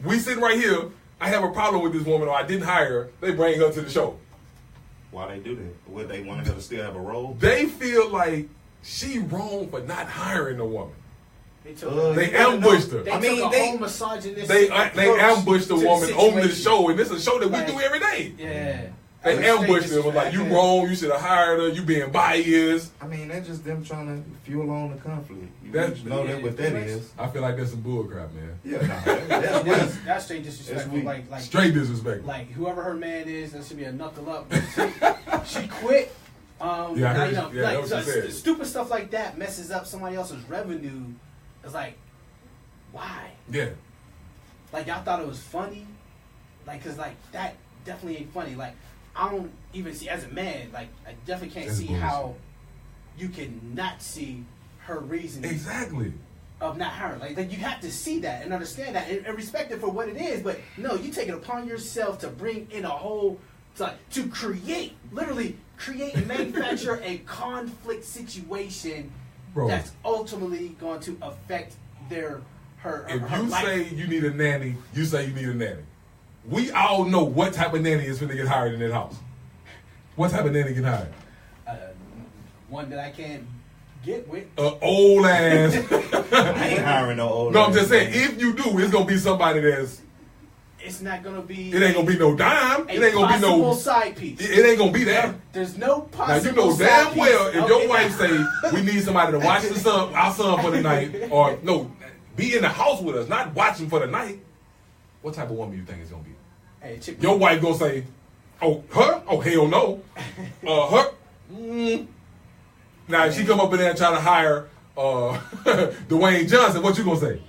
we sitting right here. I have a problem with this woman, or I didn't hire her. They bring her to the show. Why they do that? Would they want her to still have a role? They feel like she wrong for not hiring the woman. They ambushed her. They I mean, took a they- whole misogynistic They approach ambushed the to woman on the situation. show, and this is a show that we Like, do every day. Yeah. They That's ambushed her. straight Was like, you disrespect. wrong. You should have hired her. You being biased. I mean, that's just them trying to fuel on the conflict. You That's- know that what that is. I feel like that's some bullcrap, man. Yeah, that's weak. That's straight disrespectful. weak. Like Straight disrespect. like whoever her man is, that should be a knuckle up. She quit. Yeah, I now, heard you know, you- yeah, like that was what she said. stupid stuff like that messes up somebody else's revenue. It's like, why? Yeah. Like y'all thought it was funny, like cause like that definitely ain't funny. Like I don't even see as a man, like I definitely can't That's see bullshit. how you can not see her reasoning Exactly. of not hiring. Like you have to see that and understand that and respect it for what it is. But no, you take it upon yourself to bring in a whole to create, literally create and manufacture a conflict situation Bro. that's ultimately going to affect her If her you life. say you need a nanny, you say you need a nanny. We all know what type of nanny is finna get hired in that house. What type of nanny get hired? One that I can't get with. Old ass. I ain't hiring no old. No, I'm just saying, if you do, it's gonna be somebody that's. It's not gonna be. It ain't gonna be no dime. a It ain't gonna be possible no. side piece. It ain't gonna be that. There's no Now possible. you know side damn piece. well if Okay, your wife now- say we need somebody to watch our son for the night, or no, be in the house with us, not watching for the night. What type of woman you think it's gonna be? Hey, chick- Your wife gonna say, "Oh, her? Oh, hell no, her." Now if she come up in there and try to hire Dwayne Johnson, what you gonna say?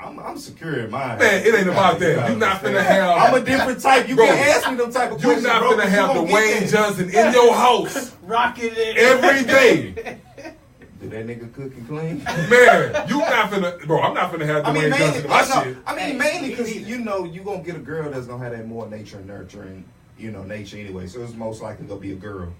I'm secure in mine. Man, it ain't about that. You not finna have. I'm a different type. You Bro, can't ask me them type of You questions. not bro, finna you have gonna Dwayne get that. Johnson in your house Rocking it every day. Did that nigga cook and clean? Man, you not finna, bro. I'm not finna have Dwayne Johnson in my shit. Mainly because you know you gonna get a girl that's gonna have that more nature and nurturing, nature anyway. So it's most likely gonna be a girl.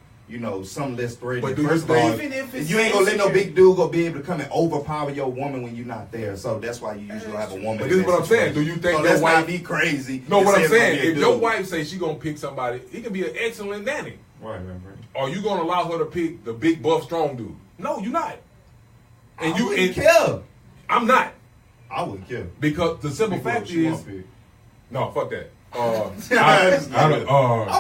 Some less threatening. But do you First of all, Even if it's you ain't gonna let no insecure. big dude go be able to come and overpower your woman when you're not there. So that's why you usually have a woman. But in this is that what I'm saying. situation. Do you think so your let's wife- not be crazy? No, and what say I'm it's gonna saying, be a if your dude. wife say she gonna pick somebody, he can be an excellent nanny. right. Are you gonna allow her to pick the big buff strong dude? No, you're not. And I you wouldn't and care. I'm not, I wouldn't care. because the simple Pick what fact she is, want, pick. no, fuck that. I'm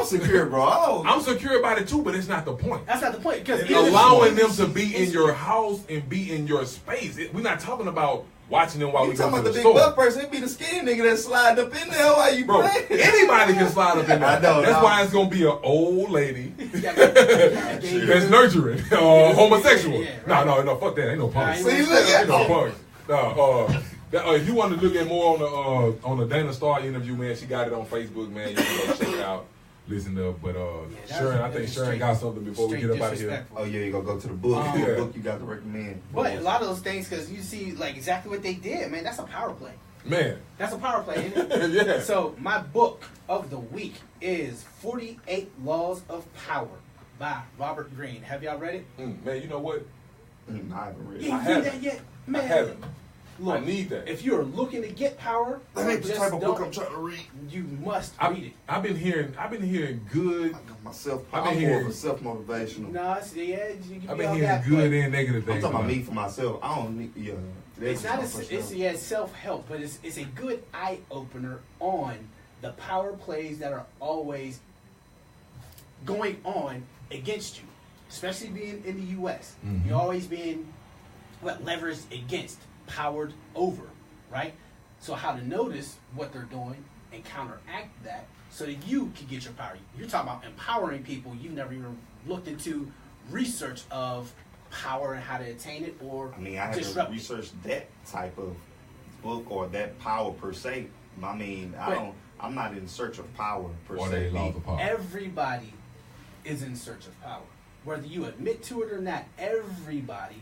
secure, bro. I'm secure about it too, but it's not the point. That's not the point. Because Allowing them to be in your house and be in your space. We're not talking about watching them while You we go talking to about the the big store. buff person? It be the skinny nigga that slide up in there while you Bro, playing. anybody can slide up in there. I know, That's no. why it's gonna be an old lady that's that's nurturing, homosexual. Yeah, No, fuck that. Ain't no punk. Nah, See, look at Ain't no punk. No, if you want to look at more on the Dana Star interview, man, she got it on Facebook, man. You can go check it out, listen to it. But Sharon, I think Sharon got something before we get up out of here. Oh yeah, you gonna go to the book. Um, The Yeah. book you got to recommend. But a lot of those things, because you see, like exactly what they did, man. That's a power play. Man, That's a power play, isn't it? yeah. So my book of the week is 48 Laws of Power by Robert Greene. Have y'all read it? Man, you know what? I haven't read You it. ain't I read haven't. that yet, man. I haven't. Look, I need that. If you're looking to get power, That ain't the just type of book don't- I'm trying to read. You must I, read it. I've been hearing good. Myself, I've been I'm more hearing- of a self-motivational. No, it's, yeah, you can I've be been all hearing that, good but and negative I'm things. talking about about me for myself. I don't need. Yeah, it's not. It's self-help, but it's a good eye opener on the power plays that are always going on against you, especially being in the U.S. Mhm. You're always being leveraged against, powered over, right? So how to notice what they're doing and counteract that so that you can get your power. You're talking about empowering people. You've never even looked into research of power and how to attain it or I mean, I haven't disrupt it. researched that type of book or that power per se. I mean, Right. I'm not in search of power per Or se. they laws of power. Everybody is in search of power. Whether you admit to it or not, everybody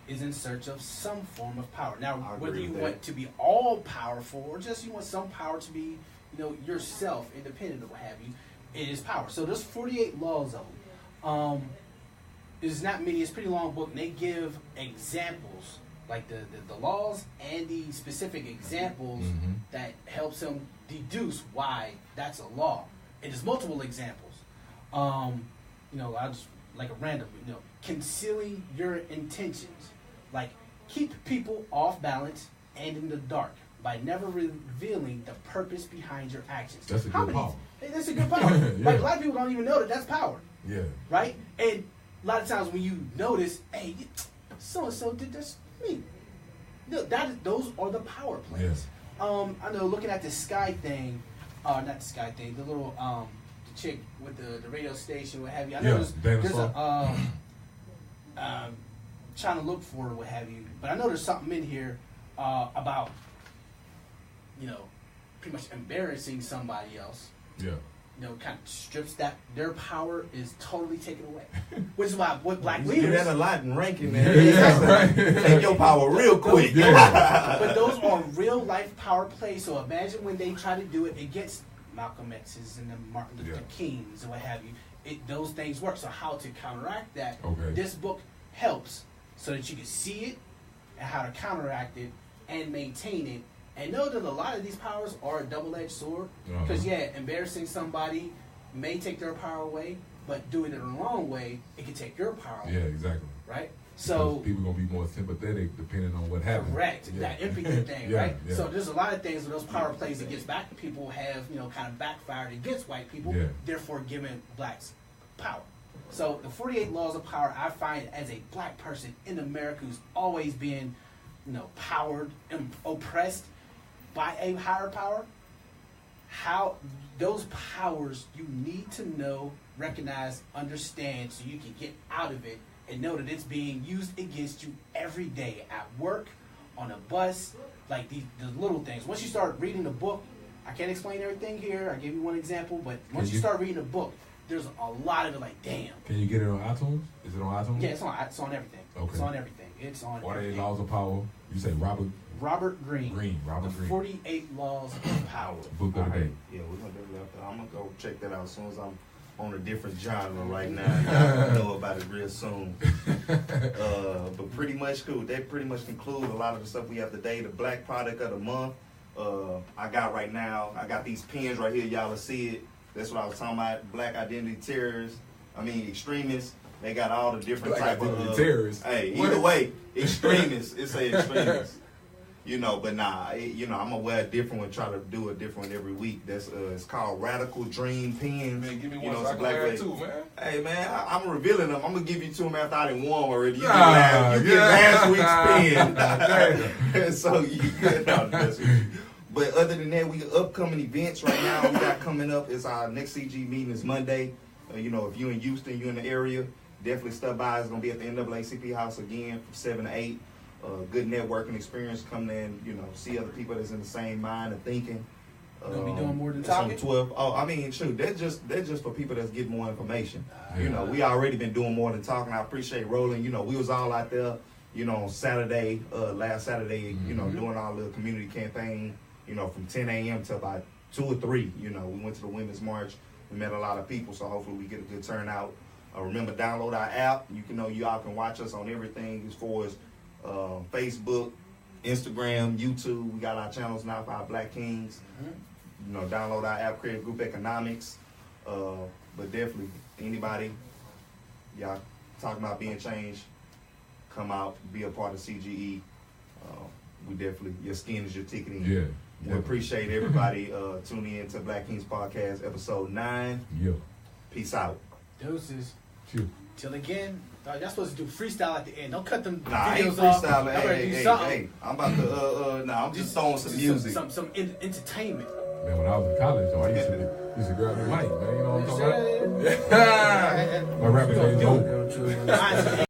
is in search of some form of power. Now, I whether agree you with want that. to be all powerful or just you want some power to be, yourself, independent of what have you, it is power. So there's 48 laws of them. It's not many. It's a pretty long book, and they give examples, like the laws and the specific examples Mhm. that helps them deduce why that's a law. And there's multiple examples. I'll just like a random, concealing your intentions, like keep people off balance and in the dark by never revealing the purpose behind your actions. That's a How good many- power. Hey, that's a good power. Yeah. Like a lot of people don't even know that that's power, Yeah. right? And a lot of times when you notice, hey, so and so did this to me. No, those are the power plays. I know looking at the Sky thing, not the Sky thing, the little the chick with the radio station, what have you. I know Yeah, Dana there's Star. trying to look for it, what have you. But I know there's something in here about pretty much embarrassing somebody else. Yeah. Kind of strips that their power is totally taken away. Which is why what black You do leaders. that a lot in ranking there. Yeah, right. Take your power real quick. But those are real life power plays. So imagine when they try to do it against Malcolm X's and the Martin Luther Kings and what have you. Those things work. So how to counteract that? Okay. This book helps so that you can see it and how to counteract it and maintain it. And know that a lot of these powers are a double-edged sword. Because embarrassing somebody may take their power away, but doing it the wrong way, it can take your power away. Yeah, exactly. Right? Because So people gonna be more sympathetic depending on what happened. correct, Yeah. that empathy thing, Yeah, right? yeah. So there's a lot of things with those power plays against black people have, kind of backfired against white people, Yeah. therefore giving blacks power. So the 48 laws of power, I find as a black person in America who's always been, powered and oppressed by a higher power, how those powers you need to know, recognize, understand so you can get out of it and know that it's being used against you every day at work, on a bus, like the little things. Once you start reading the book, I can't explain everything here. I gave you one example, but once you start reading the book, there's a lot of it. Like, damn. Can you get it on iTunes? Is it on iTunes? Yeah, it's on everything. Okay. It's on everything. It's on 48 everything. Laws of Power. You say Robert Green. Robert The Green. 48 Laws of Power. Book of the day. Yeah, we're gonna definitely have to. I'm gonna go check that out as soon as I'm on a different genre right now. Y'all gonna know about it real soon. But pretty much cool. That pretty much conclude a lot of the stuff we have today. The Black Product of the Month. I got right now. I got these pins right here. Y'all will see it. That's what I was talking about. Black identity terrorists. I mean extremists. They got all the different Black type identity of terrorists. Hey, What? either way, extremists. It's a extremists. You know, but nah, I'm gonna wear a different one, try to do a different one every week. That's it's called Radical Dream Pins. Man, give me You one know, so I it's a can black wear it lady. too, man. Hey man, I'm revealing them. I'm gonna give you two them after I done won already. You Nah, get last Damn. week's pin. So you good. No, that's what you- But other than that, we got upcoming events right now. We got coming up is our next CG meeting is Monday. You know, if you in Houston, you in the area, definitely stop by. It's gonna be at the NAACP house again from 7 to 8. Good networking experience. Come in, you know, see other people that's in the same mind and thinking. Gonna be doing more than it's on talking? 12. Oh, I mean, shoot, that's just for people that's getting more information. You Yeah. know, we already been doing more than talking. I appreciate Roland. You know, we was all out there, you know, on Saturday, last Saturday, you know, doing our little community campaign, you know, from 10 a.m. to about 2 or 3. You know, we went to the Women's March. We met a lot of people, so hopefully we get a good turnout. Remember, download our app. You can know y'all can watch us on everything as far as Facebook, Instagram, YouTube. We got our channels now for our Black Kings. You know, download our app, Creative Group Economics. But definitely, anybody, y'all talking about being changed, come out, be a part of CGE. We definitely, your skin is your ticket in. Yeah. We appreciate everybody tuning in to Black Kings Podcast, episode 9. Yeah. Peace out. Deuces. Cheers. Till again. Y'all supposed to do freestyle at the end. Don't cut them Nah, I ain't videos off. freestyling. Y'all better Hey, do hey, something. hey, I'm about to, nah, I'm just throwing some music. Some entertainment. Man, when I was in college, though, I used to grab the mic, man. You know what I'm talking about? Yeah. Yeah. My rapper name's Hope. Mine's